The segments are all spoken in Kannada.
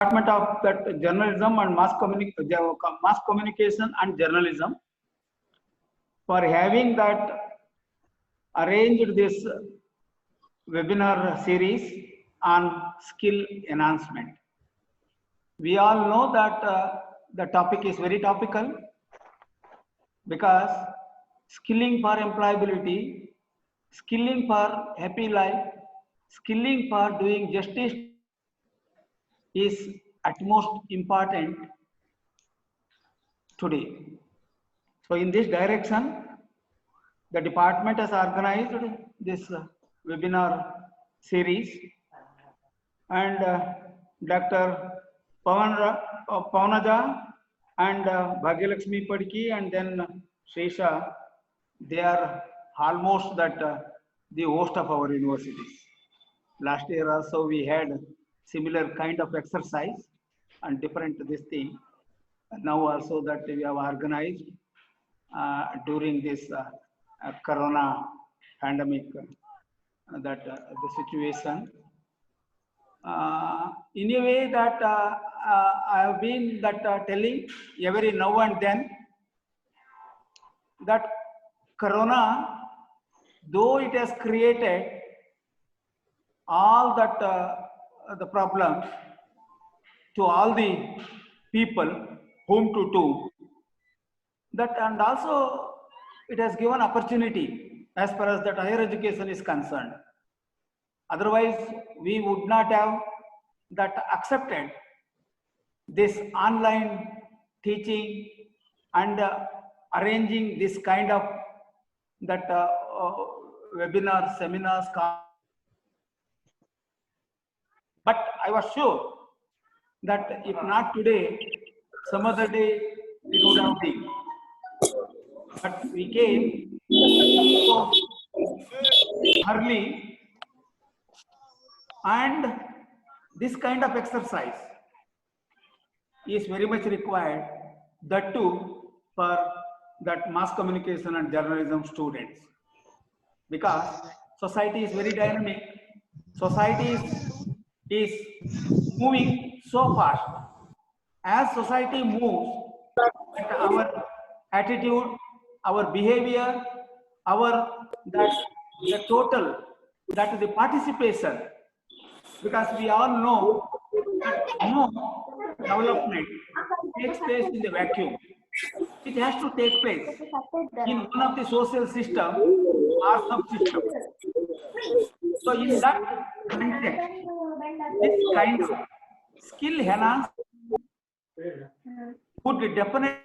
Department of that journalism and mass communication and journalism for having that arranged this webinar series on skill enhancement. We all know that the topic is very topical because skilling for employability, skilling for happy life, skilling for doing justice is utmost important today. So in this direction, the department has organized this webinar series, and Dr. Pavanaja and Bhagyalakshmi Padki and then Shesha, they are almost that the host of our universities. Last year also we had similar kind of exercise and different this thing. Now also that we have organized during this corona pandemic, the situation. In a way that I have been telling every now and then that corona, though it has created all that the problems to all the people, home to tomb, that, and also it has given opportunity as far as that higher education is concerned. Otherwise, we would not have that accepted this online teaching and arranging this kind of that webinar, seminars. But I was sure that if not today, some other day it would have been. But we came so early, and this kind of exercise is very much required, that too for that mass communication and journalism students, because society is very dynamic, society is moving so fast. As society moves, our attitude, our behavior, our the total, that the participation, because we all know that no development takes place in the vacuum. It has to take place in one of the social system or subsystem. So in that context, this kind of skill enhance would definitely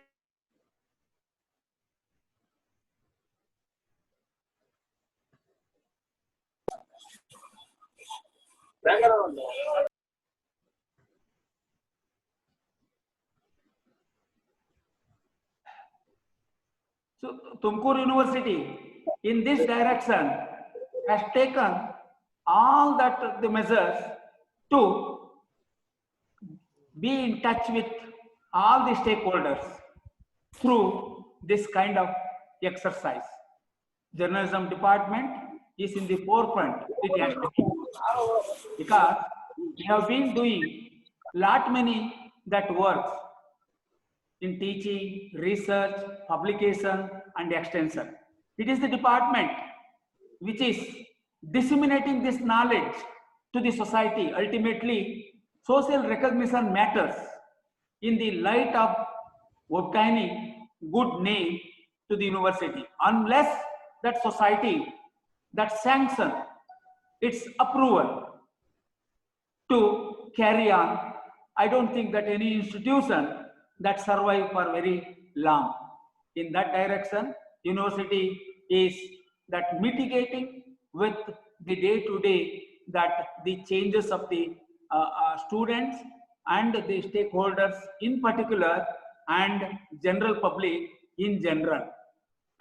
so Tumkur University in this direction has taken all that the measures to be in touch with all the stakeholders through this kind of exercise. Journalism department is in the forefront. It has to be, because we have been doing lot many that works in teaching, research, publication, and extension. It is the department which is disseminating this knowledge to the society. Ultimately, social recognition matters in the light of obtaining good name to the university. Unless that society that sanction its approval to carry on, I don't think that any institution that survive for very long. In that direction, university is that mitigating with the day-to-day that the changes of the students and the stakeholders in particular and general public in general.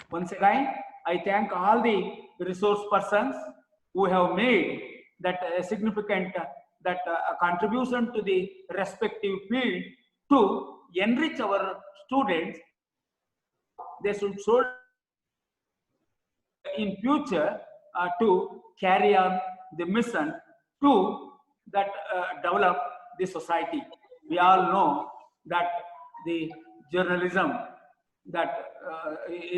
Once again, I thank all the resource persons who have made that significant contribution to the respective field to enrich our students. They should show in future to carry on the mission to that develop the society. we all know that the journalism that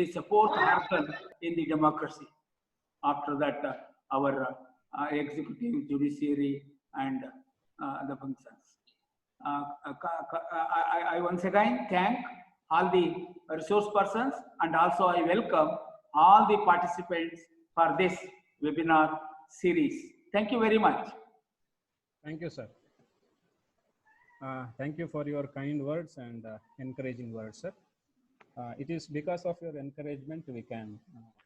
is a fourth organ in the democracy. After that, our executive, judiciary, and the functions. I once again thank all the resource persons, and also I welcome all the participants for this webinar series. Thank you very much. Thank you, sir. Thank you for your kind words and encouraging words, sir. It is because of your encouragement we can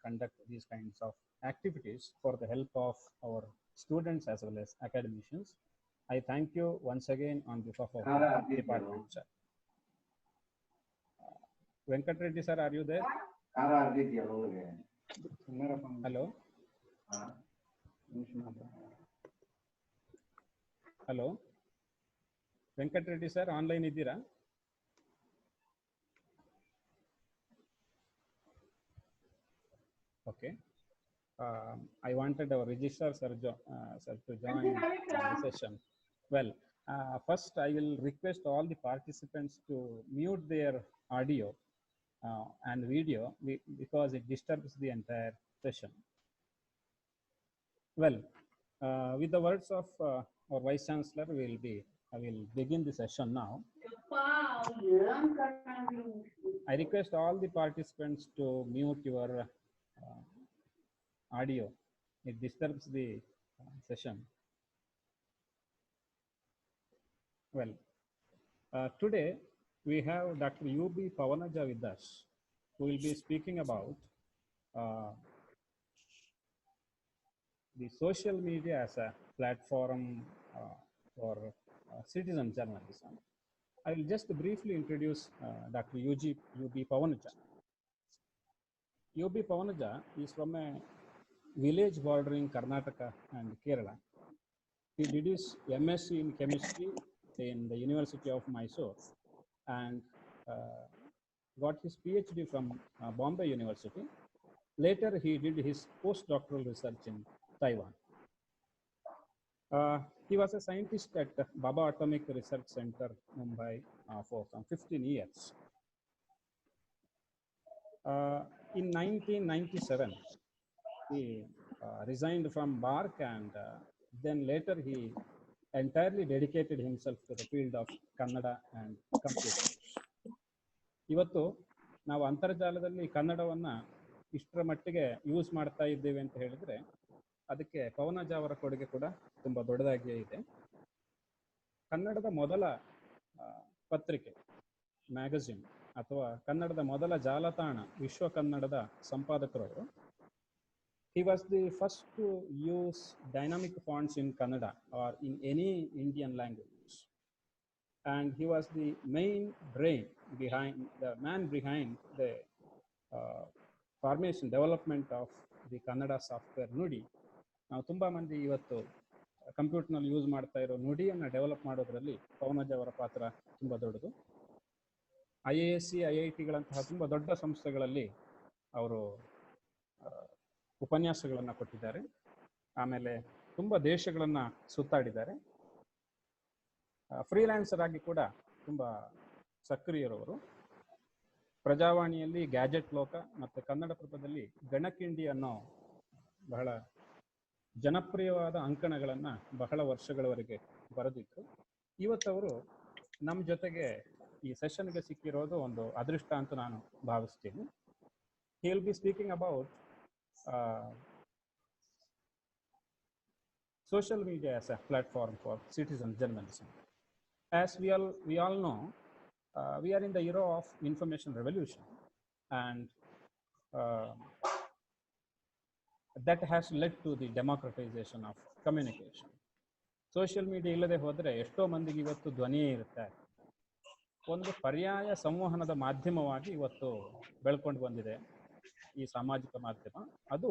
conduct these kinds of activities for the help of our students as well as academicians. I thank you once again on behalf of the department, sir. Venkat Reddy, sir, are you there? Hello. Hello. Venkat Reddy, sir, online idira? Okay. I wanted our registrar sir to join the session. Well, first I will request all the participants to mute their audio and video because it disturbs the entire session. Well, with the words of our Vice Chancellor, I will begin the session now. I request all the participants to mute your audio. It disturbs the session. Well, today we have Dr. U.B. Pavanaja with us, who will be speaking about the social media as a platform for citizen journalism. I will just briefly introduce Dr. U.B. Pavanaja. U.B. Pavanaja is from a village bordering Karnataka and Kerala. He did his MSc in chemistry in the University of Mysore and got his PhD from Bombay University. Later, he did his postdoctoral research in Taiwan. He was a scientist at Baba Atomic Research Center, Mumbai, for some 15 years. In 1997, he resigned from BARC, and then later he entirely dedicated himself to the field of Kannada and computers. ಇವತ್ತು ನಾವು ಅಂತರ್ಜಾಲದಲ್ಲಿ ಕನ್ನಡವನ್ನು ಇಷ್ಟರ ಮಟ್ಟಿಗೆ ಯೂಸ್ ಮಾಡ್ತಾ ಇದ್ದೇವೆ ಅಂತ ಹೇಳಿದ್ರೆ ಅದಕ್ಕೆ ಪವನಜ ಅವರ ಕೊಡುಗೆ ಕೂಡ ತುಂಬ ದೊಡ್ಡದಾಗಿಯೇ ಇದೆ. ಕನ್ನಡದ ಮೊದಲ ಪತ್ರಿಕೆ, ಮ್ಯಾಗಝಿನ್ ಅಥವಾ ಕನ್ನಡದ ಮೊದಲ ಜಾಲತಾಣ ವಿಶ್ವ ಕನ್ನಡದ ಸಂಪಾದಕರು. He was the first to use dynamic fonts in Kannada or in any Indian language. And he was the main brain behind, the man behind the formation, development of the Kannada software Nudi. ನಾವು ತುಂಬ ಮಂದಿ ಇವತ್ತು ಕಂಪ್ಯೂಟರ್ನಲ್ಲಿ ಯೂಸ್ ಮಾಡ್ತಾ ಇರೋ ನುಡಿಯನ್ನು ಡೆವಲಪ್ ಮಾಡೋದ್ರಲ್ಲಿ ಪವನಜ ಅವರ ಪಾತ್ರ ತುಂಬ ದೊಡ್ಡದು. IASC, IIT-ಗಳಂತಹ ತುಂಬ ದೊಡ್ಡ ಸಂಸ್ಥೆಗಳಲ್ಲಿ ಅವರು ಉಪನ್ಯಾಸಗಳನ್ನು ಕೊಟ್ಟಿದ್ದಾರೆ. ಆಮೇಲೆ ತುಂಬ ದೇಶಗಳನ್ನು ಸುತ್ತಾಡಿದ್ದಾರೆ. ಫ್ರೀಲ್ಯಾನ್ಸರ್ ಆಗಿ ಕೂಡ ತುಂಬ ಸಕ್ರಿಯರವರು. ಪ್ರಜಾವಾಣಿಯಲ್ಲಿ ಗ್ಯಾಜೆಟ್ ಲೋಕ ಮತ್ತು ಕನ್ನಡಪ್ರಭದಲ್ಲಿ ಗಣಕಿಂಡಿ ಅನ್ನೋ ಬಹಳ ಜನಪ್ರಿಯವಾದ ಅಂಕಣಗಳನ್ನು ಬಹಳ ವರ್ಷಗಳವರೆಗೆ ಬರೆದಿತ್ತು. ಇವತ್ತವರು ನಮ್ಮ ಜೊತೆಗೆ ಈ ಸೆಷನ್ಗೆ ಸಿಕ್ಕಿರೋದು ಒಂದು ಅದೃಷ್ಟ ಅಂತ ನಾನು ಭಾವಿಸ್ತೀನಿ. He will be speaking about social media as a platform for citizen journalism. As we all know, we are in the era of information revolution, and that has led to the democratization of communication. Social media ಇಲ್ಲದೆ ಹೋದರೆ ಎಷ್ಟೋ ಮಂದಿಗೆ ಇವತ್ತು ಧ್ವನಿಯೇ ಇರುತ್ತೆ. ಒಂದು ಪರ್ಯಾಯ ಸಂವಹನದ ಮಾಧ್ಯಮವಾಗಿ ಇವತ್ತು ಬೆಳ್ಕೊಂಡು ಬಂದಿದೆ ಈ ಸಾಮಾಜಿಕ ಮಾಧ್ಯಮ. ಅದು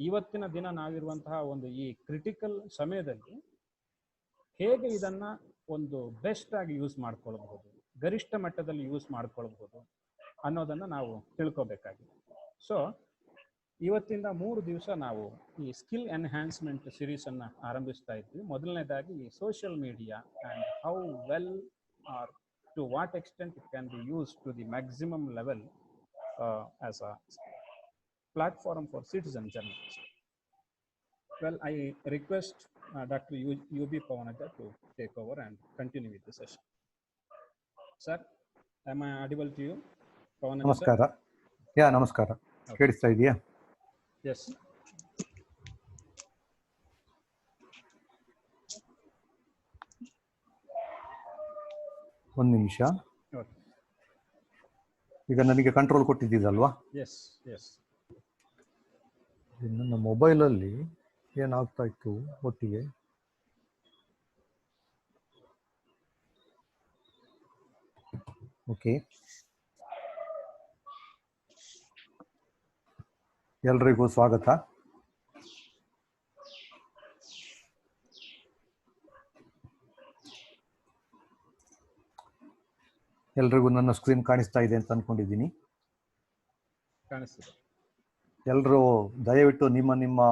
ಇವತ್ತಿನ ದಿನ ನಾವಿರುವಂತಹ ಒಂದು ಈ ಕ್ರಿಟಿಕಲ್ ಸಮಯದಲ್ಲಿ ಹೇಗೆ ಇದನ್ನ ಒಂದು ಬೆಸ್ಟ್ ಆಗಿ ಯೂಸ್ ಮಾಡ್ಕೊಳ್ಬಹುದು, ಗರಿಷ್ಠ ಮಟ್ಟದಲ್ಲಿ ಯೂಸ್ ಮಾಡ್ಕೊಳ್ಬಹುದು ಅನ್ನೋದನ್ನ ನಾವು ತಿಳ್ಕೊಬೇಕಾಗಿದೆ. ಸೊ ಇವತ್ತಿಂದ 3 ದಿವಸ ನಾವು ಈ ಸ್ಕಿಲ್ ಎನ್ಹ್ಯಾನ್ಸ್ಮೆಂಟ್ ಸಿರೀಸ್ ಅನ್ನ ಆರಂಭಿಸ್ತಾ ಇದ್ವಿ. ಮೊದಲನೇದಾಗಿ social media and how well or to what extent it can be used to the maximum level as a platform for citizen journalism. Well, I request Dr. U.B. Pavanaja to take over and continue with the session. Sir, am I audible to you? Pavanaja, ನಮಸ್ಕಾರ. ನಮಸ್ಕಾರ. ಕೇಳಿಸ್ತಾ ಇದೆಯಾ? Yes. ಒಂದು ನಿಮಿಷ. ಈಗ ನನಗೆ ಕಂಟ್ರೋಲ್ ಕೊಟ್ಟಿದ್ದೀರಲ್ವಾ? S S. ನನ್ನ ಮೊಬೈಲಲ್ಲಿ ಏನಾಗ್ತಾ ಇತ್ತು ಒಟ್ಟಿಗೆ. ಓಕೆ, ಎಲ್ರಿಗೂ ಸ್ವಾಗತ. ಎಲ್ರಿಗೂ ನನ್ನ ಸ್ಕ್ರೀನ್ ಕಾಣಿಸ್ತಾ ಇದೆ ಅಂತ ಅನ್ಕೊಂಡಿದ್ದೀನಿ. ಕಾಣಿಸ್ತಿದೆ. ಎಲ್ಲರೂ ದಯವಿಟ್ಟು ನಿಮ್ಮ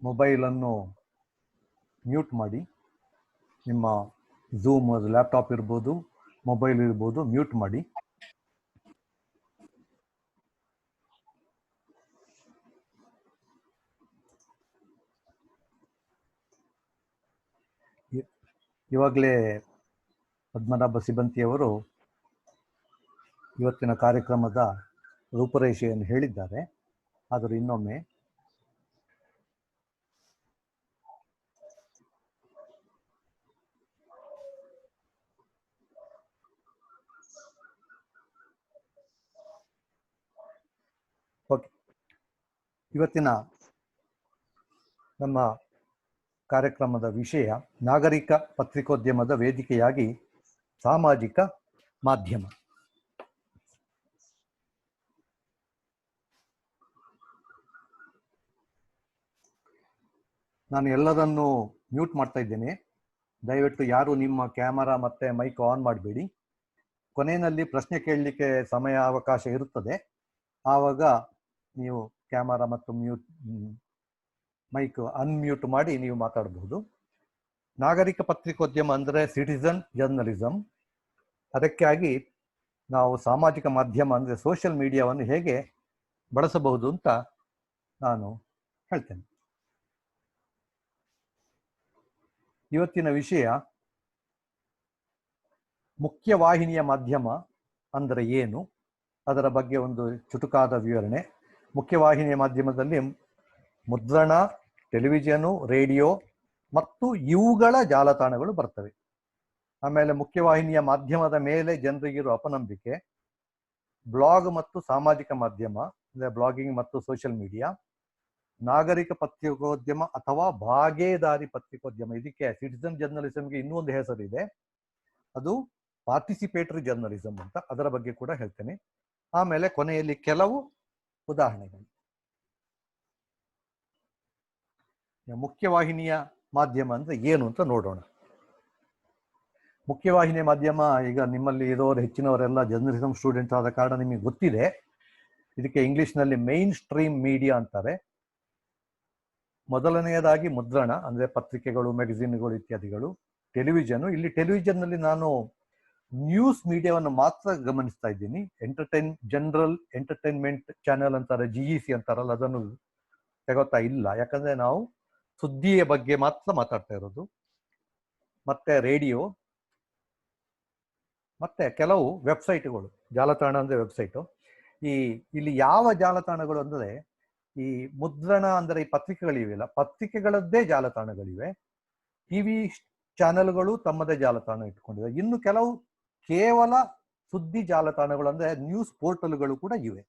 ಮೊಬೈಲನ್ನು ಮ್ಯೂಟ್ ಮಾಡಿ. ನಿಮ್ಮ ಝೂಮ್ ಲ್ಯಾಪ್ಟಾಪ್ ಇರ್ಬೋದು, ಮೊಬೈಲ್ ಇರ್ಬೋದು, ಮ್ಯೂಟ್ ಮಾಡಿ. ಇವಾಗಲೇ ಪದ್ಮನಾಭ ಸಿಬಂತಿಯವರು ಇವತ್ತಿನ ಕಾರ್ಯಕ್ರಮದ ರೂಪರೇಷೆಯನ್ನು ಹೇಳಿದ್ದಾರೆ. ಆದರೆ ಇನ್ನೊಮ್ಮೆ ಓಕೆ, ಇವತ್ತಿನ ನಮ್ಮ ಕಾರ್ಯಕ್ರಮದ ವಿಷಯ ನಾಗರಿಕ ಪತ್ರಿಕೋದ್ಯಮದ ವೇದಿಕೆಯಾಗಿ ಸಾಮಾಜಿಕ ಮಾಧ್ಯಮ. ನಾನು ಎಲ್ಲರನ್ನೂ ಮ್ಯೂಟ್ ಮಾಡ್ತಾ ಇದ್ದೇನೆ. ದಯವಿಟ್ಟು ಯಾರು ನಿಮ್ಮ ಕ್ಯಾಮರಾ ಮತ್ತು ಮೈಕ್ ಆನ್ ಮಾಡಬೇಡಿ. ಕೊನೆಯಲ್ಲಿ ಪ್ರಶ್ನೆ ಕೇಳಲಿಕ್ಕೆ ಸಮಯ ಅವಕಾಶ ಇರುತ್ತದೆ. ಆವಾಗ ನೀವು ಕ್ಯಾಮರಾ ಮತ್ತು ಮೈಕ್ ಅನ್ಮ್ಯೂಟ್ ಮಾಡಿ ನೀವು ಮಾತಾಡಬಹುದು. ನಾಗರಿಕ ಪತ್ರಿಕೋದ್ಯಮ ಅಂದರೆ ಸಿಟಿಸನ್ ಜರ್ನಲಿಸಮ್. ಅದಕ್ಕಾಗಿ ನಾವು ಸಾಮಾಜಿಕ ಮಾಧ್ಯಮ ಅಂದರೆ ಸೋಷಿಯಲ್ ಮೀಡಿಯಾವನ್ನು ಹೇಗೆ ಬಳಸಬಹುದು ಅಂತ ನಾನು ಹೇಳ್ತೇನೆ. ಇವತ್ತಿನ ವಿಷಯ ಮುಖ್ಯವಾಹಿನಿಯ ಮಾಧ್ಯಮ ಅಂದರೆ ಏನು, ಅದರ ಬಗ್ಗೆ ಒಂದು ಚುಟುಕಾದ ವಿವರಣೆ. ಮುಖ್ಯವಾಹಿನಿಯ ಮಾಧ್ಯಮದಲ್ಲಿ ಮುದ್ರಣ, ಟೆಲಿವಿಷನು, ರೇಡಿಯೋ ಮತ್ತು ಇವುಗಳ ಜಾಲತಾಣಗಳು ಬರ್ತವೆ. ಆಮೇಲೆ ಮುಖ್ಯವಾಹಿನಿಯ ಮಾಧ್ಯಮದ ಮೇಲೆ ಜನರಿಗಿರುವ ಅಪನಂಬಿಕೆ, ಬ್ಲಾಗ್ ಮತ್ತು ಸಾಮಾಜಿಕ ಮಾಧ್ಯಮ ಅಂದರೆ ಬ್ಲಾಗಿಂಗ್ ಮತ್ತು ಸೋಷಿಯಲ್ ಮೀಡಿಯಾ, ನಾಗರಿಕ ಪತ್ರಿಕೋದ್ಯಮ ಅಥವಾ ಭಾಗೇದಾರಿ ಪತ್ರಿಕೋದ್ಯಮ. ಇದಕ್ಕೆ ಸಿಟಿಸನ್ ಜರ್ನಲಿಸಮ್ಗೆ ಇನ್ನೂ ಒಂದು ಹೆಸರಿದೆ, ಅದು ಪಾರ್ಟಿಸಿಪೇಟರಿ ಜರ್ನಲಿಸಮ್ ಅಂತ. ಅದರ ಬಗ್ಗೆ ಕೂಡ ಹೇಳ್ತೇನೆ. ಆಮೇಲೆ ಕೊನೆಯಲ್ಲಿ ಕೆಲವು ಉದಾಹರಣೆಗಳು. ಮುಖ್ಯವಾಹಿನಿಯ ಮಾಧ್ಯಮ ಅಂದ್ರೆ ಏನು ಅಂತ ನೋಡೋಣ. ಮುಖ್ಯವಾಹಿನಿಯ ಮಾಧ್ಯಮ, ಈಗ ನಿಮ್ಮಲ್ಲಿ ಇರೋರು ಹೆಚ್ಚಿನವರೆಲ್ಲ ಜರ್ನಲಿಸಮ್ ಸ್ಟೂಡೆಂಟ್ ಆದ ಕಾರಣ ನಿಮಗೆ ಗೊತ್ತಿದೆ. ಇದಕ್ಕೆ ಇಂಗ್ಲಿಷ್ನಲ್ಲಿ ಮೇನ್ ಸ್ಟ್ರೀಮ್ ಮೀಡಿಯಾ ಅಂತಾರೆ. ಮೊದಲನೆಯದಾಗಿ ಮುದ್ರಣ ಅಂದರೆ ಪತ್ರಿಕೆಗಳು, ಮ್ಯಾಗಝಿನ್ಗಳು ಇತ್ಯಾದಿಗಳು. ಟೆಲಿವಿಷನ್, ಇಲ್ಲಿ ಟೆಲಿವಿಷನ್ನಲ್ಲಿ ನಾನು ನ್ಯೂಸ್ ಮೀಡಿಯಾವನ್ನು ಮಾತ್ರ ಗಮನಿಸ್ತಾ ಇದ್ದೀನಿ. ಜನರಲ್ ಎಂಟರ್ಟೈನ್ಮೆಂಟ್ ಚಾನೆಲ್ ಅಂತಾರೆ, GEC ಅಂತಾರಲ್ಲ, ಅದನ್ನು ತಗೋತಾ ಇಲ್ಲ. ಯಾಕಂದ್ರೆ ನಾವು ಸುದ್ದಿಯ ಬಗ್ಗೆ ಮಾತ್ರ ಮಾತಾಡ್ತಾ ಇರೋದು. ಮತ್ತೆ ರೇಡಿಯೋ, ಮತ್ತೆ ಕೆಲವು ವೆಬ್ಸೈಟ್ಗಳು. ಜಾಲತಾಣ ಅಂದರೆ ವೆಬ್ಸೈಟು. ಇಲ್ಲಿ ಯಾವ ಜಾಲತಾಣಗಳು ಅಂದರೆ, ಈ ಮುದ್ರಣ ಅಂದರೆ ಈ ಪತ್ರಿಕೆಗಳಿವೆಯಲ್ಲ, ಪತ್ರಿಕೆಗಳದ್ದೇ ಜಾಲತಾಣಗಳಿವೆ. TV ಚಾನೆಲ್ಗಳು ತಮ್ಮದೇ ಜಾಲತಾಣ ಇಟ್ಕೊಂಡಿವೆ. ಇನ್ನು ಕೆಲವು ಕೇವಲ ಸುದ್ದಿ ಜಾಲತಾಣಗಳು ಅಂದರೆ ನ್ಯೂಸ್ ಪೋರ್ಟಲ್ಗಳು ಕೂಡ ಇವೆ.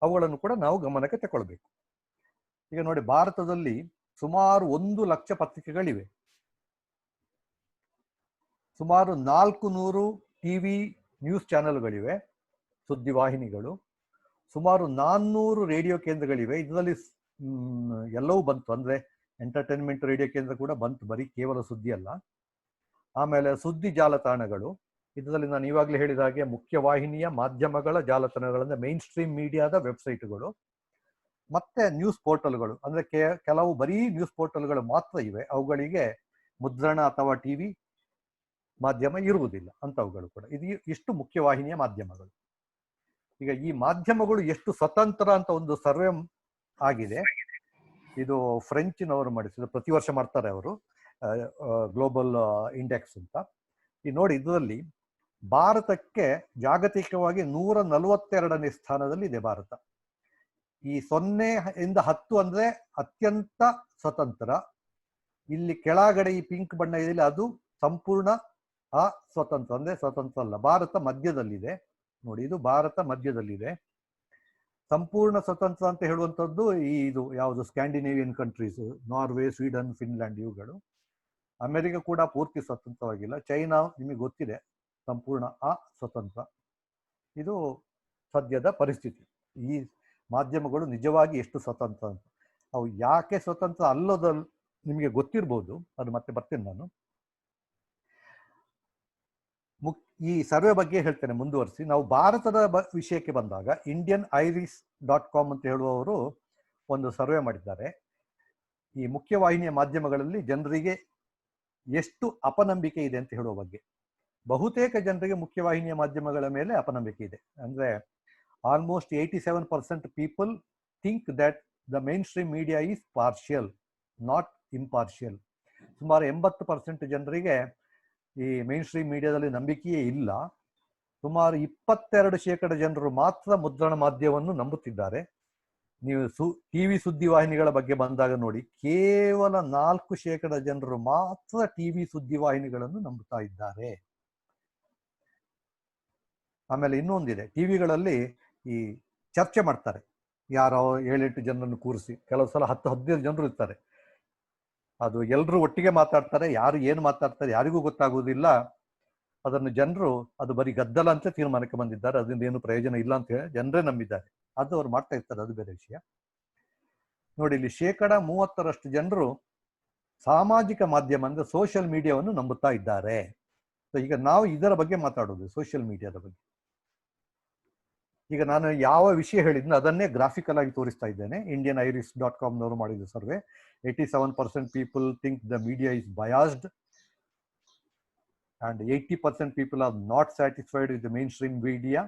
ಅವುಗಳನ್ನು ಕೂಡ ನಾವು ಗಮನಕ್ಕೆ ತಗೊಳ್ಬೇಕು. ಈಗ ನೋಡಿ, ಭಾರತದಲ್ಲಿ ಸುಮಾರು 1 ಲಕ್ಷ ಪತ್ರಿಕೆಗಳಿವೆ. ಸುಮಾರು 400 TV ನ್ಯೂಸ್ ಚಾನೆಲ್ಗಳಿವೆ, ಸುದ್ದಿವಾಹಿನಿಗಳು. ಸುಮಾರು 400 ರೇಡಿಯೋ ಕೇಂದ್ರಗಳಿವೆ. ಇದರಲ್ಲಿ ಎಲ್ಲವೂ ಬಂತು, ಅಂದರೆ ಎಂಟರ್ಟೈನ್ಮೆಂಟ್ ರೇಡಿಯೋ ಕೇಂದ್ರ ಕೂಡ ಬಂತು, ಬರೀ ಕೇವಲ ಸುದ್ದಿ ಅಲ್ಲ. ಆಮೇಲೆ ಸುದ್ದಿ ಜಾಲತಾಣಗಳು, ಇದರಲ್ಲಿ ನಾನು ಇವಾಗಲೇ ಹೇಳಿದ ಹಾಗೆ ಮುಖ್ಯವಾಹಿನಿಯ ಮಾಧ್ಯಮಗಳ ಜಾಲತಾಣಗಳಂದ್ರೆ ಮೈನ್ ಸ್ಟ್ರೀಮ್ ಮೀಡಿಯಾದ ವೆಬ್ಸೈಟ್ಗಳು. ಮತ್ತೆ ನ್ಯೂಸ್ ಪೋರ್ಟಲ್ಗಳು ಅಂದರೆ ಕೆಲವು ಬರೀ ನ್ಯೂಸ್ ಪೋರ್ಟಲ್ಗಳು ಮಾತ್ರ ಇವೆ. ಅವುಗಳಿಗೆ ಮುದ್ರಣ ಅಥವಾ TV ಮಾಧ್ಯಮ ಇರುವುದಿಲ್ಲ ಅಂಥವುಗಳು ಕೂಡ. ಇದು ಇಷ್ಟು ಮುಖ್ಯವಾಹಿನಿಯ ಮಾಧ್ಯಮಗಳು. ಈಗ ಈ ಮಾಧ್ಯಮಗಳು ಎಷ್ಟು ಸ್ವತಂತ್ರ ಅಂತ ಒಂದು ಸರ್ವೆ ಆಗಿದೆ. ಇದು ಫ್ರೆಂಚಿನವರು ಮಾಡಿಸಿದ, ಪ್ರತಿ ವರ್ಷ ಮಾಡ್ತಾರೆ ಅವರು, ಗ್ಲೋಬಲ್ ಇಂಡೆಕ್ಸ್ ಅಂತ. ಈ ನೋಡಿ, ಇದರಲ್ಲಿ ಭಾರತಕ್ಕೆ ಜಾಗತಿಕವಾಗಿ 142ನೇ ಸ್ಥಾನದಲ್ಲಿ ಇದೆ ಭಾರತ. ಈ 0 ಇಂದ 10 ಅಂದ್ರೆ ಅತ್ಯಂತ ಸ್ವತಂತ್ರ. ಇಲ್ಲಿ ಕೆಳಗಡೆ ಈ ಪಿಂಕ್ ಬಣ್ಣ ಇದೆಯಲ್ಲ, ಅದು ಸಂಪೂರ್ಣ ಸ್ವತಂತ್ರ, ಅಂದ್ರೆ ಸ್ವತಂತ್ರ ಅಲ್ಲ. ಭಾರತ ಮಧ್ಯದಲ್ಲಿದೆ ನೋಡಿ, ಇದು ಭಾರತ ಮಧ್ಯದಲ್ಲಿದೆ. ಸಂಪೂರ್ಣ ಸ್ವತಂತ್ರ ಅಂತ ಹೇಳುವಂಥದ್ದು ಇದು ಯಾವುದು, Scandinavian countries, Norway, Sweden, Finland ಇವುಗಳು. ಅಮೆರಿಕ ಕೂಡ ಪೂರ್ತಿ ಸ್ವತಂತ್ರವಾಗಿಲ್ಲ. ಚೈನಾ ನಿಮಗೆ ಗೊತ್ತಿದೆ, ಸಂಪೂರ್ಣ ಸ್ವತಂತ್ರ. ಇದು ಸದ್ಯದ ಪರಿಸ್ಥಿತಿ. ಈ ಮಾಧ್ಯಮಗಳು ನಿಜವಾಗಿ ಎಷ್ಟು ಸ್ವತಂತ್ರ ಅಂತ. ಅವು ಯಾಕೆ ಸ್ವತಂತ್ರ ಅಲ್ಲದ ನಿಮಗೆ ಗೊತ್ತಿರ್ಬೋದು, ಅದು ಮತ್ತೆ ಬರ್ತೀನಿ ನಾನು. ಈ ಸರ್ವೆ ಬಗ್ಗೆ ಹೇಳ್ತೇನೆ ಮುಂದುವರಿಸಿ. ನಾವು ಭಾರತದ ವಿಷಯಕ್ಕೆ ಬಂದಾಗ indianiris.com ಅಂತ ಹೇಳುವವರು ಒಂದು ಸರ್ವೆ ಮಾಡಿದ್ದಾರೆ. ಈ ಮುಖ್ಯವಾಹಿನಿಯ ಮಾಧ್ಯಮಗಳಲ್ಲಿ ಜನರಿಗೆ ಎಷ್ಟು ಅಪನಂಬಿಕೆ ಇದೆ ಅಂತ ಹೇಳುವ ಬಗ್ಗೆ. ಬಹುತೇಕ ಜನರಿಗೆ ಮುಖ್ಯವಾಹಿನಿಯ ಮಾಧ್ಯಮಗಳ ಮೇಲೆ ಅಪನಂಬಿಕೆ ಇದೆ. ಅಂದ್ರೆ almost 87% people think that the main stream media is partial, not impartial. ಸುಮಾರು 80% ಜನರಿಗೆ ಈ ಮೇನ್ ಸ್ಟ್ರೀಮ್ ಮೀಡಿಯಾದಲ್ಲಿ ನಂಬಿಕೆಯೇ ಇಲ್ಲ. ಸುಮಾರು 22% ಜನರು ಮಾತ್ರ ಮುದ್ರಣ ಮಾಧ್ಯಮವನ್ನು ನಂಬುತ್ತಿದ್ದಾರೆ. ನೀವು ಟಿವಿ ಸುದ್ದಿವಾಹಿನಿಗಳ ಬಗ್ಗೆ ಬಂದಾಗ ನೋಡಿ, ಕೇವಲ 4% ಜನರು ಮಾತ್ರ ಟಿವಿ ಸುದ್ದಿವಾಹಿನಿಗಳನ್ನು ನಂಬುತ್ತಾ ಇದ್ದಾರೆ. ಆಮೇಲೆ ಇನ್ನೊಂದಿದೆ, ಟಿವಿಗಳಲ್ಲಿ ಈ ಚರ್ಚೆ ಮಾಡ್ತಾರೆ, ಯಾರೋ 7-8 ಜನರನ್ನು ಕೂರಿಸಿ. ಕೆಲವು ಸಲ 10-15 ಜನರು ಇರ್ತಾರೆ. ಅದು ಎಲ್ಲರೂ ಒಟ್ಟಿಗೆ ಮಾತಾಡ್ತಾರೆ, ಯಾರು ಏನು ಮಾತಾಡ್ತಾರೆ ಯಾರಿಗೂ ಗೊತ್ತಾಗುವುದಿಲ್ಲ. ಅದನ್ನು ಜನರು ಅದು ಬರೀ ಗದ್ದಲ ಅಂತ ತೀರ್ಮಾನಕ್ಕೆ ಬಂದಿದ್ದಾರೆ, ಅದರಿಂದ ಏನು ಪ್ರಯೋಜನ ಇಲ್ಲ ಅಂತ ಹೇಳಿ ಜನರೇ ನಂಬಿದ್ದಾರೆ. ಅದು ಅವ್ರು ಮಾಡ್ತಾ ಇರ್ತಾರೆ, ಅದು ಬೇರೆ ವಿಷಯ. ನೋಡಿ, ಇಲ್ಲಿ 30% ಜನರು ಸಾಮಾಜಿಕ ಮಾಧ್ಯಮ ಅಂದ್ರೆ ಸೋಷಿಯಲ್ ಮೀಡಿಯಾವನ್ನು ನಂಬುತ್ತಾ ಇದ್ದಾರೆ. ಈಗ ನಾವು ಇದರ ಬಗ್ಗೆ ಮಾತಾಡೋದು, ಸೋಷಿಯಲ್ ಮೀಡಿಯಾದ ಬಗ್ಗೆ. ಈಗ ನಾನು ಯಾವ ವಿಷಯ ಹೇಳಿದ್ನೋ ಅದನ್ನೇ ಗ್ರಾಫಿಕಲ್ ಆಗಿ ತೋರಿಸ್ತಾ ಇದ್ದೇನೆ. indianiris.com ನವರು ಮಾಡಿದ survey. 87% people think the media is biased and 80% people are not satisfied with the mainstream media.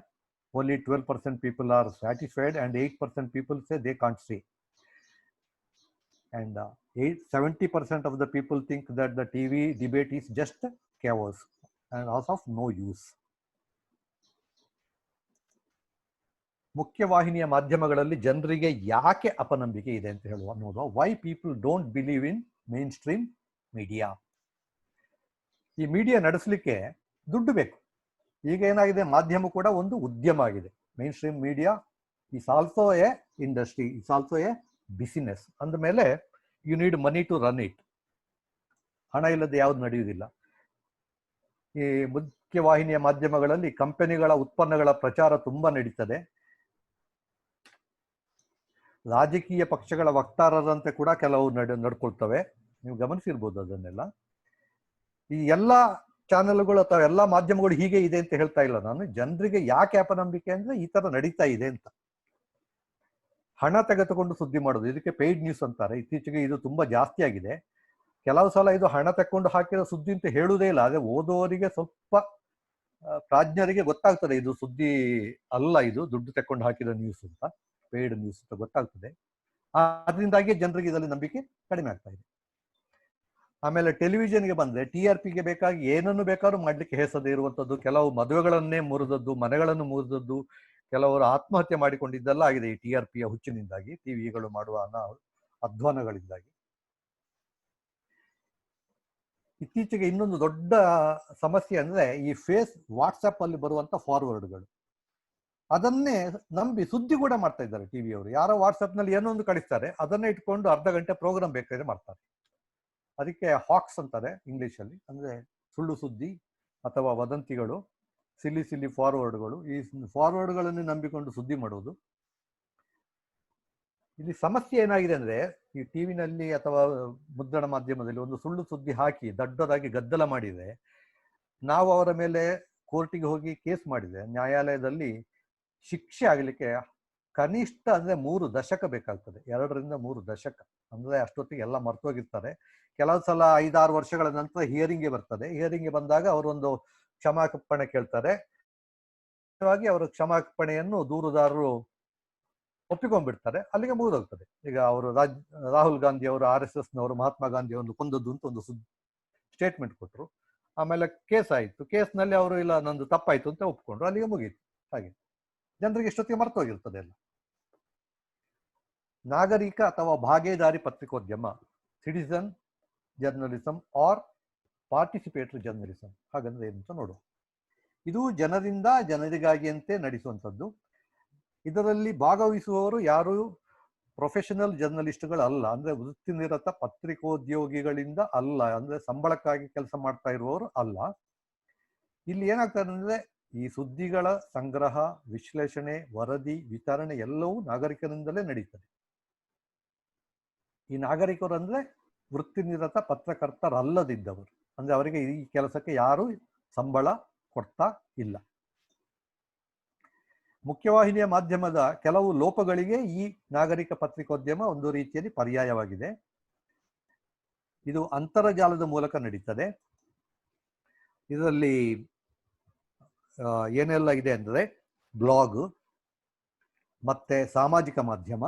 Only 12% people are satisfied and 8% people say they can't see. And 70% of the people think that the TV debate is just chaos and also of no use. ಮುಖ್ಯವಾಹಿನಿಯ ಮಾಧ್ಯಮಗಳಲ್ಲಿ ಜನರಿಗೆ ಯಾಕೆ ಅಪನಂಬಿಕೆ ಇದೆ ಅಂತ ಹೇಳುವ ನೋಡುವ. Why people don't believe in main stream media. ಈ ಮೀಡಿಯಾ ನಡೆಸಲಿಕ್ಕೆ ದುಡ್ಡು ಬೇಕು. ಈಗ ಏನಾಗಿದೆ, ಮಾಧ್ಯಮ ಕೂಡ ಒಂದು ಉದ್ಯಮ ಆಗಿದೆ. Main stream media is also a industry, it's also a business. ಅಂದಮೇಲೆ you need money to run it. ಹಣ ಇಲ್ಲದೆ ಯಾವುದು ನಡೆಯುವುದಿಲ್ಲ. ಈ ಮುಖ್ಯವಾಹಿನಿಯ ಮಾಧ್ಯಮಗಳಲ್ಲಿ ಕಂಪನಿಗಳ ಉತ್ಪನ್ನಗಳ ಪ್ರಚಾರ ತುಂಬಾ ನಡೀತದೆ. ರಾಜಕೀಯ ಪಕ್ಷಗಳ ವಕ್ತಾರರಂತೆ ಕೂಡ ಕೆಲವು ನಡ್ಕೊಳ್ತವೆ. ನೀವು ಗಮನಿಸಿರ್ಬೋದು ಅದನ್ನೆಲ್ಲ. ಈ ಎಲ್ಲ ಚಾನೆಲ್ಗಳು ಅಥವಾ ಎಲ್ಲ ಮಾಧ್ಯಮಗಳು ಹೀಗೆ ಇದೆ ಅಂತ ಹೇಳ್ತಾ ಇಲ್ಲ ನಾನು. ಜನರಿಗೆ ಯಾಕೆ ಅಪನಂಬಿಕೆ ಅಂದ್ರೆ ಈ ತರ ನಡೀತಾ ಇದೆ ಅಂತ. ಹಣ ತೆಗೆದುಕೊಂಡು ಸುದ್ದಿ ಮಾಡೋದು, ಇದಕ್ಕೆ ಪೇಯ್ಡ್ ನ್ಯೂಸ್ ಅಂತಾರೆ. ಇತ್ತೀಚೆಗೆ ಇದು ತುಂಬಾ ಜಾಸ್ತಿ ಆಗಿದೆ. ಕೆಲವು ಸಲ ಇದು ಹಣ ತಕೊಂಡು ಹಾಕಿದ ಸುದ್ದಿ ಅಂತ ಹೇಳುವುದೇ ಇಲ್ಲ. ಅದೇ ಓದೋರಿಗೆ ಸ್ವಲ್ಪ ಪ್ರಾಜ್ಞರಿಗೆ ಗೊತ್ತಾಗ್ತದೆ ಇದು ಸುದ್ದಿ ಅಲ್ಲ, ಇದು ದುಡ್ಡು ತಕೊಂಡು ಹಾಕಿದ ನ್ಯೂಸ್ ಅಂತ, ಪೇಯ್ಡ್ ನ್ಯೂಸ್ ಅಂತ ಗೊತ್ತಾಗ್ತದೆ. ಅದರಿಂದಾಗಿ ಜನರಿಗೆ ಇದರಲ್ಲಿ ನಂಬಿಕೆ ಕಡಿಮೆ ಆಗ್ತಾ ಇದೆ. ಆಮೇಲೆ ಟೆಲಿವಿಷನ್ಗೆ ಬಂದ್ರೆ TRPಗೆ ಬೇಕಾಗಿ ಏನನ್ನು ಬೇಕಾದ್ರೂ ಮಾಡ್ಲಿಕ್ಕೆ ಹೇಸದೇ ಇರುವಂತದ್ದು, ಕೆಲವು ಮದುವೆಗಳನ್ನೇ ಮುರಿದದ್ದು, ಮನೆಗಳನ್ನು ಮುರಿದದ್ದು, ಕೆಲವರು ಆತ್ಮಹತ್ಯೆ ಮಾಡಿಕೊಂಡಿದ್ದೆಲ್ಲ ಆಗಿದೆ ಈ TRPಯ ಹುಚ್ಚಿನಿಂದಾಗಿ, ಟಿವಿಗಳು ಮಾಡುವ ಅಧ್ವಾನಗಳಿಂದಾಗಿ. ಇತ್ತೀಚೆಗೆ ಇನ್ನೊಂದು ದೊಡ್ಡ ಸಮಸ್ಯೆ ಅಂದ್ರೆ ಈ ವಾಟ್ಸ್ಆಪ್ ಅಲ್ಲಿ ಬರುವಂತ ಫಾರ್ವರ್ಡ್ಗಳು. ಅದನ್ನೇ ನಂಬಿ ಸುದ್ದಿ ಕೂಡ ಮಾಡ್ತಾ ಇದ್ದಾರೆ ಟಿವಿಯವರು. ಯಾರೋ ವಾಟ್ಸ್ಆಪ್ ನಲ್ಲಿ ಏನೋ ಒಂದು ಕಳಿಸ್ತಾರೆ, ಅದನ್ನೇ ಇಟ್ಕೊಂಡು ಅರ್ಧ ಗಂಟೆ ಪ್ರೋಗ್ರಾಮ್ ಬೇಕಾದ್ರೆ ಮಾಡ್ತಾರೆ. ಅದಕ್ಕೆ ಹಾಕ್ಸ್ ಅಂತಾರೆ ಇಂಗ್ಲಿಷ್ ಅಲ್ಲಿ. ಅಂದ್ರೆ ಸುಳ್ಳು ಸುದ್ದಿ ಅಥವಾ ವದಂತಿಗಳು, ಸಿಲ್ಲಿ ಫಾರ್ವರ್ಡ್ಗಳು. ಈ ಫಾರ್ವರ್ಡ್ಗಳನ್ನು ನಂಬಿಕೊಂಡು ಸುದ್ದಿ ಮಾಡುವುದು. ಇಲ್ಲಿ ಸಮಸ್ಯೆ ಏನಾಗಿದೆ ಅಂದ್ರೆ, ಈ ಟಿವಿನಲ್ಲಿ ಅಥವಾ ಮುದ್ರಣ ಮಾಧ್ಯಮದಲ್ಲಿ ಒಂದು ಸುಳ್ಳು ಸುದ್ದಿ ಹಾಕಿ ದೊಡ್ಡದಾಗಿ ಗದ್ದಲ ಮಾಡಿದ್ರೆ, ನಾವು ಅವರ ಮೇಲೆ ಕೋರ್ಟಿಗೆ ಹೋಗಿ ಕೇಸ್ ಮಾಡಿದ್ರೆ ನ್ಯಾಯಾಲಯದಲ್ಲಿ ಶಿಕ್ಷೆ ಆಗಲಿಕ್ಕೆ ಕನಿಷ್ಠ ಅಂದ್ರೆ 3 ದಶಕ ಬೇಕಾಗ್ತದೆ. 2 ರಿಂದ 3 ದಶಕ. ಅಂದ್ರೆ ಅಷ್ಟೊತ್ತಿಗೆ ಎಲ್ಲ ಮರ್ತೋಗಿರ್ತಾರೆ. ಕೆಲವು ಸಲ 5-6 ವರ್ಷಗಳ ನಂತರ ಹಿಯರಿಂಗ್ಗೆ ಬರ್ತದೆ. ಹಿಯರಿಂಗ್ಗೆ ಬಂದಾಗ ಅವರೊಂದು ಕ್ಷಮಾಪಣೆ ಕೇಳ್ತಾರೆ. ಅವರ ಕ್ಷಮಾಪಣೆಯನ್ನು ದೂರುದಾರರು ಒಪ್ಪಿಕೊಂಡ್ಬಿಡ್ತಾರೆ, ಅಲ್ಲಿಗೆ ಮುಗಿದೋಗ್ತದೆ. ಈಗ ಅವರು ರಾಹುಲ್ ಗಾಂಧಿ ಅವರು RSS ನವರು ಮಹಾತ್ಮ ಗಾಂಧಿ ಅವರನ್ನು ಕೊಂದದ್ದು ಅಂತ ಒಂದು ಸ್ಟೇಟ್ಮೆಂಟ್ ಕೊಟ್ಟರು. ಆಮೇಲೆ ಕೇಸ್ ಆಯಿತು. ಕೇಸ್ನಲ್ಲಿ ಅವರು ಇಲ್ಲ ನಂದು ತಪ್ಪಾಯ್ತು ಅಂತ ಒಪ್ಕೊಂಡ್ರು, ಅಲ್ಲಿಗೆ ಮುಗೀತು. ಹಾಗೆ ಜನರಿಗೆ ಇಷ್ಟೊತ್ತಿಗೆ ಮರ್ತೋಗಿರ್ತದೆ ಎಲ್ಲ. ನಾಗರಿಕ ಅಥವಾ ಭಾಗೇದಾರಿ ಪತ್ರಿಕೋದ್ಯಮ, citizen journalism or participatory journalism, ಹಾಗಂದ್ರೆ ಏನು ಅಂತ ನೋಡುವ. ಇದು ಜನರಿಂದ ಜನರಿಗಾಗಿಯಂತೆ ನಡೆಸುವಂಥದ್ದು. ಇದರಲ್ಲಿ ಭಾಗವಹಿಸುವವರು ಯಾರು ಪ್ರೊಫೆಷನಲ್ ಜರ್ನಲಿಸ್ಟ್ಗಳಲ್ಲ, ಅಂದ್ರೆ ವೃತ್ತಿನಿರತ ಪತ್ರಿಕೋದ್ಯೋಗಿಗಳಿಂದ ಅಲ್ಲ, ಅಂದ್ರೆ ಸಂಬಳಕ್ಕಾಗಿ ಕೆಲಸ ಮಾಡ್ತಾ ಇರುವವರು ಅಲ್ಲ. ಇಲ್ಲಿ ಏನಾಗ್ತದೆ ಅಂದ್ರೆ ಈ ಸುದ್ದಿಗಳ ಸಂಗ್ರಹ, ವಿಶ್ಲೇಷಣೆ, ವರದಿ, ವಿತರಣೆ ಎಲ್ಲವೂ ನಾಗರಿಕರಿಂದಲೇ ನಡೀತದೆ. ಈ ನಾಗರಿಕರು ಅಂದ್ರೆ ವೃತ್ತಿನಿರತ ಪತ್ರಕರ್ತರಲ್ಲದಿದ್ದವರು, ಅಂದ್ರೆ ಅವರಿಗೆ ಈ ಕೆಲಸಕ್ಕೆ ಯಾರು ಸಂಬಳ ಕೊಡ್ತಾ ಇಲ್ಲ. ಮುಖ್ಯವಾಹಿನಿಯ ಮಾಧ್ಯಮದ ಕೆಲವು ಲೋಪಗಳಿಗೆ ಈ ನಾಗರಿಕ ಪತ್ರಿಕೋದ್ಯಮ ಒಂದು ರೀತಿಯಲ್ಲಿ ಪರ್ಯಾಯವಾಗಿದೆ. ಇದು ಅಂತರ್ಜಾಲದ ಮೂಲಕ ನಡೀತದೆ. ಇದರಲ್ಲಿ ಏನೆಲ್ಲ ಇದೆ ಅಂದರೆ ಬ್ಲಾಗ್ ಮತ್ತೆ ಸಾಮಾಜಿಕ ಮಾಧ್ಯಮ.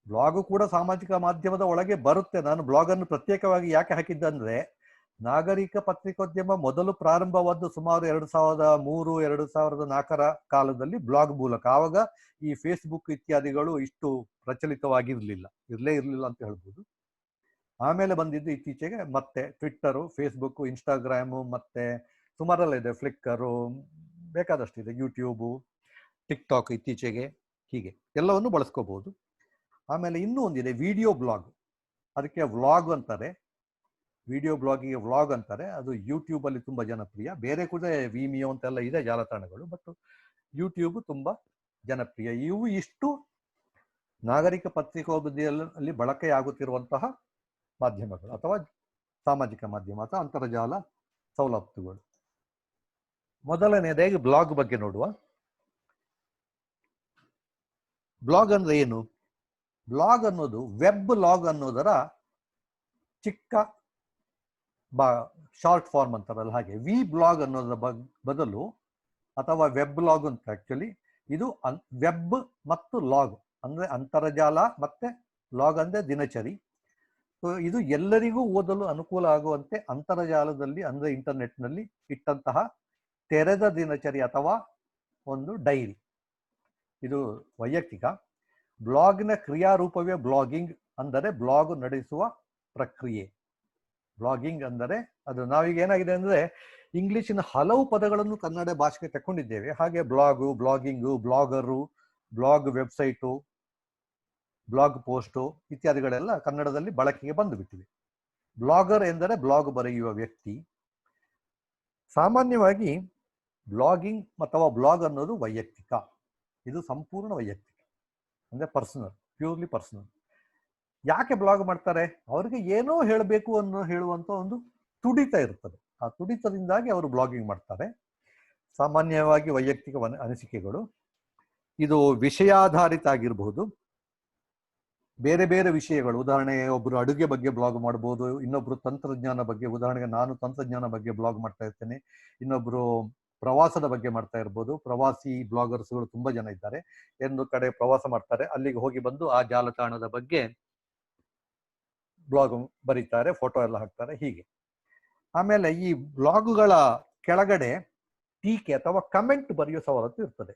ಬ್ಲಾಗು ಕೂಡ ಸಾಮಾಜಿಕ ಮಾಧ್ಯಮದ ಒಳಗೆ ಬರುತ್ತೆ. ನಾನು ಬ್ಲಾಗನ್ನು ಪ್ರತ್ಯೇಕವಾಗಿ ಯಾಕೆ ಹಾಕಿದ್ದಂದ್ರೆ, ನಾಗರಿಕ ಪತ್ರಿಕೋದ್ಯಮ ಮೊದಲು ಪ್ರಾರಂಭವಾದ್ದು ಸುಮಾರು 2003-2004 ಕಾಲದಲ್ಲಿ ಬ್ಲಾಗ್ ಮೂಲಕ. ಆವಾಗ ಈ ಫೇಸ್ಬುಕ್ ಇತ್ಯಾದಿಗಳು ಇಷ್ಟು ಪ್ರಚಲಿತವಾಗಿರಲಿಲ್ಲ, ಇರಲೇ ಇರಲಿಲ್ಲ ಅಂತ ಹೇಳ್ಬೋದು. ಆಮೇಲೆ ಬಂದಿದ್ದು ಇತ್ತೀಚೆಗೆ ಮತ್ತೆ ಟ್ವಿಟ್ಟರು, ಫೇಸ್ಬುಕ್, ಇನ್ಸ್ಟಾಗ್ರಾಮು, ಮತ್ತೆ ಸುಮಾರೆಲ್ಲ ಇದೆ, ಫ್ಲಿಕ್ಕರು, ಬೇಕಾದಷ್ಟಿದೆ, ಯೂಟ್ಯೂಬು, ಟಿಕ್ಟಾಕ್ ಇತ್ತೀಚೆಗೆ, ಹೀಗೆ ಎಲ್ಲವನ್ನು ಬಳಸ್ಕೋಬಹುದು. ಆಮೇಲೆ ಇನ್ನೂ ಒಂದಿದೆ ವಿಡಿಯೋ ಬ್ಲಾಗ್, ಅದಕ್ಕೆ ವ್ಲಾಗ್ ಅಂತಾರೆ. ವಿಡಿಯೋ ಬ್ಲಾಗಿಗೆ ವ್ಲಾಗ್ ಅಂತಾರೆ. ಅದು ಯೂಟ್ಯೂಬ್ ಅಲ್ಲಿ ತುಂಬಾ ಜನಪ್ರಿಯ. ಬೇರೆ ಕೂಡ ವಿಮಿಯೋ ಅಂತೆಲ್ಲ ಇದೆ ಜಾಲತಾಣಗಳು, ಬಟ್ ಯೂಟ್ಯೂಬ್ ತುಂಬಾ ಜನಪ್ರಿಯ. ಇವು ಇಷ್ಟು ನಾಗರಿಕ ಪತ್ರಿಕೋದ್ಯಮದಲ್ಲಿ ಬಳಕೆಯಾಗುತ್ತಿರುವಂತಹ ಮಾಧ್ಯಮಗಳು ಅಥವಾ ಸಾಮಾಜಿಕ ಮಾಧ್ಯಮ ಅಥವಾ ಅಂತರ್ಜಾಲ ಸವಲತ್ತುಗಳು. ಮೊದಲನೇದಾಗಿ ಬ್ಲಾಗ್ ಬಗ್ಗೆ ನೋಡುವ. ಬ್ಲಾಗ್ ಅಂದ್ರೆ ಏನು? ಬ್ಲಾಗ್ ಅನ್ನೋದು ವೆಬ್ ಲಾಗ್ ಅನ್ನೋದರ ಚಿಕ್ಕ ಶಾರ್ಟ್ ಫಾರ್ಮ್ ಅಂತಾರಲ್ಲ ಹಾಗೆ. ವಿ ಬ್ಲಾಗ್ ಅನ್ನೋದ್ರ ಬದಲು, ಅಥವಾ ವೆಬ್ ಲಾಗ್ ಅಂತ ಆಕ್ಚುಲಿ ಇದು ವೆಬ್ ಮತ್ತು ಲಾಗ್ ಅಂದ್ರೆ ಅಂತರ್ಜಾಲ, ಮತ್ತೆ ಲಾಗ್ ಅಂದ್ರೆ ದಿನಚರಿ. ಸೊ ಇದು ಎಲ್ಲರಿಗೂ ಓದಲು ಅನುಕೂಲ ಆಗುವಂತೆ ಅಂತರ್ಜಾಲದಲ್ಲಿ ಅಂದ್ರೆ ಇಂಟರ್ನೆಟ್ನಲ್ಲಿ ಇಟ್ಟಂತಹ ತೆರೆದ ದಿನಚರಿ ಅಥವಾ ಒಂದು ಡೈರಿ. ಇದು ವೈಯಕ್ತಿಕ. ಬ್ಲಾಗ್ನ ಕ್ರಿಯಾರೂಪವೇ ಬ್ಲಾಗಿಂಗ್, ಅಂದರೆ ಬ್ಲಾಗ್ ನಡೆಸುವ ಪ್ರಕ್ರಿಯೆ. ಬ್ಲಾಗಿಂಗ್ ಅಂದರೆ ಅದು, ನಾವೀಗ ಏನಾಗಿದೆ ಅಂದ್ರೆ ಇಂಗ್ಲಿಷಿನ ಹಲವು ಪದಗಳನ್ನು ಕನ್ನಡ ಭಾಷೆಗೆ ತಕೊಂಡಿದ್ದೇವೆ. ಹಾಗೆ blog, blogging, blogger, blog website, blog post ಇತ್ಯಾದಿಗಳೆಲ್ಲ ಕನ್ನಡದಲ್ಲಿ ಬಳಕೆಗೆ ಬಂದು ಬಿಟ್ಟಿವೆ. ಬ್ಲಾಗರ್ ಎಂದರೆ ಬ್ಲಾಗ್ ಬರೆಯುವ ವ್ಯಕ್ತಿ. ಸಾಮಾನ್ಯವಾಗಿ ಬ್ಲಾಗಿಂಗ್ ಅಥವಾ ಬ್ಲಾಗ್ ಅನ್ನೋದು ವೈಯಕ್ತಿಕ. ಇದು ಸಂಪೂರ್ಣ ವೈಯಕ್ತಿಕ, ಅಂದ್ರೆ ಪರ್ಸನಲ್, ಪ್ಯೂರ್ಲಿ ಪರ್ಸನಲ್. ಯಾಕೆ ಬ್ಲಾಗ್ ಮಾಡ್ತಾರೆ? ಅವರಿಗೆ ಏನೋ ಹೇಳಬೇಕು ಅನ್ನೋ ಹೇಳುವಂತ ಒಂದು ತುಡಿತ ಇರ್ತದೆ. ಆ ತುಡಿತದಿಂದಾಗಿ ಅವರು ಬ್ಲಾಗಿಂಗ್ ಮಾಡ್ತಾರೆ. ಸಾಮಾನ್ಯವಾಗಿ ವೈಯಕ್ತಿಕ ಅನಿಸಿಕೆಗಳು. ಇದು ವಿಷಯಾಧಾರಿತ ಆಗಿರಬಹುದು. ಬೇರೆ ಬೇರೆ ವಿಷಯಗಳು, ಉದಾಹರಣೆ ಒಬ್ಬರು ಅಡುಗೆ ಬಗ್ಗೆ ಬ್ಲಾಗ್ ಮಾಡ್ಬೋದು, ಇನ್ನೊಬ್ರು ತಂತ್ರಜ್ಞಾನ ಬಗ್ಗೆ, ಉದಾಹರಣೆಗೆ ನಾನು ತಂತ್ರಜ್ಞಾನ ಬಗ್ಗೆ ಬ್ಲಾಗ್ ಮಾಡ್ತಾ ಇರ್ತೇನೆ, ಇನ್ನೊಬ್ರು ಪ್ರವಾಸದ ಬಗ್ಗೆ ಮಾಡ್ತಾ ಇರ್ಬೋದು. ಪ್ರವಾಸಿ ಬ್ಲಾಗರ್ಸ್ಗಳು ತುಂಬಾ ಜನ ಇದ್ದಾರೆ. ಒಂದು ಕಡೆ ಪ್ರವಾಸ ಮಾಡ್ತಾರೆ, ಅಲ್ಲಿಗೆ ಹೋಗಿ ಬಂದು ಆ ಜಾಲತಾಣದ ಬಗ್ಗೆ ಬ್ಲಾಗ್ ಬರೀತಾರೆ, ಫೋಟೋ ಎಲ್ಲ ಹಾಕ್ತಾರೆ, ಹೀಗೆ. ಆಮೇಲೆ ಈ ಬ್ಲಾಗುಗಳ ಕೆಳಗಡೆ ಟೀಕೆ ಅಥವಾ ಕಮೆಂಟ್ ಬರೆಯೋ ಸವಲತ್ತು ಇರ್ತದೆ.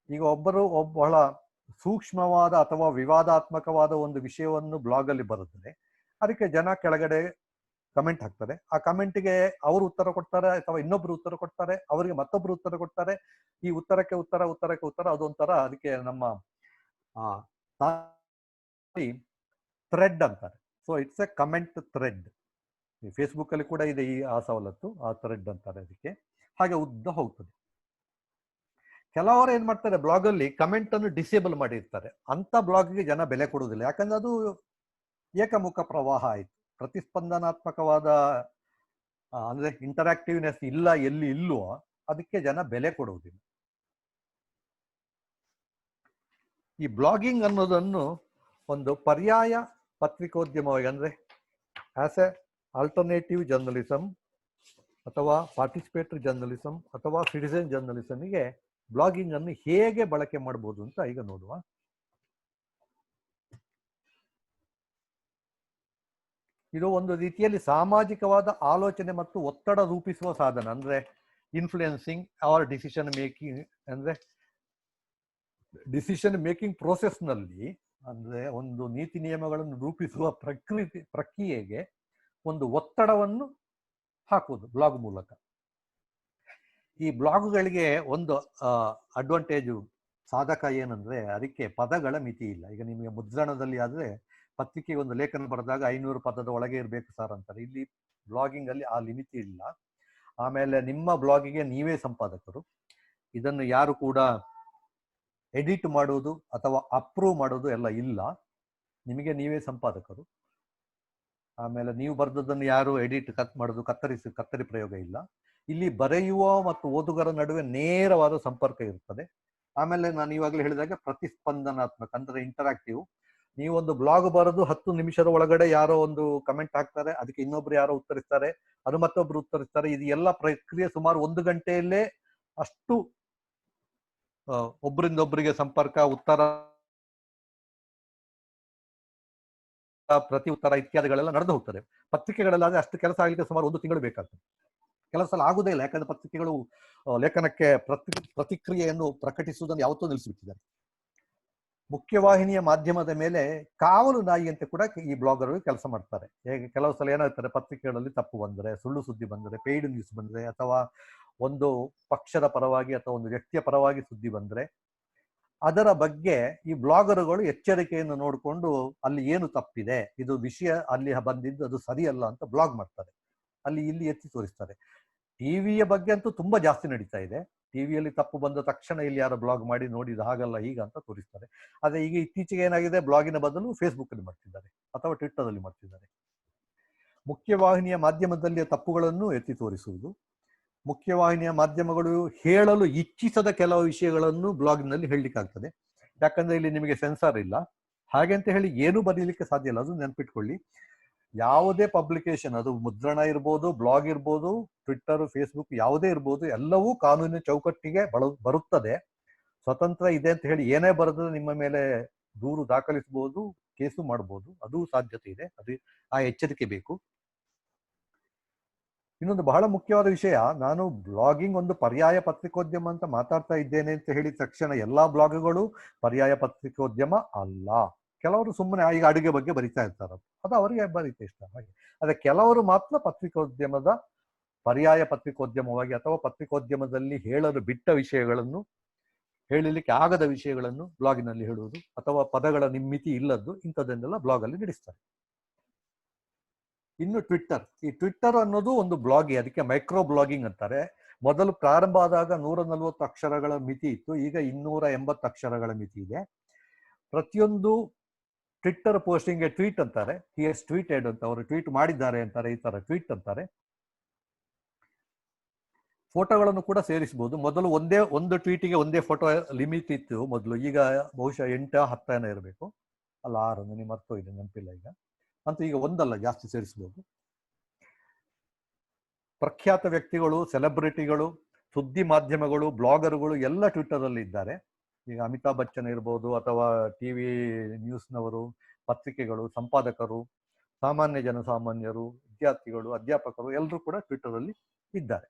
ಈಗ ಬಹಳ ಸೂಕ್ಷ್ಮವಾದ ಅಥವಾ ವಿವಾದಾತ್ಮಕವಾದ ಒಂದು ವಿಷಯವನ್ನು ಬ್ಲಾಗ್ ಅಲ್ಲಿ ಬರೆದ್ರೆ ಅದಕ್ಕೆ ಜನ ಕೆಳಗಡೆ ಕಮೆಂಟ್ ಹಾಕ್ತಾರೆ. ಆ ಕಮೆಂಟ್ಗೆ ಅವರು ಉತ್ತರ ಕೊಡ್ತಾರೆ ಅಥವಾ ಇನ್ನೊಬ್ರು ಉತ್ತರ ಕೊಡ್ತಾರೆ, ಅವರಿಗೆ ಮತ್ತೊಬ್ರು ಉತ್ತರ ಕೊಡ್ತಾರೆ. ಈ ಉತ್ತರಕ್ಕೆ ಉತ್ತರ, ಉತ್ತರಕ್ಕೆ ಉತ್ತರ, ಅದೊಂಥರ, ಅದಕ್ಕೆ ನಮ್ಮ ಥ್ರೆಡ್ ಅಂತಾರೆ. So it's A comment thread. Facebook ಅಲ್ಲಿ ಕೂಡ ಇದೆ ಆ ಸವಲತ್ತು, ಆ ಥ್ರೆಡ್ ಅಂತಾರೆ ಅದಕ್ಕೆ. ಹಾಗೆ ಉದ್ದ ಹೋಗ್ತದೆ. ಕೆಲವರು ಏನ್ ಮಾಡ್ತಾರೆ, ಬ್ಲಾಗ್ ಅಲ್ಲಿ ಕಮೆಂಟ್ ಅನ್ನು ಡಿಸೇಬಲ್ ಮಾಡಿರ್ತಾರೆ. ಅಂತ ಬ್ಲಾಗ್ಗೆ ಜನ ಬೆಲೆ ಕೊಡುವುದಿಲ್ಲ, ಯಾಕಂದ್ರೆ ಅದು ಏಕಮುಖ ಪ್ರವಾಹ ಆಯ್ತು. ಪ್ರತಿಸ್ಪಂದನಾತ್ಮಕವಾದ ಅಂದ್ರೆ ಇಂಟರಾಕ್ಟಿವ್ನೆಸ್ ಇಲ್ಲ, ಎಲ್ಲಿ ಇಲ್ಲೋ ಅದಕ್ಕೆ ಜನ ಬೆಲೆ ಕೊಡುವುದಿಲ್ಲ. ಈ ಬ್ಲಾಗಿಂಗ್ ಅನ್ನೋದನ್ನು ಒಂದು ಪರ್ಯಾಯ ಪತ್ರಿಕೋದ್ಯಮವಾಗಿ ಅಂದರೆ ಆಸ್ ಎ ಆಲ್ಟರ್ನೇಟಿವ್ ಜರ್ನಲಿಸಮ್ ಅಥವಾ ಪಾರ್ಟಿಸಿಪೇಟರಿ ಜರ್ನಲಿಸಮ್ ಅಥವಾ ಸಿಟಿಸನ್ ಜರ್ನಲಿಸಮ್ಗೆ ಬ್ಲಾಗಿಂಗ್ ಅನ್ನು ಹೇಗೆ ಬಳಕೆ ಮಾಡಬಹುದು ಅಂತ ಈಗ ನೋಡುವ. ಇದು ಒಂದು ರೀತಿಯಲ್ಲಿ ಸಾಮಾಜಿಕವಾದ ಆಲೋಚನೆ ಮತ್ತು ಒತ್ತಡ ರೂಪಿಸುವ ಸಾಧನ. ಅಂದ್ರೆ ಇನ್ಫ್ಲುಯೆನ್ಸಿಂಗ್ ಅವರ್ ಡಿಸಿಷನ್ ಮೇಕಿಂಗ್, ಅಂದ್ರೆ ಡಿಸಿಷನ್ ಮೇಕಿಂಗ್ ಪ್ರೋಸೆಸ್ನಲ್ಲಿ ಅಂದ್ರೆ ಒಂದು ನೀತಿ ನಿಯಮಗಳನ್ನು ರೂಪಿಸುವ ಪ್ರಕ್ರಿಯೆಗೆ ಒಂದು ಒತ್ತಡವನ್ನು ಹಾಕುವುದು ಬ್ಲಾಗ್ ಮೂಲಕ. ಈ ಬ್ಲಾಗ್ಗಳಿಗೆ ಒಂದು ಅಡ್ವಾಂಟೇಜು ಸಾಧಕ ಏನಂದ್ರೆ ಅದಕ್ಕೆ ಪದಗಳ ಮಿತಿ ಇಲ್ಲ. ಈಗ ನಿಮಗೆ ಮುದ್ರಣದಲ್ಲಿ ಆದ್ರೆ ಪತ್ರಿಕೆಗೆ ಒಂದು ಲೇಖನ ಬರೆದಾಗ 500 ಪದದ ಒಳಗೆ ಇರಬೇಕು ಸರ್ ಅಂತಾರೆ. ಇಲ್ಲಿ ಬ್ಲಾಗಿಂಗ್ ಅಲ್ಲಿ ಆ ಲಿಮಿಟ್ ಇಲ್ಲ. ಆಮೇಲೆ ನಿಮ್ಮ ಬ್ಲಾಗಿಗೆ ನೀವೇ ಸಂಪಾದಕರು. ಇದನ್ನು ಯಾರು ಕೂಡ ಎಡಿಟ್ ಮಾಡುವುದು ಅಥವಾ ಅಪ್ರೂವ್ ಮಾಡೋದು ಎಲ್ಲ ಇಲ್ಲ. ನಿಮಗೆ ನೀವೇ ಸಂಪಾದಕರು. ಆಮೇಲೆ ನೀವು ಬರೆದದ್ದನ್ನು ಯಾರು ಎಡಿಟ್ ಮಾಡೋದು ಕತ್ತರಿ ಪ್ರಯೋಗ ಇಲ್ಲ. ಇಲ್ಲಿ ಬರೆಯುವ ಮತ್ತು ಓದುಗರ ನಡುವೆ ನೇರವಾದ ಸಂಪರ್ಕ ಇರುತ್ತದೆ. ಆಮೇಲೆ ನಾನು ಇವಾಗಲೇ ಹೇಳಿದಾಗ ಪ್ರತಿಸ್ಪಂದನಾತ್ಮಕ ಅಂದ್ರೆ ಇಂಟರಾಕ್ಟಿವ್. ನೀವೊಂದು ಬ್ಲಾಗ್ ಬರೆದು 10 ನಿಮಿಷದ ಒಳಗಡೆ ಯಾರೋ ಒಂದು ಕಮೆಂಟ್ ಹಾಕ್ತಾರೆ, ಅದಕ್ಕೆ ಇನ್ನೊಬ್ರು ಯಾರೋ ಉತ್ತರಿಸ್ತಾರೆ, ಅದು ಮತ್ತೊಬ್ರು ಉತ್ತರಿಸ್ತಾರೆ. ಇದು ಎಲ್ಲ ಪ್ರಕ್ರಿಯೆ ಸುಮಾರು 1 ಗಂಟೆಯಲ್ಲೇ ಅಷ್ಟು ಒಬ್ಬರಿಂದ ಒಬ್ಬರಿಗೆ ಸಂಪರ್ಕ, ಉತ್ತರ, ಪ್ರತಿ ಉತ್ತರ ಇತ್ಯಾದಿಗಳೆಲ್ಲ ನಡೆದು ಹೋಗ್ತದೆ. ಪತ್ರಿಕೆಗಳಲ್ಲಾದ್ರೆ ಅಷ್ಟು ಕೆಲಸ ಆಗಲಿಕ್ಕೆ ಸುಮಾರು 1 ತಿಂಗಳು ಬೇಕಾಗ್ತದೆ. ಕೆಲಸ ಆಗುವುದೇ ಇಲ್ಲ. ಯಾಕಂದ್ರೆ ಪತ್ರಿಕೆಗಳು ಲೇಖನಕ್ಕೆ ಪ್ರತಿಕ್ರಿಯೆಯನ್ನು ಪ್ರಕಟಿಸುವುದನ್ನು ಯಾವತ್ತೂ ನಿಲ್ಲಿಸಿಬಿಟ್ಟಿದ್ದಾರೆ. ಮುಖ್ಯವಾಹಿನಿಯ ಮಾಧ್ಯಮದ ಮೇಲೆ ಕಾವಲು ನಾಯಿಯಂತೆ ಕೂಡ ಈ ಬ್ಲಾಗರ್ಗಳು ಕೆಲಸ ಮಾಡ್ತಾರೆ. ಹೇಗೆ ಕೆಲವು ಸಲ ಏನಾಗ್ತಾರೆ, ಪತ್ರಿಕೆಗಳಲ್ಲಿ ತಪ್ಪು ಬಂದರೆ, ಸುಳ್ಳು ಸುದ್ದಿ ಬಂದರೆ, ಪೇಯ್ಡ್ ನ್ಯೂಸ್ ಬಂದರೆ, ಅಥವಾ ಒಂದು ಪಕ್ಷದ ಪರವಾಗಿ ಅಥವಾ ಒಂದು ವ್ಯಕ್ತಿಯ ಪರವಾಗಿ ಸುದ್ದಿ ಬಂದರೆ ಅದರ ಬಗ್ಗೆ ಈ ಬ್ಲಾಗರ್ಗಳು ಎಚ್ಚರಿಕೆಯನ್ನು ನೋಡಿಕೊಂಡು ಅಲ್ಲಿ ಏನು ತಪ್ಪಿದೆ, ಇದು ವಿಷಯ ಅಲ್ಲಿ ಬಂದಿದ್ದು ಅದು ಸರಿಯಲ್ಲ ಅಂತ ಬ್ಲಾಗ್ ಮಾಡ್ತಾರೆ. ಅಲ್ಲಿ ಇಲ್ಲಿ ಎತ್ತಿ ತೋರಿಸ್ತಾರೆ. ಟಿವಿಯ ಬಗ್ಗೆ ಅಂತೂ ತುಂಬಾ ಜಾಸ್ತಿ ನಡೀತಾ ಇದೆ. ಟಿವಿಯಲ್ಲಿ ತಪ್ಪು ಬಂದ ತಕ್ಷಣ ಇಲ್ಲಿ ಯಾರು ಬ್ಲಾಗ್ ಮಾಡಿ ನೋಡಿದ ಹಾಗಲ್ಲ ಹೀಗ ಅಂತ ತೋರಿಸ್ತಾರೆ. ಆದ್ರೆ ಈಗ ಇತ್ತೀಚೆಗೆ ಏನಾಗಿದೆ, ಬ್ಲಾಗಿನ ಬದಲು ಫೇಸ್ಬುಕ್ ಅಲ್ಲಿ ಮಾಡ್ತಿದ್ದಾರೆ ಅಥವಾ ಟ್ವಿಟ್ಟರ್ ಅಲ್ಲಿ ಮಾಡ್ತಿದ್ದಾರೆ. ಮುಖ್ಯವಾಹಿನಿಯ ಮಾಧ್ಯಮದಲ್ಲಿ ತಪ್ಪುಗಳನ್ನು ಎತ್ತಿ ತೋರಿಸುವುದು. ಮುಖ್ಯವಾಹಿನಿಯ ಮಾಧ್ಯಮಗಳು ಹೇಳಲು ಇಚ್ಛಿಸದ ಕೆಲವು ವಿಷಯಗಳನ್ನು ಬ್ಲಾಗಿನಲ್ಲಿ ಹೇಳಲಿಕ್ಕಾಗ್ತದೆ. ಯಾಕಂದ್ರೆ ಇಲ್ಲಿ ನಿಮಗೆ ಸೆನ್ಸಾರ್ ಇಲ್ಲ. ಹಾಗೆ ಅಂತ ಹೇಳಿ ಏನೂ ಬರೀಲಿಕ್ಕೆ ಸಾಧ್ಯ ಇಲ್ಲ. ಅದು ನೆನ್ಪಿಟ್ಕೊಳ್ಳಿ. ಯಾವುದೇ ಪಬ್ಲಿಕೇಶನ್, ಅದು ಮುದ್ರಣ ಇರ್ಬೋದು, ಬ್ಲಾಗ್ ಇರ್ಬೋದು, ಟ್ವಿಟ್ಟರ್, ಫೇಸ್ಬುಕ್ ಯಾವುದೇ ಇರ್ಬೋದು, ಎಲ್ಲವೂ ಕಾನೂನಿನ ಚೌಕಟ್ಟಿಗೆ ಬರುತ್ತದೆ. ಸ್ವತಂತ್ರ ಇದೆ ಅಂತ ಹೇಳಿ ಏನೇ ಬರೆದ್ರೆ ನಿಮ್ಮ ಮೇಲೆ ದೂರು ದಾಖಲಿಸಬಹುದು, ಕೇಸು ಮಾಡಬಹುದು. ಅದು ಸಾಧ್ಯತೆ ಇದೆ. ಅದು ಆ ಎಚ್ಚರಿಕೆ ಬೇಕು. ಇನ್ನೊಂದು ಬಹಳ ಮುಖ್ಯವಾದ ವಿಷಯ, ನಾನು ಬ್ಲಾಗಿಂಗ್ ಒಂದು ಪರ್ಯಾಯ ಪತ್ರಿಕೋದ್ಯಮ ಅಂತ ಮಾತಾಡ್ತಾ ಇದ್ದೇನೆ ಅಂತ ಹೇಳಿದ ತಕ್ಷಣ ಎಲ್ಲಾ ಬ್ಲಾಗ್ಗಳು ಪರ್ಯಾಯ ಪತ್ರಿಕೋದ್ಯಮ ಅಲ್ಲ. ಕೆಲವರು ಸುಮ್ಮನೆ ಈಗ ಅಡುಗೆ ಬಗ್ಗೆ ಬರಿತಾ ಇರ್ತಾರೆ, ಅದು ಅವರಿಗೆ ಬರೀತಾ ಇಷ್ಟ ಹಾಗೆ. ಅದೇ ಕೆಲವರು ಮಾತ್ರ ಪತ್ರಿಕೋದ್ಯಮದ ಪರ್ಯಾಯ ಪತ್ರಿಕೋದ್ಯಮವಾಗಿ ಅಥವಾ ಪತ್ರಿಕೋದ್ಯಮದಲ್ಲಿ ಹೇಳಲು ಬಿಟ್ಟ ವಿಷಯಗಳನ್ನು, ಹೇಳಲಿಕ್ಕೆ ಆಗದ ವಿಷಯಗಳನ್ನು ಬ್ಲಾಗಿನಲ್ಲಿ ಹೇಳುವುದು ಅಥವಾ ಪದಗಳ ಮಿತಿ ಇಲ್ಲದ್ದು, ಇಂಥದ್ದನ್ನೆಲ್ಲ ಬ್ಲಾಗ್ ಅಲ್ಲಿ ನಡೆಸ್ತಾರೆ. ಇನ್ನು ಟ್ವಿಟ್ಟರ್, ಈ ಟ್ವಿಟ್ಟರ್ ಅನ್ನೋದು ಒಂದು ಬ್ಲಾಗಿ, ಅದಕ್ಕೆ ಮೈಕ್ರೋ ಬ್ಲಾಗಿಂಗ್ ಅಂತಾರೆ. ಮೊದಲು ಪ್ರಾರಂಭ ಆದಾಗ 140 ಅಕ್ಷರಗಳ ಮಿತಿ ಇತ್ತು, ಈಗ 280 ಅಕ್ಷರಗಳ ಮಿತಿ ಇದೆ. ಪ್ರತಿಯೊಂದು ಟ್ವಿಟ್ಟರ್ ಪೋಸ್ಟಿಂಗ್ಗೆ ಟ್ವೀಟ್ ಅಂತಾರೆ. ಹಿ ಹ್ಯಾಸ್ ಟ್ವೀಟೆಡ್ ಅಂತ, ಅವರು ಟ್ವೀಟ್ ಮಾಡಿದ್ದಾರೆ ಅಂತಾರೆ, ಈ ತರ ಟ್ವೀಟ್ ಅಂತಾರೆ. ಫೋಟೋಗಳನ್ನು ಕೂಡ ಸೇರಿಸಬಹುದು. ಮೊದಲು ಒಂದು ಟ್ವೀಟಿಗೆ ಒಂದೇ ಫೋಟೋ ಲಿಮಿಟ್ ಇತ್ತು ಮೊದಲು. ಈಗ ಬಹುಶಃ 8, 10 ಇರಬೇಕು, ಅಲ್ಲ 6, ನಿಮಗೆ ಮರ್ತೋಗಿದೆ, ನೆನಪಿಲ್ಲ ಈಗ. ಅಂತೂ ಈಗ ಒಂದಲ್ಲ, ಜಾಸ್ತಿ ಸೇರಿಸಬಹುದು. ಪ್ರಖ್ಯಾತ ವ್ಯಕ್ತಿಗಳು, ಸೆಲೆಬ್ರಿಟಿಗಳು, ಸುದ್ದಿ ಮಾಧ್ಯಮಗಳು, ಬ್ಲಾಗರ್ಗಳು ಎಲ್ಲ ಟ್ವಿಟ್ಟರ್ ಅಲ್ಲಿ ಇದ್ದಾರೆ. ಈಗ ಅಮಿತಾಬ್ ಬಚ್ಚನ್ ಇರ್ಬೋದು, ಅಥವಾ ಟಿವಿ ನ್ಯೂಸ್ನವರು, ಪತ್ರಿಕೆಗಳು, ಸಂಪಾದಕರು, ಸಾಮಾನ್ಯ ಜನಸಾಮಾನ್ಯರು, ವಿದ್ಯಾರ್ಥಿಗಳು, ಅಧ್ಯಾಪಕರು ಎಲ್ಲರೂ ಕೂಡ ಟ್ವಿಟ್ಟರ್ ಅಲ್ಲಿ ಇದ್ದಾರೆ.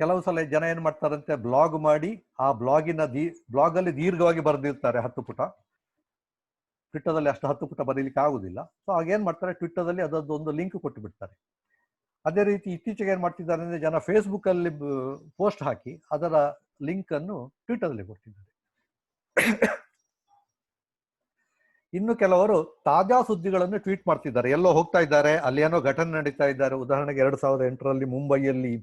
ಕೆಲವು ಸಲ ಜನ ಏನ್ ಮಾಡ್ತಾರಂತೆ, ಬ್ಲಾಗ್ ಮಾಡಿ ಆ ಬ್ಲಾಗ್ ಅಲ್ಲಿ ದೀರ್ಘವಾಗಿ ಬರೆದಿರ್ತಾರೆ 10 ಪುಟ. ಟ್ವಿಟ್ಟರ್ ಅಲ್ಲಿ ಅಷ್ಟು 10 ಪುಟ ಬರೀಲಿಕ್ಕೆ ಆಗುದಿಲ್ಲ. ಸೊ ಆಗೇನ್ ಮಾಡ್ತಾರೆ, ಟ್ವಿಟ್ಟರ್ ಅಲ್ಲಿ ಅದೊಂದು ಲಿಂಕ್ ಕೊಟ್ಟು ಬಿಡ್ತಾರೆ. ಅದೇ ರೀತಿ ಇತ್ತೀಚೆಗೆ ಏನ್ ಮಾಡ್ತಿದ್ದಾರೆ ಅಂದ್ರೆ, ಜನ ಫೇಸ್ಬುಕ್ ಅಲ್ಲಿ ಪೋಸ್ಟ್ ಹಾಕಿ ಅದರ ಲಿಂಕ್ ಅನ್ನು ಟ್ವಿಟ್ಟರ್ ಅಲ್ಲಿ ಕೊಡ್ತಿದ್ದಾರೆ. ಇನ್ನು ಕೆಲವರು ತಾಜಾ ಸುದ್ದಿಗಳನ್ನು ಟ್ವೀಟ್ ಮಾಡ್ತಿದ್ದಾರೆ. ಎಲ್ಲೋ ಹೋಗ್ತಾ ಇದ್ದಾರೆ, ಅಲ್ಲಿ ಏನೋ ಘಟನೆ ನಡೀತಾ ಇದ್ದಾರೆ. ಉದಾಹರಣೆಗೆ 2008ರಲ್ಲಿ ಮುಂಬೈಯಲ್ಲಿ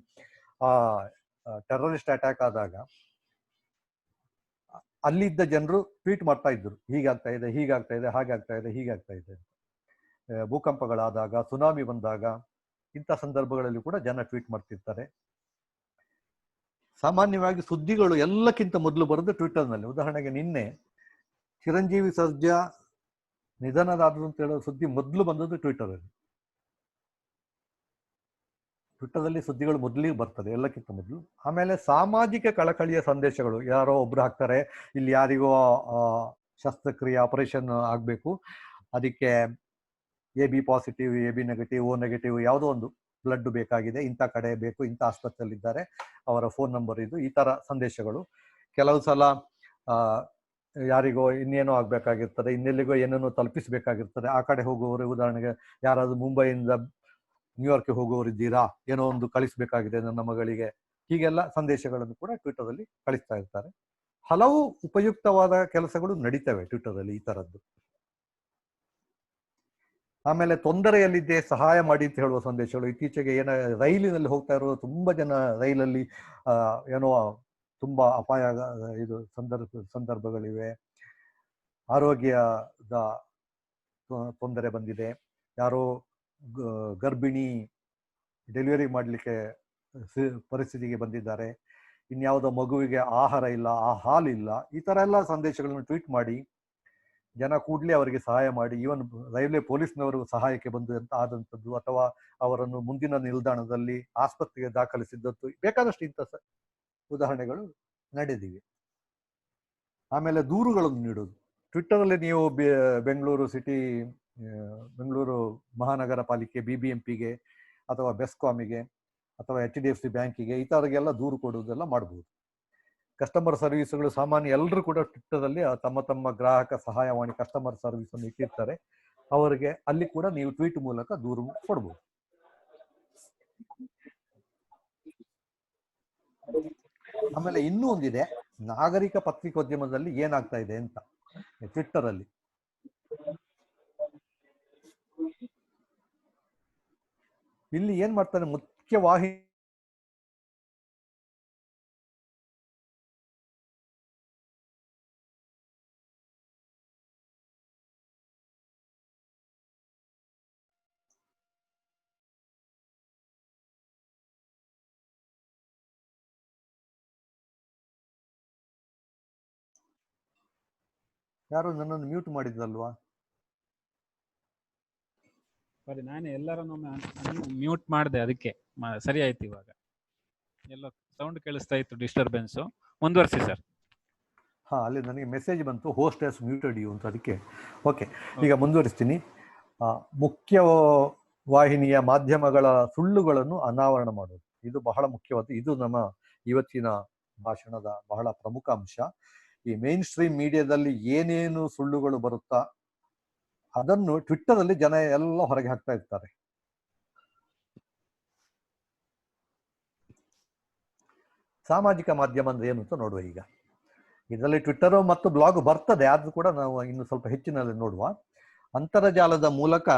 ಟೆರರಿಸ್ಟ್ ಅಟ್ಯಾಕ್ ಆದಾಗ ಅಲ್ಲಿದ್ದ ಜನರು ಟ್ವೀಟ್ ಮಾಡ್ತಾ ಇದ್ರು, ಹೀಗಾಗ್ತಾ ಇದೆ, ಹೀಗಾಗ್ತಾ ಇದೆ, ಹಾಗಾಗ್ತಾ ಇದೆ, ಹೀಗಾಗ್ತಾ ಇದೆ. ಭೂಕಂಪಗಳಾದಾಗ, ಸುನಾಮಿ ಬಂದಾಗ, ಇಂಥ ಸಂದರ್ಭಗಳಲ್ಲಿ ಕೂಡ ಜನ ಟ್ವೀಟ್ ಮಾಡ್ತಿರ್ತಾರೆ. ಸಾಮಾನ್ಯವಾಗಿ ಸುದ್ದಿಗಳು ಎಲ್ಲಕ್ಕಿಂತ ಮೊದಲು ಬರೋದು ಟ್ವಿಟ್ಟರ್ನಲ್ಲಿ. ಉದಾಹರಣೆಗೆ ನಿನ್ನೆ ಚಿರಂಜೀವಿ ಸರ್ಜಾ ನಿಧನರಾದರು ಅಂತ ಹೇಳೋ ಸುದ್ದಿ ಮೊದಲು ಬಂದದ್ದು ಟ್ವಿಟರಲ್ಲಿ. ಟ್ವಿಟರ್ದಲ್ಲಿ ಸುದ್ದಿಗಳು ಮೊದಲಿಗೆ ಬರ್ತದೆ ಎಲ್ಲಕ್ಕಿಂತ ಮೊದಲು. ಆಮೇಲೆ ಸಾಮಾಜಿಕ ಕಳಕಳಿಯ ಸಂದೇಶಗಳು, ಯಾರೋ ಒಬ್ರು ಹಾಕ್ತಾರೆ, ಇಲ್ಲಿ ಯಾರಿಗೋ ಶಸ್ತ್ರಕ್ರಿಯೆ ಆಪರೇಷನ್ ಆಗಬೇಕು, ಅದಕ್ಕೆ AB positive, AB negative, O negative, ಯಾವುದೋ ಒಂದು ಬ್ಲಡ್ ಬೇಕಾಗಿದೆ, ಇಂಥ ಕಡೆ ಬೇಕು, ಇಂಥ ಆಸ್ಪತ್ರೆಯಲ್ಲಿದ್ದಾರೆ, ಅವರ ಫೋನ್ ನಂಬರ್ ಇದು, ಈ ಥರ ಸಂದೇಶಗಳು. ಕೆಲವು ಸಲ ಯಾರಿಗೋ ಇನ್ನೇನೋ ಆಗಬೇಕಾಗಿರ್ತದೆ, ಇನ್ನೆಲ್ಲಿಗೋ ಏನೇನೋ ತಲುಪಿಸಬೇಕಾಗಿರ್ತದೆ, ಆ ಕಡೆ ಹೋಗುವವರು, ಉದಾಹರಣೆಗೆ ಯಾರಾದರೂ ಮುಂಬೈಯಿಂದ ನ್ಯೂಯಾರ್ಕ್ಗೆ ಹೋಗುವವರು ಇದ್ದೀರಾ, ಏನೋ ಒಂದು ಕಳಿಸಬೇಕಾಗಿದೆ ನನ್ನ ಮಗಳಿಗೆ, ಹೀಗೆಲ್ಲ ಸಂದೇಶಗಳನ್ನು ಕೂಡ ಟ್ವಿಟರಲ್ಲಿ ಕಳಿಸ್ತಾ ಇರ್ತಾರೆ. ಹಲವು ಉಪಯುಕ್ತವಾದ ಕೆಲಸಗಳು ನಡೀತವೆ ಟ್ವಿಟರಲ್ಲಿ ಈ ಥರದ್ದು. ಆಮೇಲೆ ತೊಂದರೆಯಲ್ಲಿದ್ದೇ ಸಹಾಯ ಮಾಡಿ ಅಂತ ಹೇಳುವ ಸಂದೇಶಗಳು. ಇತ್ತೀಚೆಗೆ ರೈಲಿನಲ್ಲಿ ಹೋಗ್ತಾ ಇರೋ ತುಂಬ ಜನ ರೈಲಲ್ಲಿ ಏನೋ ತುಂಬ ಅಪಾಯ ಇದು ಸಂದರ್ಭಗಳಿವೆ, ಆರೋಗ್ಯದ ತೊಂದರೆ ಬಂದಿದೆ, ಯಾರೋ ಗರ್ಭಿಣಿ ಡೆಲಿವರಿ ಮಾಡಲಿಕ್ಕೆ ಪರಿಸ್ಥಿತಿಗೆ ಬಂದಿದ್ದಾರೆ, ಇನ್ಯಾವುದೋ ಮಗುವಿಗೆ ಆಹಾರ ಇಲ್ಲ, ಹಾಲಿಲ್ಲ, ಈ ಥರ ಎಲ್ಲ ಸಂದೇಶಗಳನ್ನು ಟ್ವೀಟ್ ಮಾಡಿ ಜನ ಕೂಡಲೇ ಅವರಿಗೆ ಸಹಾಯ ಮಾಡಿ, ಈವನ್ ರೈಲ್ವೆ ಪೊಲೀಸ್ನವರು ಸಹಾಯಕ್ಕೆ ಬಂದು ಆದಂಥದ್ದು, ಅಥವಾ ಅವರನ್ನು ಮುಂದಿನ ನಿಲ್ದಾಣದಲ್ಲಿ ಆಸ್ಪತ್ರೆಗೆ ದಾಖಲಿಸಿದ್ದದ್ದು, ಬೇಕಾದಷ್ಟು ಇಂಥ ಉದಾಹರಣೆಗಳು ನಡೆದಿವೆ. ಆಮೇಲೆ ದೂರುಗಳನ್ನು ನೀಡೋದು ಟ್ವಿಟ್ಟರಲ್ಲಿ. ನೀವು ಬೆಂಗಳೂರು ಮಹಾನಗರ ಪಾಲಿಕೆ BBMPಗೆ ಅಥವಾ ಬೆಸ್ಕಾಮಿಗೆ ಅಥವಾ HDFC ಬ್ಯಾಂಕಿಗೆ ಈ ಥರಿಗೆಲ್ಲ ದೂರು ಕೊಡುವುದೆಲ್ಲ ಮಾಡ್ಬೋದು. ಕಸ್ಟಮರ್ ಸರ್ವಿಸ್ಗಳು ಸಾಮಾನ್ಯ ಎಲ್ಲರೂ ಕೂಡ ಟ್ವಿಟ್ಟರಲ್ಲಿ ತಮ್ಮ ತಮ್ಮ ಗ್ರಾಹಕ ಸಹಾಯವಾಣಿ ಕಸ್ಟಮರ್ ಸರ್ವಿಸ್ ಅನ್ನು ಇಟ್ಟಿರ್ತಾರೆ, ಅವರಿಗೆ ಅಲ್ಲಿ ಕೂಡ ನೀವು ಟ್ವೀಟ್ ಮೂಲಕ ದೂರು ಕೊಡ್ಬೋದು. ಆಮೇಲೆ ಇನ್ನೂ ಒಂದಿದೆ, ನಾಗರಿಕ ಪತ್ರಿಕೋದ್ಯಮದಲ್ಲಿ ಏನಾಗ್ತಾ ಇದೆ ಅಂತ ಟ್ವಿಟ್ಟರಲ್ಲಿ. ಇಲ್ಲಿ ಏನ್ ಮಾಡ್ತಾರೆ, ಮುಖ್ಯವಾಹಿನಿ ಯಾರು ನನ್ನನ್ನು ಮ್ಯೂಟ್ ಮಾಡಿದ್ರಲ್ವಾ? ಸರಿ, ನಾನು ಎಲ್ಲರನ್ನು ಮ್ಯೂಟ್ ಮಾಡಿದೆ, ಅದಕ್ಕೆ ಸರಿ ಆಯ್ತು. ಇವಾಗ ಎಲ್ಲ ಸೌಂಡ್ ಕೇಳಿಸ್ತಾ ಇತ್ತು, ಡಿಸ್ಟರ್ಬೆನ್ಸು. ಮುಂದುವರಿಸಿ ಸರ್. ಅಲ್ಲಿ ನನಗೆ ಮೆಸೇಜ್ ಬಂತು, ಹೋಸ್ಟ್ ಹ್ಯಾಸ್ ಮ್ಯೂಟೆಡ್ ಯು ಅಂತ, ಅದಕ್ಕೆ ಓಕೆ. ಈಗ ಮುಂದುವರಿಸ್ತೀನಿ. ಮುಖ್ಯ ವಾಹಿನಿಯ ಮಾಧ್ಯಮಗಳ ಸುಳ್ಳುಗಳನ್ನು ಅನಾವರಣ ಮಾಡೋದು, ಇದು ಬಹಳ ಮುಖ್ಯವಾದ, ಇದು ನಮ್ಮ ಇವತ್ತಿನ ಭಾಷಣದ ಬಹಳ ಪ್ರಮುಖ ಅಂಶ. ಈ ಮೇನ್ ಸ್ಟ್ರೀಮ್ ಮೀಡಿಯಾದಲ್ಲಿ ಏನೇನು ಸುಳ್ಳುಗಳು ಬರುತ್ತಾ ಅದನ್ನು ಟ್ವಿಟ್ಟರಲ್ಲಿ ಜನ ಎಲ್ಲ ಹೊರಗೆ ಹಾಕ್ತಾ ಇರ್ತಾರೆ. ಸಾಮಾಜಿಕ ಮಾಧ್ಯಮ ಅಂದ್ರೆ ಏನು ಅಂತ ನೋಡುವ. ಈಗ ಇದರಲ್ಲಿ ಟ್ವಿಟ್ಟರ್ ಮತ್ತು ಬ್ಲಾಗ್ ಬರ್ತದೆ, ಆದ್ರೂ ಕೂಡ ನಾವು ಇನ್ನು ಸ್ವಲ್ಪ ಹೆಚ್ಚಿನಲ್ಲಿ ನೋಡುವ. ಅಂತರ್ಜಾಲದ ಮೂಲಕ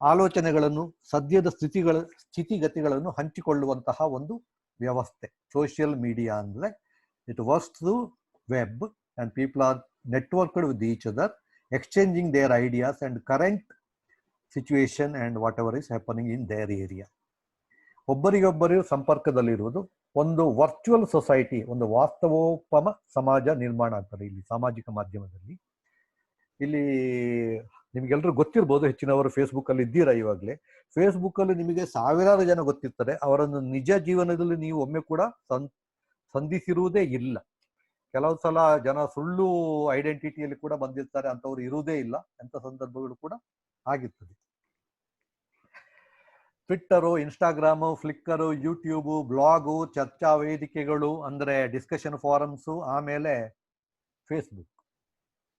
ಆಲೋಚನೆಗಳನ್ನು, ಸದ್ಯದ ಸ್ಥಿತಿಗತಿಗಳನ್ನು ಹಂಚಿಕೊಳ್ಳುವಂತಹ ಒಂದು ವ್ಯವಸ್ಥೆ ಸೋಷಿಯಲ್ ಮೀಡಿಯಾ ಅಂದ್ರೆ. It works through web and people are networked with each other, exchanging their ideas and current situation and whatever is happening in their area. ಒಬ್ಬರಿಗೊಬ್ಬರು ಸಂಪರ್ಕದಲ್ಲಿರುವುದು ಒಂದು ವರ್ಚುವಲ್ ಸೊಸೈಟಿ, ಒಂದು ವಾಸ್ತವೋಪಮ ಸಮಾಜ ನಿರ್ಮಾಣ ಆಗ್ತದೆ ಇಲ್ಲಿ ಸಾಮಾಜಿಕ ಮಾಧ್ಯಮದಲ್ಲಿ. ಇಲ್ಲಿ ನಿಮ್ಗೆಲ್ರೂ ಗೊತ್ತಿರ್ಬೋದು, ಹೆಚ್ಚಿನವರು ಫೇಸ್ಬುಕ್ ಅಲ್ಲಿ ಇದ್ದೀರಾ ಇವಾಗಲೇ. ಫೇಸ್ಬುಕ್ ಅಲ್ಲಿ ನಿಮಗೆ ಸಾವಿರಾರು ಜನ ಗೊತ್ತಿರ್ತಾರೆ, ಅವರನ್ನು ನಿಜ ಜೀವನದಲ್ಲಿ ನೀವು ಒಮ್ಮೆ ಕೂಡ ಸಂಧಿಸಿರುವುದೇ ಇಲ್ಲ. ಕೆಲವು ಸಲ ಜನ ಸುಳ್ಳು ಐಡೆಂಟಿಟಿಯಲ್ಲಿ ಕೂಡ ಬಂದಿರ್ತಾರೆ, ಅಂತವ್ರು ಇರುವುದೇ ಇಲ್ಲ, ಅಂತ ಸಂದರ್ಭಗಳು ಕೂಡ ಆಗಿರ್ತದೆ. ಟ್ವಿಟ್ಟರು, ಇನ್ಸ್ಟಾಗ್ರಾಮು, ಫ್ಲಿಕ್ಕರು, ಯೂಟ್ಯೂಬು, ಬ್ಲಾಗು, ಚರ್ಚಾ ವೇದಿಕೆಗಳು ಅಂದ್ರೆ ಡಿಸ್ಕಷನ್ ಫಾರಮ್ಸು, ಆಮೇಲೆ ಫೇಸ್ಬುಕ್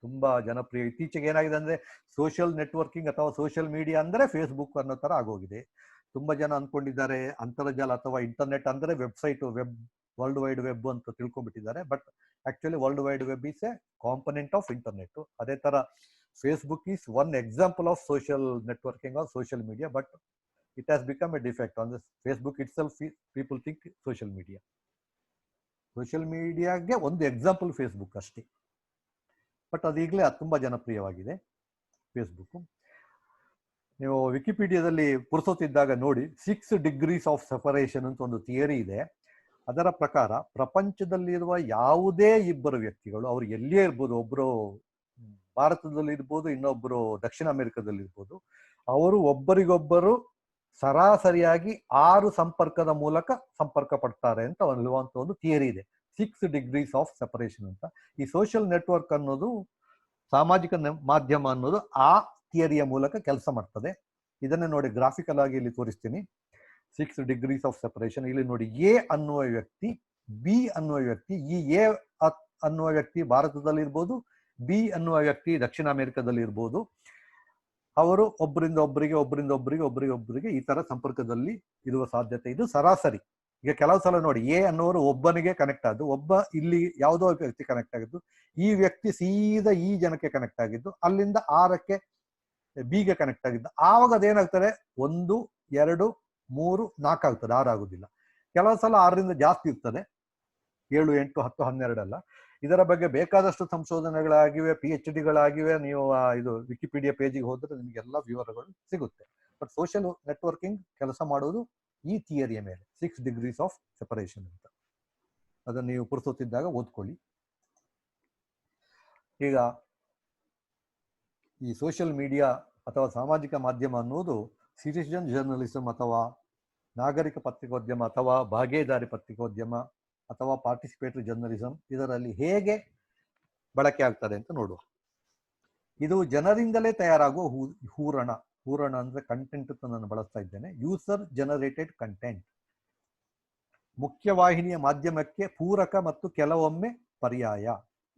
ತುಂಬಾ ಜನಪ್ರಿಯ. ಇತ್ತೀಚೆಗೆ ಏನಾಗಿದೆ ಅಂದ್ರೆ ಸೋಷಿಯಲ್ ನೆಟ್ವರ್ಕಿಂಗ್ ಅಥವಾ ಸೋಷಿಯಲ್ ಮೀಡಿಯಾ ಅಂದ್ರೆ ಫೇಸ್ಬುಕ್ ಅನ್ನೋ ತರ ಆಗೋಗಿದೆ. ತುಂಬಾ ಜನ ಅನ್ಕೊಂಡಿದ್ದಾರೆ ಅಂತರ್ಜಾಲ ಅಥವಾ ಇಂಟರ್ನೆಟ್ ಅಂದ್ರೆ ವೆಬ್ಸೈಟ್, ವರ್ಲ್ಡ್ ವೈಡ್ ವೆಬ್ ಅಂತ ತಿಳ್ಕೊಂಡ್ಬಿಟ್ಟಿದ್ದಾರೆ. But actually world wide web is a component of internet. ಅದೇ ತರ Facebook is one example of social networking or social media, but it has become a defect on this Facebook itself. People think social ಮೀಡಿಯಾಗೆ ಒಂದು ಎಕ್ಸಾಂಪಲ್ ಫೇಸ್ಬುಕ್ ಅಷ್ಟೇ, ಬಟ್ ಅದೀಗಲೇ ತುಂಬಾ ಜನಪ್ರಿಯವಾಗಿದೆ ಫೇಸ್ಬುಕ್. ನೀವು ವಿಕಿಪೀಡಿಯಾದಲ್ಲಿ ಪುರ್ಸೊತ್ತಿದ್ದಾಗ ನೋಡಿ, 6 degrees ಆಫ್ ಸೆಪರೇಷನ್ ಅಂತ ಒಂದು ಥಿಯರಿ ಇದೆ. ಅದರ ಪ್ರಕಾರ ಪ್ರಪಂಚದಲ್ಲಿರುವ ಯಾವುದೇ ಇಬ್ಬರು ವ್ಯಕ್ತಿಗಳು, ಅವರು ಎಲ್ಲಿಯೇ ಇರ್ಬೋದು, ಒಬ್ಬರು ಭಾರತದಲ್ಲಿ ಇರ್ಬೋದು, ಇನ್ನೊಬ್ಬರು ದಕ್ಷಿಣ ಅಮೆರಿಕದಲ್ಲಿ ಇರ್ಬೋದು, ಅವರು ಒಬ್ಬರಿಗೊಬ್ಬರು ಸರಾಸರಿಯಾಗಿ 6 ಸಂಪರ್ಕದ ಮೂಲಕ ಸಂಪರ್ಕ ಪಡ್ತಾರೆ ಅಂತ ಹೇಳುವಂತ ಒಂದು ಥಿಯರಿ ಇದೆ, 6 ಡಿಗ್ರೀಸ್ ಆಫ್ ಸೆಪರೇಷನ್ ಅಂತ. ಈ ಸೋಷಿಯಲ್ ನೆಟ್ವರ್ಕ್ ಅನ್ನೋದು, ಸಾಮಾಜಿಕ ಮಾಧ್ಯಮ ಅನ್ನೋದು ಆ ಥಿಯರಿಯ ಮೂಲಕ ಕೆಲಸ ಮಾಡ್ತದೆ. ಇದನ್ನೇ ನೋಡಿ ಗ್ರಾಫಿಕಲ್ ಆಗಿ ಇಲ್ಲಿ ತೋರಿಸ್ತೀನಿ. 6 ಡಿಗ್ರೀಸ್ ಆಫ್ ಸೆಪರೇಷನ್. ಇಲ್ಲಿ ನೋಡಿ, ಎ ಅನ್ನುವ ವ್ಯಕ್ತಿ, ಬಿ ಅನ್ನುವ ವ್ಯಕ್ತಿ, ಈ ಎ ಅನ್ನುವ ವ್ಯಕ್ತಿ ಭಾರತದಲ್ಲಿ ಇರ್ಬೋದು, ಬಿ ಅನ್ನುವ ವ್ಯಕ್ತಿ ದಕ್ಷಿಣ ಅಮೆರಿಕದಲ್ಲಿ ಇರ್ಬೋದು. ಅವರು ಒಬ್ಬರಿಂದ ಒಬ್ಬರಿಗೆ ಈ ತರ ಸಂಪರ್ಕದಲ್ಲಿ ಇರುವ ಸಾಧ್ಯತೆ. ಇದು ಸರಾಸರಿ. ಈಗ ಕೆಲವು ಸಲ ನೋಡಿ, ಎ ಅನ್ನೋರು ಒಬ್ಬನಿಗೆ ಕನೆಕ್ಟ್ ಆದ್ದು, ಒಬ್ಬ ಇಲ್ಲಿ ಯಾವುದೋ ವ್ಯಕ್ತಿ ಕನೆಕ್ಟ್ ಆಗಿದ್ದು, ಈ ವ್ಯಕ್ತಿ ಸೀದಾ ಈ ಜನಕ್ಕೆ ಕನೆಕ್ಟ್ ಆಗಿದ್ದು, ಅಲ್ಲಿಂದ 6ಕ್ಕೆ ಬಿಗೆ ಕನೆಕ್ಟ್ ಆಗಿದ್ದು. ಆವಾಗ ಅದೇನಾಗ್ತದೆ, 1, 2, 3, 4 ಆಗ್ತದೆ, 6 ಆಗುದಿಲ್ಲ. ಕೆಲವು ಸಲ 6ರಿಂದ ಜಾಸ್ತಿ ಇರ್ತದೆ, 7, 8, 10, 12 ಅಲ್ಲ. ಇದರ ಬಗ್ಗೆ ಬೇಕಾದಷ್ಟು ಸಂಶೋಧನೆಗಳಾಗಿವೆ, PhDಗಳಾಗಿವೆ. ನೀವು ಇದು ವಿಕಿಪೀಡಿಯಾ ಪೇಜಿಗೆ ಹೋದ್ರೆ ನಿಮಗೆಲ್ಲ ವಿವರಗಳು ಸಿಗುತ್ತೆ. ಬಟ್ ಸೋಷಿಯಲ್ ನೆಟ್ವರ್ಕಿಂಗ್ ಕೆಲಸ ಮಾಡುವುದು ಈ ಥಿಯರಿಯ ಮೇಲೆ, 6 ಡಿಗ್ರೀಸ್ ಆಫ್ ಸೆಪರೇಷನ್ ಅಂತ. ಅದನ್ನು ನೀವು ಪುರುಸೊತ್ತಿದ್ದಾಗ ಓದ್ಕೊಳ್ಳಿ. ಈಗ ಈ ಸೋಷಿಯಲ್ ಮೀಡಿಯಾ ಅಥವಾ ಸಾಮಾಜಿಕ ಮಾಧ್ಯಮ ಅನ್ನೋದು ಸಿಟಿಜನ್ ಜರ್ನಲಿಸಮ್ ಅಥವಾ ನಾಗರಿಕ ಪತ್ರಿಕೋದ್ಯಮ ಅಥವಾ ಭಾಗೀದಾರಿ ಪತ್ರಿಕೋದ್ಯಮ ಅಥವಾ ಪಾರ್ಟಿಸಿಪೇಟರಿ ಜರ್ನಲಿಸಮ್, ಇದರಲ್ಲಿ ಹೇಗೆ ಬಳಕೆ ಆಗ್ತದೆ ಅಂತ ನೋಡುವ. ಇದು ಜನರಿಂದಲೇ ತಯಾರಾಗುವ ಹೂರಣ ಅಂದ್ರೆ ಕಂಟೆಂಟ್ ಅಂತ ನಾನು ಬಳಸ್ತಾ ಇದ್ದೇನೆ. User generated content. ಮುಖ್ಯವಾಹಿನಿಯ ಮಾಧ್ಯಮಕ್ಕೆ ಪೂರಕ ಮತ್ತು ಕೆಲವೊಮ್ಮೆ ಪರ್ಯಾಯ.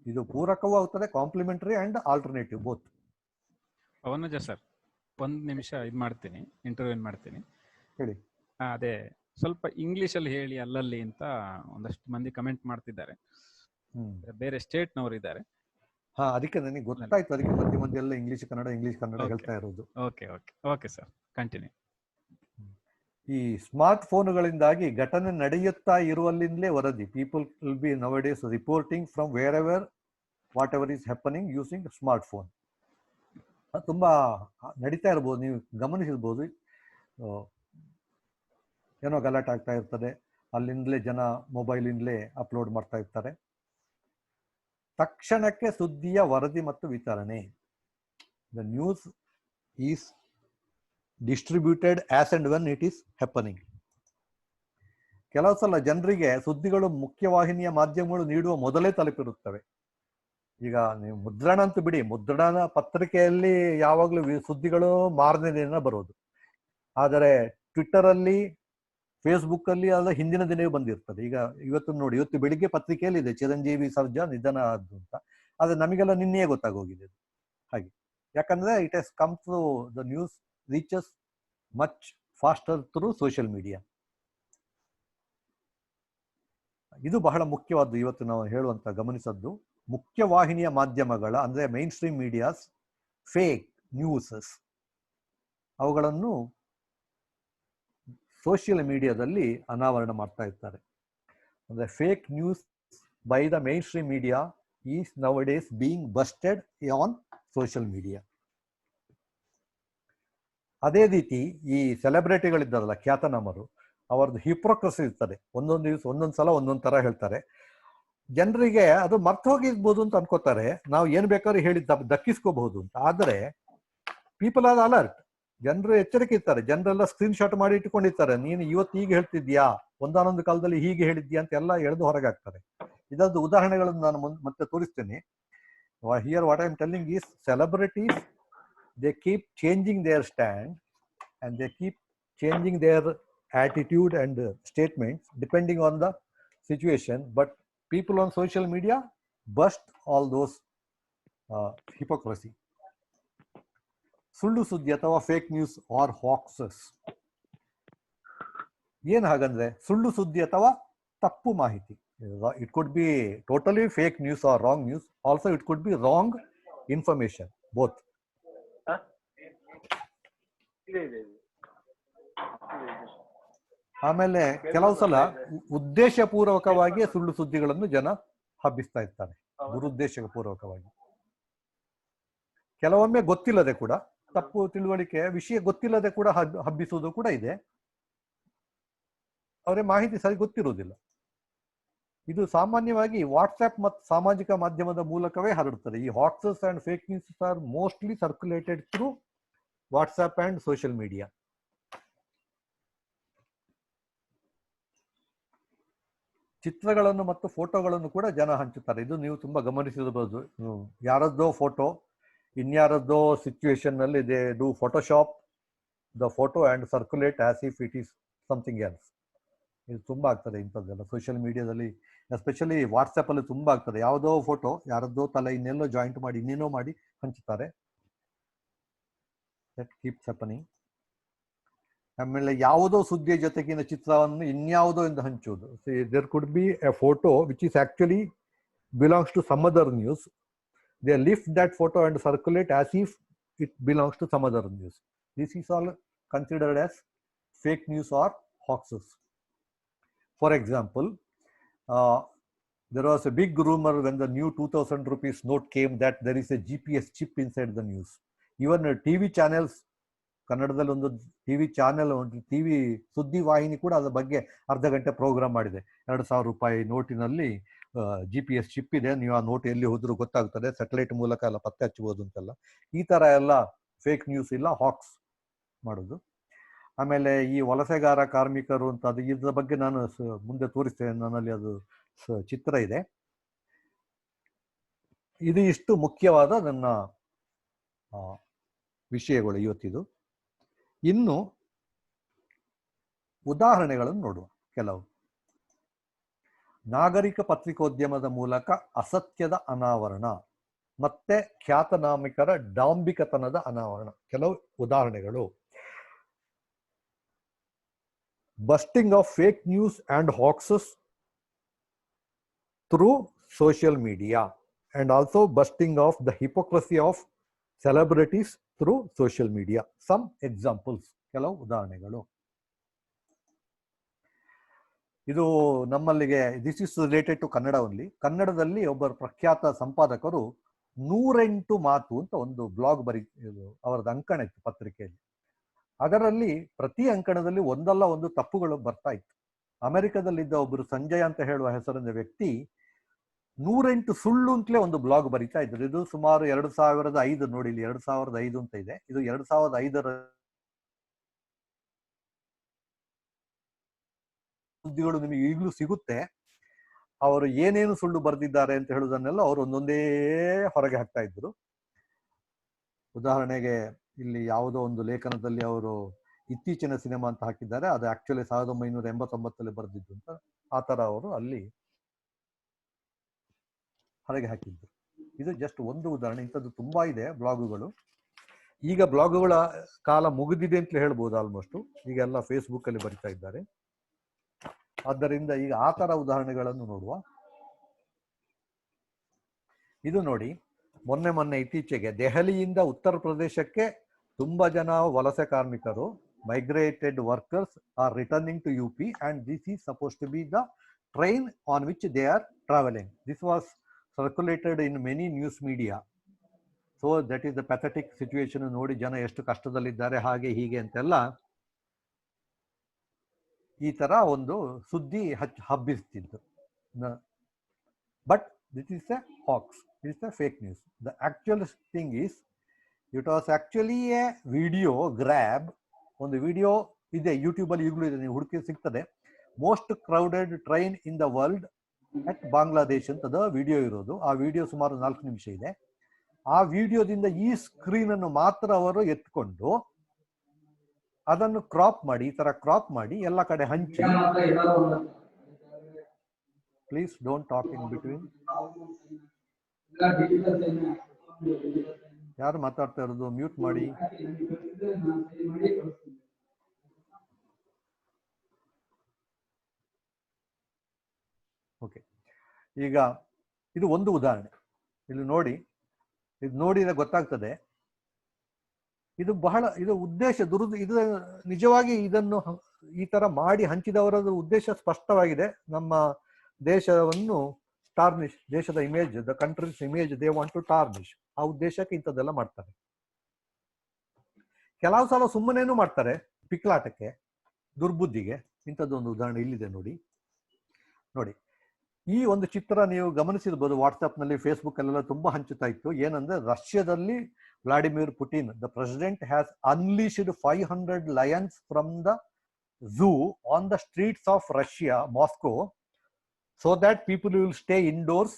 ಇದು ಪೂರಕವೂ ಆಗ್ತದೆ, complementary and alternative both. Avanaja sir, 1 ನಿಮಿಷ ಇದು ಮಾಡ್ತೀನಿ, ಇಂಟರ್ವ್ಯೂ ಮಾಡ್ತೀನಿ. ಹೇಳಿ. ಅದೇ ಸ್ವಲ್ಪ ಇಂಗ್ಲಿಷ್ ಅಲ್ಲಿ ಹೇಳಿ ಅಲ್ಲಲ್ಲಿ ಅಂತ ಒಂದಷ್ಟು ಮಂದಿ ಕಮೆಂಟ್ ಮಾಡ್ತಿದ್ದಾರೆ. ಬೇರೆ ಸ್ಟೇಟ್ ನವರು ಇದ್ದಾರೆ. ಹಾ, ಅದಕ್ಕೆ ನನಗೆ ಗೊತ್ತಾಯ್ತು. ಅದಕ್ಕೆ ಮಧ್ಯೆ ಎಲ್ಲ ಇಂಗ್ಲಿಷ್ ಕನ್ನಡ ಹೇಳ್ತಾ ಇರೋದು. Okay sir, continue. ಈ ಸ್ಮಾರ್ಟ್ ಫೋನ್ಗಳಿಂದಾಗಿ ಘಟನೆ ನಡೆಯುತ್ತಾ ಇರುವಲ್ಲಿಂದಲೇ ವರದಿ. People will be now days reporting from where ever what ever is happening using smart phone. ತುಂಬಾ ನಡೀತಾ ಇರ್ಬೋದು, ನೀವು ಗಮನಿಸಿರ್ಬೋದು. ಏನೋ ಗಲಾಟೆ ಆಗ್ತಾ ಇರ್ತದೆ, ಅಲ್ಲಿಂದಲೇ ಜನ ಮೊಬೈಲಿಂದಲೇ ಅಪ್ಲೋಡ್ ಮಾಡ್ತಾ ಇರ್ತಾರೆ. ತಕ್ಷಣಕ್ಕೆ ಸುದ್ದಿಯ ವರದಿ ಮತ್ತು ವಿತರಣೆ. The news is distributed as and when it is happening. ಕೆಲವು ಸಲ ಜನರಿಗೆ ಸುದ್ದಿಗಳು ಮುಖ್ಯವಾಹಿನಿಯ ಮಾಧ್ಯಮಗಳು ನೀಡುವ ಮೊದಲೇ ತಲುಪಿರುತ್ತವೆ. ಈಗ ನೀವು ಮುದ್ರಣ ಅಂತೂ ಬಿಡಿ, ಮುದ್ರಣ ಪತ್ರಿಕೆಯಲ್ಲಿ ಯಾವಾಗಲೂ ಸುದ್ದಿಗಳು ಮಾರನೇ ದಿನ ಬರೋದು. ಆದರೆ ಟ್ವಿಟ್ಟರ್ ಅಲ್ಲಿ, ಫೇಸ್ಬುಕ್ ಅಲ್ಲಿ ಅಲ್ಲ ಹಿಂದಿನ ದಿನವೇ ಬಂದಿರ್ತದೆ. ಈಗ ಇವತ್ತು ನೋಡಿ, ಇವತ್ತು ಬೆಳಿಗ್ಗೆ ಪತ್ರಿಕೆಯಲ್ಲಿ ಇದೆ ಚಿರಂಜೀವಿ ಸರ್ಜಾ ನಿಧನ ಆದ್ದು ಅಂತ. ಆದ್ರೆ ನಮಗೆಲ್ಲ ನಿನ್ನೆಯೇ ಗೊತ್ತಾಗೋಗಿದೆ ಹಾಗೆ. ಯಾಕಂದ್ರೆ it has come through the news reaches much faster through social media. ಇದು ಬಹಳ ಮುಖ್ಯವಾದ್ದು ಇವತ್ತು ನಾವು ಹೇಳುವಂತ ಗಮನಿಸದ್ದು. ಮುಖ್ಯವಾಹಿನಿಯ ಮಾಧ್ಯಮಗಳ ಅಂದ್ರೆ main stream medias fake newses, ಅವುಗಳನ್ನು ಸೋಷಿಯಲ್ ಮೀಡಿಯಾದಲ್ಲಿ ಅನಾವರಣ ಮಾಡ್ತಾ ಇರ್ತಾರೆ. ಅಂದ್ರೆ fake news by the main stream media is now days being busted on social media. ಅದೇ ರೀತಿ ಈ ಸೆಲೆಬ್ರಿಟಿಗಳಿದ್ದಾರಲ್ಲ, ಖ್ಯಾತನಾಮರು, ಅವರದ್ದು ಹಿಪ್ರೋಕ್ರಸಿ ಇರ್ತದೆ. ಒಂದೊಂದು ದಿವಸ ಒಂದೊಂದು ಸಲ ಒಂದೊಂದು ತರ ಹೇಳ್ತಾರೆ. ಜನರಿಗೆ ಅದು ಮರ್ತು ಹೋಗಿರ್ಬೋದು ಅಂತ ಅನ್ಕೋತಾರೆ, ನಾವು ಏನ್ ಬೇಕಾದ್ರೂ ಹೇಳಿ ದಕ್ಕಿಸ್ಕೋಬಹುದು ಅಂತ. ಆದ್ರೆ ಪೀಪಲ್ ಆರ್ ಅಲರ್ಟ್. ಜನರು ಎಚ್ಚರಿಕೆ ಇರ್ತಾರೆ. ಜನರೆಲ್ಲ ಸ್ಕ್ರೀನ್ ಶಾಟ್ ಮಾಡಿ ಇಟ್ಕೊಂಡಿರ್ತಾರೆ. ನೀನು ಇವತ್ತು ಹೀಗೆ ಹೇಳ್ತಿದ್ಯಾ, ಒಂದಾನೊಂದು ಕಾಲದಲ್ಲಿ ಹೀಗೆ ಹೇಳಿದ್ಯಾ ಅಂತ ಎಲ್ಲ ಎಳೆದು ಹೊರಗೆ ಹಾಕ್ತಾರೆ. ಇದೊಂದು ಉದಾಹರಣೆಗಳನ್ನು ನಾನು ಮತ್ತೆ ತೋರಿಸ್ತೇನೆ. Here what I am telling is celebrities they keep changing their stand and they keep changing their attitude and statements depending on the situation, but people on social media bust all those hypocrisy. ಸುಳ್ಳು ಸುದ್ದಿ ಅಥವಾ ಫೇಕ್ ನ್ಯೂಸ್ ಆರ್ ಹಾಕ್ಸಸ್. ಏನ್ ಹಾಗಂದ್ರೆ ಸುಳ್ಳು ಸುದ್ದಿ ಅಥವಾ ತಪ್ಪು ಮಾಹಿತಿ. It could be totally fake news or wrong news. Also it could be wrong information, both. ಆಮೇಲೆ ಕೆಲವು ಸಲ ಉದ್ದೇಶಪೂರ್ವಕವಾಗಿ ಸುಳ್ಳು ಸುದ್ದಿಗಳನ್ನು ಜನ ಹಬ್ಬಿಸ್ತಾ ಇರ್ತಾರೆ, ದುರುದ್ದೇಶ ಪೂರ್ವಕವಾಗಿ. ಕೆಲವೊಮ್ಮೆ ಗೊತ್ತಿಲ್ಲದೆ ಕೂಡ, ತಪ್ಪು ತಿಳುವಳಿಕೆ ವಿಷಯ ಗೊತ್ತಿಲ್ಲದೆ ಕೂಡ ಹಬ್ಬಿಸುವುದು ಕೂಡ ಇದೆ. ಅವರೇ ಮಾಹಿತಿ ಸರಿ ಗೊತ್ತಿರುವುದಿಲ್ಲ. ಇದು ಸಾಮಾನ್ಯವಾಗಿ ವಾಟ್ಸ್ಆಪ್ ಮತ್ತು ಸಾಮಾಜಿಕ ಮಾಧ್ಯಮದ ಮೂಲಕವೇ ಹರಡುತ್ತದೆ. ಈ hoaxes and fake news are mostly circulated through WhatsApp and social media. ಚಿತ್ರಗಳನ್ನು ಮತ್ತು ಫೋಟೋಗಳನ್ನು ಕೂಡ ಜನ ಹಂಚುತ್ತಾರೆ. ಇದು ನೀವು ತುಂಬಾ ಗಮನಿಸಿರಬಹುದು. ಯಾರದ್ದೋ ಫೋಟೋ ಇನ್ಯಾರದ್ದೋ ಸಿಚುವೇಶನ್ ನಲ್ಲಿ they do Photoshop the photo and circulate as if it is something else. ಇದು ತುಂಬಾ ಆಗ್ತದೆ ಇಂಥದ್ದೆಲ್ಲ ಸೋಷಿಯಲ್ ಮೀಡಿಯಾದಲ್ಲಿ, ಎಸ್ಪೆಷಲಿ ವಾಟ್ಸ್ಆಪ್ ಅಲ್ಲಿ ತುಂಬಾ ಆಗ್ತದೆ. ಯಾವುದೋ ಫೋಟೋ ಯಾರದ್ದೋ ತಲೆ ಇನ್ನೆಲ್ಲೋ ಜಾಯಿಂಟ್ ಮಾಡಿ ಇನ್ನೇನೋ ಮಾಡಿ ಹಂಚುತ್ತಾರೆ. That keeps happening. ಆಮೇಲೆ ಯಾವುದೋ ಸುದ್ದಿಯ ಜೊತೆಗಿನ ಚಿತ್ರವನ್ನು ಇನ್ಯಾವುದೋ ಎಂದು ಹಂಚುವುದು. There could be a photo which is actually belongs to some other news. They lift that photo and circulate as if it belongs to some other news. This is all considered as fake news or hoaxes. For example, there was a big rumor when the new 2000 rupees note came that there is a GPS chip inside the news. Even TV channels, ಕನ್ನಡದಲ್ಲಿ ಒಂದು ಟಿವಿ ಚಾನೆಲ್, ಒಂದು ಟಿವಿ ಸುದ್ದಿ ವಾಹಿನಿ ಕೂಡ ಅದ್ರ ಬಗ್ಗೆ ಅರ್ಧ ಗಂಟೆ ಪ್ರೋಗ್ರಾಮ್ ಮಾಡಿದೆ. 2000 ರೂಪಾಯಿ ನೋಟಿನಲ್ಲಿ GPS ಚಿಪ್ ಇದೆ, ನೀವು ಆ ನೋಟ್ ಎಲ್ಲಿ ಹೋದ್ರೂ ಗೊತ್ತಾಗ್ತದೆ, ಸ್ಯಾಟಲೈಟ್ ಮೂಲಕ ಎಲ್ಲ ಪತ್ತೆ ಹಚ್ಚಬಹುದು ಅಂತೆಲ್ಲ. ಈ ತರ ಎಲ್ಲ ಫೇಕ್ ನ್ಯೂಸ್ ಇಲ್ಲ, ಹಾಕ್ಸ್ ಮಾಡೋದು. ಆಮೇಲೆ ಈ ವಲಸೆಗಾರ ಕಾರ್ಮಿಕರು ಅಂತ ಅದು ಇದ್ರ ಬಗ್ಗೆ ನಾನು ಮುಂದೆ ತೋರಿಸ್ತೇನೆ, ನನ್ನಲ್ಲಿ ಅದು ಚಿತ್ರ ಇದೆ. ಇದು ಇಷ್ಟು ಮುಖ್ಯವಾದ ನನ್ನ ವಿಷಯಗಳು ಇವತ್ತಿದು. ಇನ್ನು ಉದಾಹರಣೆಗಳನ್ನು ನೋಡುವ. ಕೆಲವು ನಾಗರಿಕ ಪತ್ರಿಕೋದ್ಯಮದ ಮೂಲಕ ಅಸತ್ಯದ ಅನಾವರಣ ಮತ್ತೆ ಖ್ಯಾತನಾಮಿಕರ ಡಾಂಬಿಕತನದ ಅನಾವರಣ. ಕೆಲವು ಉದಾಹರಣೆಗಳು: busting of fake news and hoaxes through social media, and also busting of the hypocrisy of celebrities through social media. Some examples, ಕೆಲವು ಉದಾಹರಣೆಗಳು. ಇದು ನಮ್ಮಲ್ಲಿಗೆ this is related to Kannada only. ಕನ್ನಡದಲ್ಲಿ ಒಬ್ಬರು ಪ್ರಖ್ಯಾತ ಸಂಪಾದಕರು 108 ಮಾತು ಅಂತ ಒಂದು ಬ್ಲಾಗ್ ಅವರದ್ದು ಅಂಕಣ ಇತ್ತು ಪತ್ರಿಕೆಯಲ್ಲಿ. ಅದರಲ್ಲಿ ಪ್ರತಿ ಅಂಕಣದಲ್ಲಿ ಒಂದಲ್ಲ ಒಂದು ತಪ್ಪುಗಳು ಬರ್ತಾ ಇತ್ತು. ಅಮೆರಿಕದಲ್ಲಿದ್ದ ಒಬ್ಬರು ಸಂಜಯ್ ಅಂತ ಹೇಳುವ ಹೆಸರಿನ ವ್ಯಕ್ತಿ 108 ಸುಳ್ಳು ಅಂತಲೇ ಒಂದು ಬ್ಲಾಗ್ ಬರೀತಾ ಇದ್ರು. ಇದು ಸುಮಾರು 2005 ನೋಡಿ, ಇಲ್ಲಿ 2005 ಅಂತ ಇದೆ. ಇದು 2005 ಸುದ್ದಿಗಳು ನಿಮಗೆ ಈಗಲೂ ಸಿಗುತ್ತೆ. ಅವರು ಏನೇನು ಸುಳ್ಳು ಬರೆದಿದ್ದಾರೆ ಅಂತ ಹೇಳುವುದನ್ನೆಲ್ಲ ಅವರು ಒಂದೊಂದೇ ಹೊರಗೆ ಹಾಕ್ತಾ ಇದ್ರು. ಉದಾಹರಣೆಗೆ ಇಲ್ಲಿ ಯಾವುದೋ ಒಂದು ಲೇಖನದಲ್ಲಿ ಅವರು ಇತ್ತೀಚಿನ ಸಿನಿಮಾ ಅಂತ ಹಾಕಿದ್ದಾರೆ, ಅದು ಆಕ್ಚುಲಿ 1989 ಬರೆದಿದ್ದು ಅಂತ. ಆ ತರ ಅವರು ಅಲ್ಲಿ ಹೊರಗೆ ಹಾಕಿದ್ರು. ಇದು ಜಸ್ಟ್ ಒಂದು ಉದಾಹರಣೆ. ಇಂಥದ್ದು ತುಂಬಾ ಇದೆ ಬ್ಲಾಗುಗಳು. ಈಗ ಬ್ಲಾಗುಗಳ ಕಾಲ ಮುಗಿದಿದೆ ಅಂತ ಹೇಳ್ಬೋದು ಆಲ್ಮೋಸ್ಟ್. ಈಗೆಲ್ಲ ಫೇಸ್ಬುಕ್ ಅಲ್ಲಿ ಬರಿತಾ ಇದ್ದಾರೆ. ಆದ್ದರಿಂದ ಈಗ ಆ ತರ ಉದಾಹರಣೆಗಳನ್ನು ನೋಡುವ. ಇದು ನೋಡಿ, ಮೊನ್ನೆ ಇತ್ತೀಚೆಗೆ ದೆಹಲಿಯಿಂದ ಉತ್ತರ ಪ್ರದೇಶಕ್ಕೆ ತುಂಬಾ ಜನ ವಲಸೆ ಕಾರ್ಮಿಕರು, migrated workers are returning to UP, and this is supposed to be the train on which they are traveling. This was circulated in many news media. So that is the pathetic situation. ನೋಡಿ ಜನ ಎಷ್ಟು ಕಷ್ಟದಲ್ಲಿದ್ದಾರೆ ಹಾಗೆ ಹೀಗೆ ಅಂತೆಲ್ಲ ಈ ತರ ಒಂದು ಸುದ್ದಿ ಹಬ್ಬಿಸ್ತಿದ್ದು. But this is a hoax, it is a fake news. The actual thing is it was actually a video grab. ಒಂದು ವಿಡಿಯೋ ಇದೆ ಯೂಟ್ಯೂಬಲ್ಲಿ, ಈಗಲೂ ಇದೆ, ನೀವು ಹುಡುಕಿ ಸಿಗ್ತದೆ. Most crowded train in the world at Bangladesh ಅಂತದ ವಿಡಿಯೋ ಇರೋದು. ಆ ವಿಡಿಯೋ ಸುಮಾರು 4 ನಿಮಿಷ ಇದೆ. ಆ ವಿಡಿಯೋದಿಂದ ಈ ಸ್ಕ್ರೀನ್ ಅನ್ನು ಮಾತ್ರ ಅವರು ಎತ್ಕೊಂಡು ಅದನ್ನು ಕ್ರಾಪ್ ಮಾಡಿ, ಈ ತರ ಕ್ರಾಪ್ ಮಾಡಿ ಎಲ್ಲ ಕಡೆ ಹಂಚಿ. Please don't talk in between. ಯಾರು ಮಾತಾಡ್ತಾ ಇರೋದು? ಮ್ಯೂಟ್ ಮಾಡಿ. ಓಕೆ, ಈಗ ಇದು ಒಂದು ಉದಾಹರಣೆ. ಇಲ್ಲಿ ನೋಡಿ, ಇದು ನೋಡಿದ್ರೆ ಗೊತ್ತಾಗ್ತದೆ. ಇದು ಬಹಳ ಇದು ಉದ್ದೇಶ ಇದು ನಿಜವಾಗಿ ಇದನ್ನು ಈ ತರ ಮಾಡಿ ಹಂಚಿದವರ ಉದ್ದೇಶ ಸ್ಪಷ್ಟವಾಗಿದೆ. ನಮ್ಮ ದೇಶವನ್ನು ಟಾರ್ನಿಶ್, ದೇಶದ image, the country's image they want to tarnish. ಆ ಉದ್ದೇಶಕ್ಕೆ ಇಂಥದ್ದೆಲ್ಲ ಮಾಡ್ತಾರೆ. ಕೆಲವು ಸಲ ಸುಮ್ಮನೇನು ಮಾಡ್ತಾರೆ, ಪಿಕ್ಲಾಟಕ್ಕೆ, ದುರ್ಬುದ್ಧಿಗೆ. ಇಂಥದ್ದೊಂದು ಉದಾಹರಣೆ ಇಲ್ಲಿದೆ ನೋಡಿ. ಈ ಒಂದು ಚಿತ್ರ ನೀವು ಗಮನಿಸಿರ್ಬೋದು, ವಾಟ್ಸ್ಆ್ಯಪ್ನಲ್ಲಿ ಫೇಸ್ಬುಕ್ಕಲ್ಲೆಲ್ಲ ತುಂಬ ಹಂಚುತ್ತಾ ಇತ್ತು. ಏನಂದರೆ, ರಷ್ಯಾದಲ್ಲಿ Vladimir Putin, the president has unleashed 500 lions from the zoo on the streets of Russia, Moscow, so that people will stay indoors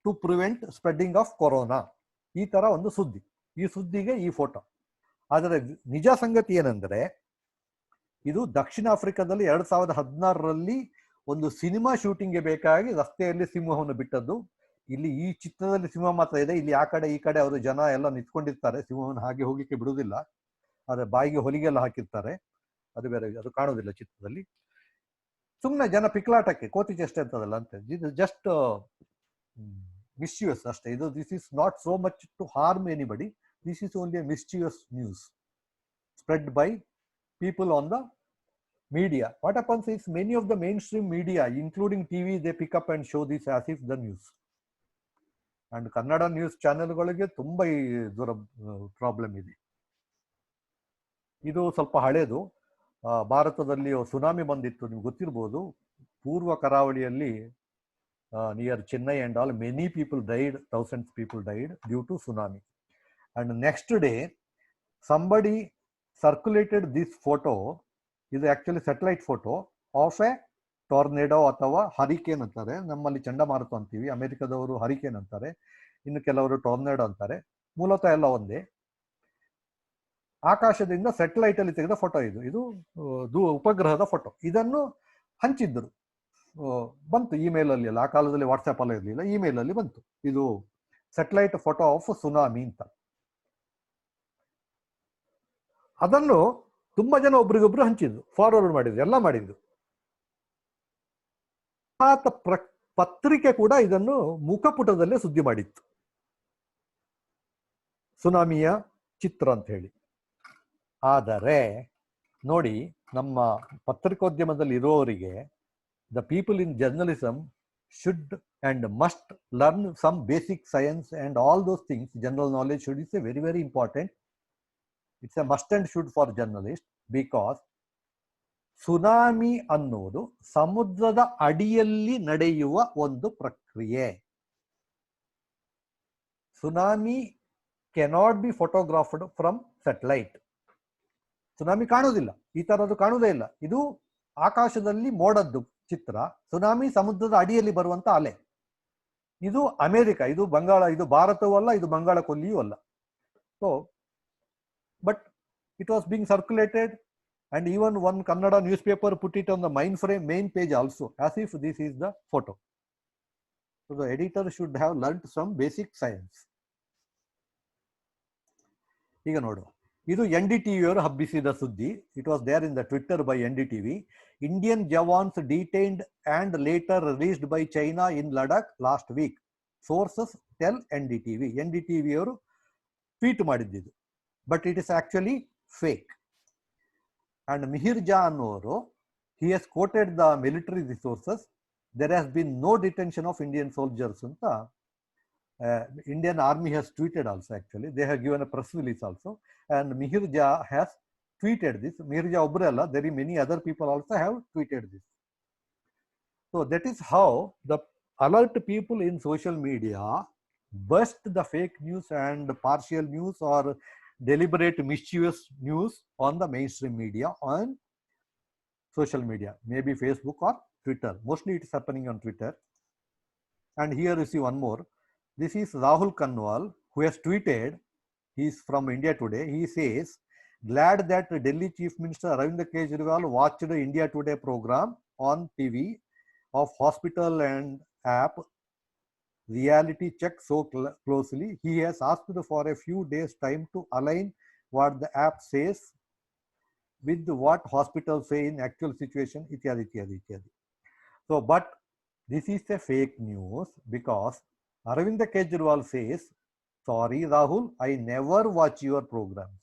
to prevent spreading of corona. ಈ ತರ ಒಂದು ಸುದ್ದಿ. ಈ ಸುದ್ದಿಗೆ ಈ ಫೋಟೋ. ಆದರೆ ನಿಜ ಸಂಗತಿ ಏನಂದ್ರೆ, ಇದು ದಕ್ಷಿಣ ಆಫ್ರಿಕಾದಲ್ಲಿ 2016ರಲ್ಲಿ ಒಂದು ಸಿನಿಮಾ ಶೂಟಿಂಗ್ಗೆ ಬೇಕಾಗಿ ರಸ್ತೆಯಲ್ಲಿ ಸಿಂಹವನ್ನು ಬಿಟ್ಟದ್ದು. ಇಲ್ಲಿ ಈ ಚಿತ್ರದಲ್ಲಿ ಸಿಂಹ ಮಾತ್ರ ಇದೆ. ಇಲ್ಲಿ ಆ ಕಡೆ ಈ ಕಡೆ ಅವರು ಜನ ಎಲ್ಲ ನಿಂತ್ಕೊಂಡಿರ್ತಾರೆ. ಸಿಂಹವನ್ನು ಹಾಗೆ ಹೋಗ್ಲಿಕ್ಕೆ ಬಿಡುವುದಿಲ್ಲ. ಆದರೆ ಬಾಯಿಗೆ ಹೊಲಿಗೆಲ್ಲ ಹಾಕಿರ್ತಾರೆ. ಅದು ಬೇರೆ, ಅದು ಕಾಣುವುದಿಲ್ಲ ಚಿತ್ರದಲ್ಲಿ. ಸುಮ್ಮನೆ ಜನ ಪಿಕ್ಲಾಟಕ್ಕೆ, ಕೋತಿ ಚೇಷ್ಟೆ ಅಂತದಲ್ಲ ಅಂತ. ಇದು ಜಸ್ಟ್ ಮಿಸ್ಚಿಯಸ್ ಅಷ್ಟೇ. ಇದು this is not so much to harm anybody. This is only a mischievous news spread by people on the media. What happens is, many of the mainstream media, including TV, they pick up and show this as if the news. And Kannada news ಚಾನೆಲ್ಗಳಿಗೆ ತುಂಬ ಇದರ ಪ್ರಾಬ್ಲಮ್ ಇದೆ. ಇದು ಸ್ವಲ್ಪ ಹಳೇದು. ಭಾರತದಲ್ಲಿ ಸುನಾಮಿ ಬಂದಿತ್ತು, ನಿಮ್ಗೆ ಗೊತ್ತಿರ್ಬೋದು. ಪೂರ್ವ ಕರಾವಳಿಯಲ್ಲಿ near Chennai and all, many people died, thousands people died due to tsunami. And next day somebody circulated this photo. ಇದು actually satellite photo of a tornado ಅಥವಾ ಹರಿಕೇನ್ ಅಂತಾರೆ. ನಮ್ಮಲ್ಲಿ ಚಂಡಮಾರುತ ಅಂತೀವಿ, ಅಮೆರಿಕದವರು ಹರಿಕೇನ್ ಅಂತಾರೆ, ಇನ್ನು ಕೆಲವರು ಟೊರ್ನೆಡೋ ಅಂತಾರೆ. ಮೂಲತಃ ಎಲ್ಲ ಒಂದೇ. ಆಕಾಶದಿಂದ ಸ್ಯಾಟಲೈಟ್ ಅಲ್ಲಿ ತೆಗೆದ ಫೋಟೋ ಇದು. ಇದು ಉಪಗ್ರಹದ ಫೋಟೋ. ಇದನ್ನು ಹಂಚಿದ್ದರು, ಬಂತು ಇಮೇಲ್ ಅಲ್ಲಿ. ಆ ಕಾಲದಲ್ಲಿ ವಾಟ್ಸ್ಆ್ಯಪ್ ಅಲ್ಲ ಇರಲಿಲ್ಲ, ಇಮೇಲ್ ಅಲ್ಲಿ ಬಂತು. ಇದು ಸ್ಯಾಟಲೈಟ್ ಫೋಟೋ ಆಫ್ ಸುನಾಮಿ ಅಂತ. ಅದನ್ನು ತುಂಬಾ ಜನ ಒಬ್ರಿಗೊಬ್ರು ಹಂಚಿದ್ರು, ಫಾರ್ವರ್ಡ್ ಮಾಡಿದ್ರು, ಎಲ್ಲ ಮಾಡಿದ್ರು. ಪತ್ರಿಕೆ ಕೂಡ ಇದನ್ನು ಮುಖಪುಟದಲ್ಲೇ ಸುದ್ದಿ ಮಾಡಿತ್ತು, ಸುನಾಮಿಯ ಚಿತ್ರ ಅಂತ ಹೇಳಿ. ಆದರೆ ನೋಡಿ, ನಮ್ಮ ಪತ್ರಿಕೋದ್ಯಮದಲ್ಲಿ ಇರುವವರಿಗೆ, the people in journalism should and must learn some basic science and all those things. General knowledge should is a very very important. It's a must and should for journalist, because tsunami ಅನ್ನೋದು ಸಮುದ್ರದ ಅಡಿಯಲ್ಲಿ ನಡೆಯುವ ಒಂದು ಪ್ರಕ್ರಿಯೆ. Tsunami cannot be photographed from satellite. Tsunami ಕಾಣುವುದಿಲ್ಲ, ಈ ತರದ್ದು ಕಾಣುವುದೇ ಇಲ್ಲ. ಇದು ಆಕಾಶದಲ್ಲಿ ಮೋಡದ್ದು ಚಿತ್ರ. ಸುನಾಮಿ ಸಮುದ್ರದ ಅಡಿಯಲ್ಲಿ ಬರುವಂತ ಅಲೆ. ಇದು ಅಮೆರಿಕ, ಇದು ಬಂಗಾಳ, ಇದು ಭಾರತವೂ ಅಲ್ಲ, ಇದು ಬಂಗಾಳ ಕೊಲ್ಲಿಯೂ ಅಲ್ಲ. So but it was being circulated, and even one Kannada newspaper put it on the main page also, as if this is the photo. So the editor should have learnt some basic science. ಈಗ ನೋಡು, ಇದು NDTV ಅವರು ಹಬ್ಬಿಸಿದ ಸುದ್ದಿ. It was there in the Twitter by NDTV. Indian Jawans detained and later released by China in Ladakh last week. Sources tell NDTV. NDTV ಅವರು ಟ್ವೀಟ್ ಮಾಡಿದ್ದು. But it is actually fake. And Mihir Jha ಅನ್ನೋರು, he has quoted the military resources. There has been no detention of Indian soldiers ಅಂತ Indian Army has tweeted also. Actually, they have given a press release also, and Mihir Jha has tweeted this. Mihir Jha ಒಬ್ಬರೇ ಅಲ್ಲ, there are many other people also have tweeted this. So that is how the alert people in social media burst the fake news and partial news or deliberate mischievous news on the mainstream media, on social media, maybe Facebook or Twitter. Mostly it is happening on Twitter. And here you see one more. This is Rahul Kanwal, who has tweeted. He is from India Today. He says, glad that Delhi Chief Minister Arvind Kejriwal watched the India Today program on TV of hospital and app reality check so closely. He has asked for a few days time to align what the app says with what hospitals say in actual situation, ityadi. So, but this is a fake news, because Arvind Kejriwal says, sorry Rahul, I never watch your programs.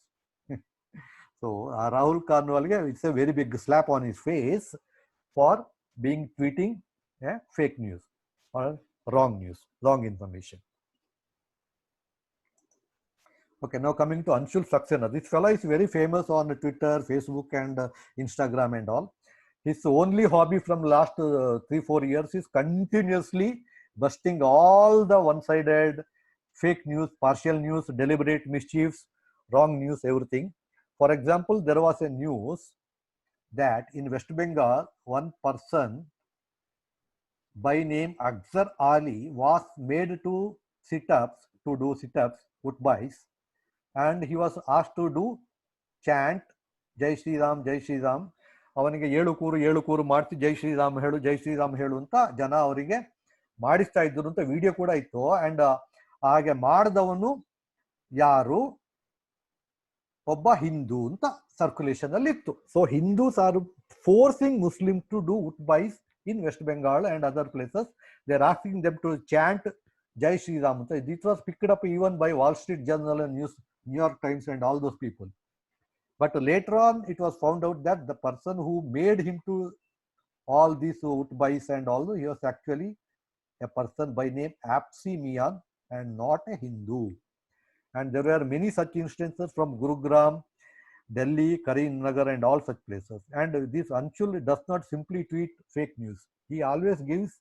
So Rahul Kanwal, it's a very big slap on his face for being tweeting fake news or wrong news, wrong information. Okay, now coming to Anshul Saxena. This fellow is very famous on Twitter, Facebook and Instagram and all. His only hobby from last 3-4 years is continuously busting all the one-sided fake news, partial news, deliberate mischiefs, wrong news, everything. For example, there was a news that in West Bengal, one person by name Akzar Ali was made to do sit-ups, Utbais, and he was asked to do chant Jai Shri Ram, Jai Shri Ram. ಅವನಿಗೆ 7 ಕೂರು ಮಾಡ್ತಿ ಜೈ ಶ್ರೀರಾಮ್ ಹೇಳು ಅಂತ ಜನ ಅವರಿಗೆ ಮಾಡಿಸ್ತಾ ಇದ್ರು ಅಂತ ವಿಡಿಯೋ ಕೂಡ ಇತ್ತು. ಅಂಡ್ ಹಾಗೆ ಮಾಡಿದವನು ಯಾರು? ಒಬ್ಬ ಹಿಂದೂ ಅಂತ ಸರ್ಕ್ಯುಲೇಷನ್ ಅಲ್ಲಿ ಇತ್ತು. So Hindus are forcing Muslim to do ಉಟ್ಬೈಸ್ in West Bengal and other places. They are asking them to chant Jai Shri Ram. This was picked up even by Wall Street Journal and New York Times and all those people. But later on, it was found out that the person who made him to all these utbais and all, he was actually a person by name Apsi Mian and not a Hindu. And there were many such instances from Gurugram, Delhi, Karimnagar and all such places. And this Anshul does not simply tweet fake news. He always gives,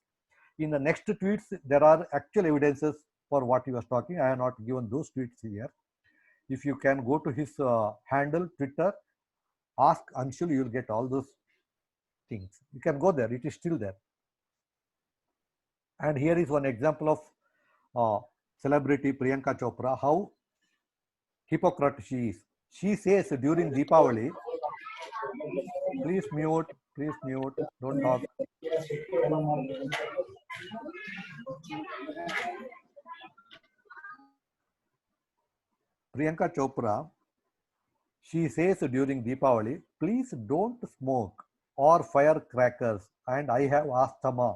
in the next tweets, there are actual evidences for what he was talking. I have not given those tweets here. If you can go to his handle, Twitter, ask Anshul, you will get all those things. You can go there, it is still there. And here is one example of celebrity Priyanka Chopra, how hypocrite she is. She says during Deepavali, please mute, don't talk. Priyanka Chopra, she says during Deepavali, please don't smoke or fire crackers and I have asthma.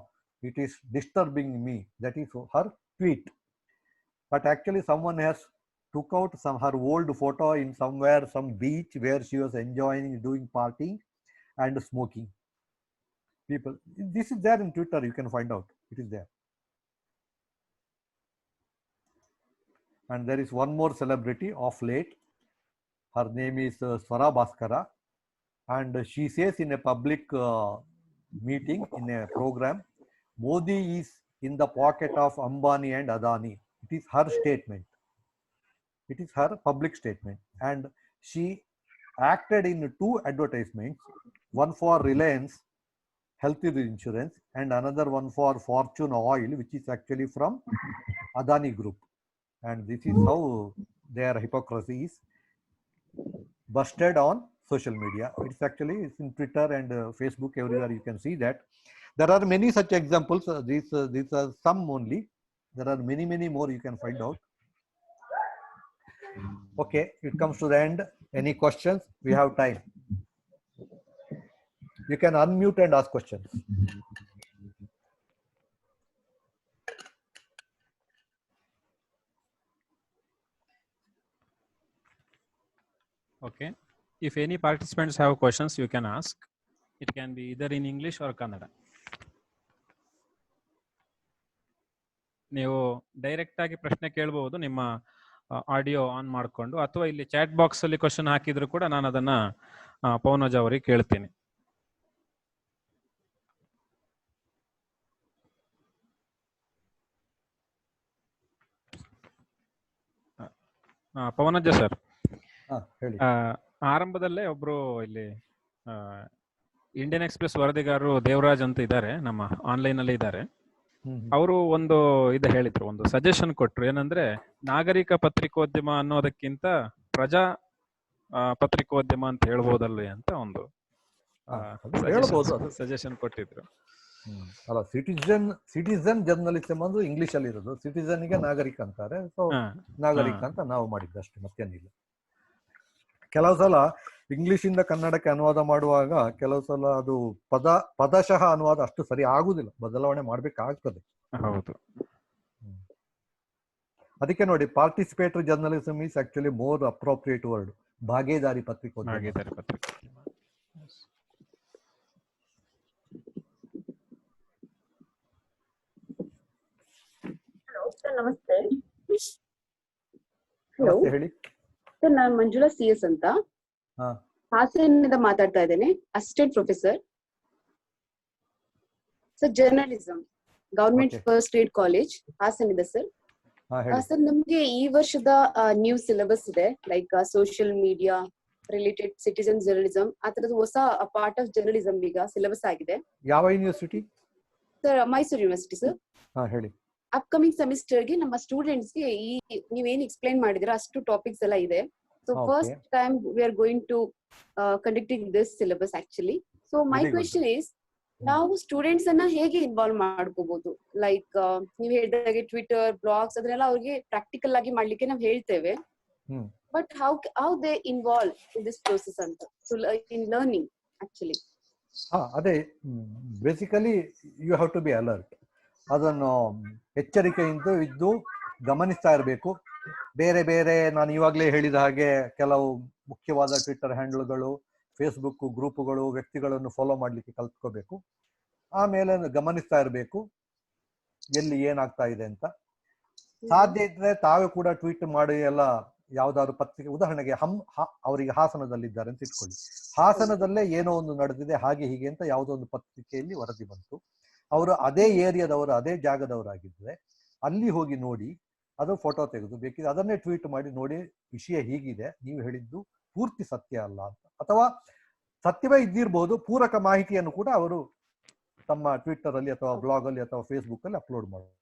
It is disturbing me. That is her tweet. But actually someone has took out her old photo in somewhere, some beach where she was enjoying doing partying and smoking. People, this is there in Twitter, you can find out, it is there. And there is one more celebrity of late. Her name is Swara Bhaskara, and she says in a public meeting, in a program, Modi is in the pocket of Ambani and Adani. It is her statement. It is her public statement, and she acted in 2 advertisements, one for Reliance Health Insurance and another one for Fortune Oil, which is actually from Adani Group. And this is how their hypocrisy is busted on social media. It's actually in Twitter and Facebook, everywhere you can see that. There are many such examples. These are some only. There are many more you can find out. Okay, it comes to the end. Any questions? We have time. You can unmute and ask questions. Okay. If any participants have questions, you can ask. It can be either in English or Kannada. ನೀವು ಡೈರೆಕ್ಟ್ ಆಗಿ ಪ್ರಶ್ನೆ ಕೇಳಬಹುದು ನಿಮ್ಮ ಆಡಿಯೋ ಆನ್ ಮಾಡಿಕೊಂಡು, ಅಥವಾ ಇಲ್ಲಿ ಚಾಟ್ ಬಾಕ್ಸ್ ಅಲ್ಲಿ ಕ್ವಶನ್ ಹಾಕಿದ್ರು ಕೂಡ ನಾನು ಅದನ್ನ ಪವನಜ್ ಅವರಿಗೆ ಕೇಳ್ತೀನಿ. ಪವನಜ ಸರ್, ಆರಂಭದಲ್ಲೇ ಒಬ್ರು ಇಲ್ಲಿ ಇಂಡಿಯನ್ ಎಕ್ಸ್ಪ್ರೆಸ್ ವರದಿಗಾರರು ದೇವರಾಜ್ ಅಂತ ಇದ್ದಾರೆ, ನಮ್ಮ ಆನ್ಲೈನ್ ಅಲ್ಲಿ ಇದ್ದಾರೆ. ಅವರು ಒಂದು ಇದು ಹೇಳಿದ್ರು, ಒಂದು ಸಜೆಷನ್ ಕೊಟ್ರು. ಏನಂದ್ರೆ, ನಾಗರಿಕ ಪತ್ರಿಕೋದ್ಯಮ ಅನ್ನೋದಕ್ಕಿಂತ ಪ್ರಜಾ ಪತ್ರಿಕೋದ್ಯಮ ಅಂತ ಹೇಳ್ಬೋದಲ್ವೇ ಅಂತ ಒಂದು ಸಜೆಷನ್ ಕೊಟ್ಟಿದ್ರು. ಅಲ್ಲ, ಸಿಟಿಸನ್ ಜರ್ನಲಿಸಮ್ ಅಂದ್ರೆ ಇಂಗ್ಲಿಷ್ ಅಲ್ಲಿ ಇರೋದು. ಸಿಟಿಸನ್ ಗೆ ನಾಗರಿಕ ಅಂತಾರೆ. ಸೊ ನಾಗರಿಕ ಅಂತ ನಾವು ಮಾಡಿದ್ದು ಅಷ್ಟೇ, ಮತ್ತೇನಿಲ್ಲ. ಕೆಲವು ಸಲ ಇಂಗ್ಲಿಷ್ ಇಂದ ಕನ್ನಡಕ್ಕೆ ಅನುವಾದ ಮಾಡುವಾಗ ಕೆಲವು ಸಲ ಅದು ಪದಶಃ ಅನುವಾದ ಅಷ್ಟು ಸರಿ ಆಗುದಿಲ್ಲ, ಬದಲಾವಣೆ ಮಾಡ್ಬೇಕಾಗ್ತದೆ. ಹೌದು. ಅದಕ್ಕೆ ನೋಡಿ, participatory journalism is actually more appropriate word. Bhagidari ಪತ್ರಿಕೋದ್ಯಮ. ನಮಸ್ತೆ. ಹಲೋ ಹೇಳಿ ಸರ್, ನಾನು ಮಂಜುಳಾ CS ಅಂತ ಹಾಸನಿಂದ ಮಾತಾಡ್ತಾ ಇದ್ದೇನೆ, assistant professor. Sir journalism government Okay. First aid college Hassan ಇದೆ ಸರ್. ಹೇಳಿ. ಸರ್ ನಮ್ಗೆ ಈ ವರ್ಷದ ನ್ಯೂ ಸಿಲೆಬಸ್ ಇದೆ, like social media related citizen journalism, ಆ ತರದ ಹೊಸ ಪಾರ್ಟ್ ಆಫ್ ಜರ್ನಲಿಸಂ ಈಗ ಸಿಲೆಬಸ್ ಆಗಿದೆ. ಯಾವ university? Sir Mysuru university sir. ಹೇಳಿ. ಅಪ್ಕಮಿಂಗ್ ಸೆಮಿಸ್ಟರ್ ಗೆ ನಮ್ಮ ಸ್ಟೂಡೆಂಟ್ಸ್ ಗೆ ಈ ನೀವೇನ್ ಎಕ್ಸ್ಪ್ಲೈನ್ ಮಾಡಿದ್ರೆ ಅಷ್ಟು ಟಾಪಿಕ್ಸ್ ಎಲ್ಲ ಇದೆ. So Okay. First time we are going to conducting this syllabus actually. So my Very good. Question is, ನಾವು ಸ್ಟೂಡೆಂಟ್ಸ್ ಅನ್ನ ಹೇಗೆ ಇನ್ವಾಲ್ವ್ ಮಾಡ್ಕೋಬಹುದು? ಲೈಕ್ ನೀವು ಹೇಳಿದಾಗೆ ಟ್ವಿಟರ್, ಬ್ಲಾಗ್ಸ್ ಅದನ್ನೆಲ್ಲ ಅವ್ರಿಗೆ ಪ್ರಾಕ್ಟಿಕಲ್ ಆಗಿ ಮಾಡ್ಲಿಕ್ಕೆ ನಾವು ಹೇಳ್ತೇವೆ. Hmm. But how they involve in this process ಅಂತ, ಇನ್ ಲರ್ನಿಂಗ್ ಆಕ್ಚುಲಿ. ಅದೇ basically you have to be alert. ಅದನ್ನು ಎಚ್ಚರಿಕೆಯಿಂದ ಇದ್ದು ಗಮನಿಸ್ತಾ ಇರಬೇಕು. ಬೇರೆ ಬೇರೆ ನಾನು ಇವಾಗಲೇ ಹೇಳಿದ ಹಾಗೆ ಕೆಲವು ಮುಖ್ಯವಾದ ಟ್ವಿಟರ್ ಹ್ಯಾಂಡಲ್ಗಳು, ಫೇಸ್ಬುಕ್ ಗ್ರೂಪ್ಗಳು, ವ್ಯಕ್ತಿಗಳನ್ನು ಫಾಲೋ ಮಾಡಲಿಕ್ಕೆ ಕಲ್ತ್ಕೋಬೇಕು. ಆಮೇಲೆ ಗಮನಿಸ್ತಾ ಇರಬೇಕು ಎಲ್ಲಿ ಏನಾಗ್ತಾ ಇದೆ ಅಂತ. ಸಾಧ್ಯ ಇದ್ರೆ ತಾವೇ ಕೂಡ ಟ್ವೀಟ್ ಮಾಡಿ ಎಲ್ಲ ಯಾವ್ದಾದ್ರು ಪತ್ರಿಕೆ, ಉದಾಹರಣೆಗೆ ಅವರಿಗೆ ಹಾಸನದಲ್ಲಿದ್ದಾರೆ ಅಂತ ಇಟ್ಕೊಳ್ಳಿ, ಹಾಸನದಲ್ಲೇ ಏನೋ ಒಂದು ನಡೆದಿದೆ ಹಾಗೆ ಹೀಗೆ ಅಂತ ಯಾವುದೋ ಒಂದು ಪತ್ರಿಕೆಯಲ್ಲಿ ವರದಿ ಬಂತು. ಅವರು ಅದೇ ಏರಿಯಾದವರು, ಅದೇ ಜಾಗದವರಾಗಿದ್ರೆ ಅಲ್ಲಿ ಹೋಗಿ ನೋಡಿ, ಅದು ಫೋಟೋ ತೆಗೆದು ಬೇಕಿದ್ರೆ ಅದನ್ನೇ ಟ್ವೀಟ್ ಮಾಡಿ, ನೋಡಿ ವಿಷಯ ಹೀಗಿದೆ, ನೀವು ಹೇಳಿದ್ದು ಪೂರ್ತಿ ಸತ್ಯ ಅಲ್ಲ ಅಂತ. ಅಥವಾ ಸತ್ಯವೇ ಇದ್ದಿರ್ಬೋದು, ಪೂರಕ ಮಾಹಿತಿಯನ್ನು ಕೂಡ ಅವರು ತಮ್ಮ ಟ್ವಿಟರ್ ಅಲ್ಲಿ ಅಥವಾ ಬ್ಲಾಗ್ ಅಲ್ಲಿ ಅಥವಾ ಫೇಸ್ಬುಕ್ ಅಲ್ಲಿ ಅಪ್ಲೋಡ್ ಮಾಡೋದು.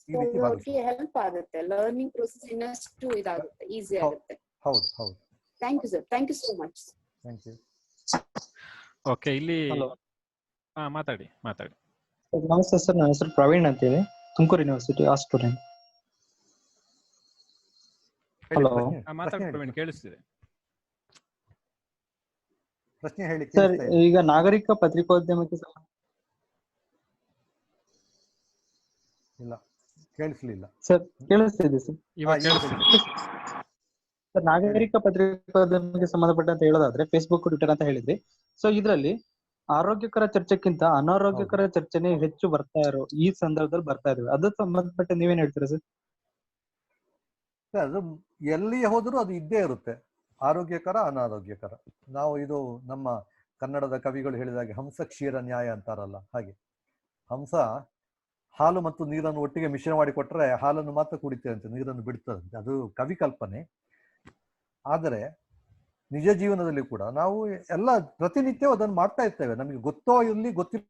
ಈ ರೀತಿ ಅವ್ರಿಗೆ ಹೆಲ್ಪ್ ಆಗುತ್ತೆ, ಲರ್ನಿಂಗ್ ಪ್ರೊಸೆಸ್ ಇನ್ನಷ್ಟು ಇದಾಗುತ್ತೆ, ಈಸಿ ಆಗುತ್ತೆ. ಹೌದು ಹೌದು. Thank you sir, thank you so much. Thank you. Okay, ಇಲ್ಲಿ ಮಾತಾಡಿ. ನಮಸ್ತೆ ಸರ್, ನನ್ನ ಹೆಸರು ಪ್ರವೀಣ್ ಅಂತೇಳಿ, ತುಮಕೂರು ಯೂನಿವರ್ಸಿಟಿ ಆ ಸ್ಟೂಡೆಂಟ್. ಹಲೋ ಮಾತಾಡಿ ಪ್ರವೀಣ್, ಕೇಳಿಸ್ತಿದೆ. ಪ್ರಶ್ನೆ ಹೇಳಿ ಸರ್. ಈಗ ನಾಗರಿಕ ಪತ್ರಿಕೋದ್ಯಮಕ್ಕೆ ಇಲ್ಲ, ಕೇಳಿಸ್ಲಿಲ್ಲ ಸರ್. ಕೇಳಿಸ್ತಿದೆ ಸರ್. ಇವಾಗ ಕೇಳಿಸ್ತಿದೆ. ಸರ್, ನಾಗರಿಕ ಪತ್ರಿಕೋದ್ಯಮಕ್ಕೆ ಸಂಬಂಧಪಟ್ಟಂತೆ ಹೇಳೋದಾದ್ರೆ ಫೇಸ್ಬುಕ್, ಟ್ವಿಟರ್ ಅಂತ ಹೇಳಿದ್ರಿ. ಸೊ ಇದರಲ್ಲಿ ಆರೋಗ್ಯಕರ ಚರ್ಚೆಕ್ಕಿಂತ ಅನಾರೋಗ್ಯಕರ ಚರ್ಚೆನೆ ಹೆಚ್ಚು ಈ ಸಂದರ್ಭದಲ್ಲಿ ಬರ್ತಾ ಇದಾವೆ. ಅದಕ್ಕೆ ಸಂಬಂಧಪಟ್ಟ ನೀವೇನ್ ಹೇಳ್ತೀರಾ ಸರ್? ಅದು ಎಲ್ಲಿ ಹೋದರೂ ಅದು ಇದ್ದೇ ಇರುತ್ತೆ, ಆರೋಗ್ಯಕರ ಅನಾರೋಗ್ಯಕರ. ನಾವು ಇದು ನಮ್ಮ ಕನ್ನಡದ ಕವಿಗಳು ಹೇಳಿದಾಗೆ ಹಂಸ ಕ್ಷೀರ ನ್ಯಾಯ ಅಂತಾರಲ್ಲ, ಹಾಗೆ ಹಂಸ ಹಾಲು ಮತ್ತು ನೀರನ್ನು ಒಟ್ಟಿಗೆ ಮಿಶ್ರಣ ಮಾಡಿ ಕೊಟ್ಟರೆ ಹಾಲನ್ನು ಮಾತ್ರ ಕುಡಿತೇವಂತೆ, ನೀರನ್ನು ಬಿಡ್ತದಂತೆ. ಅದು ಕವಿ ಕಲ್ಪನೆ. ಆದರೆ ನಿಜ ಜೀವನದಲ್ಲಿ ಕೂಡ ನಾವು ಎಲ್ಲ ಪ್ರತಿನಿತ್ಯ ಅದನ್ನು ಮಾಡ್ತಾ ಇರ್ತೇವೆ, ನಮಗೆ ಗೊತ್ತೋ ಇರಲಿ ಗೊತ್ತಿಲ್ಲ.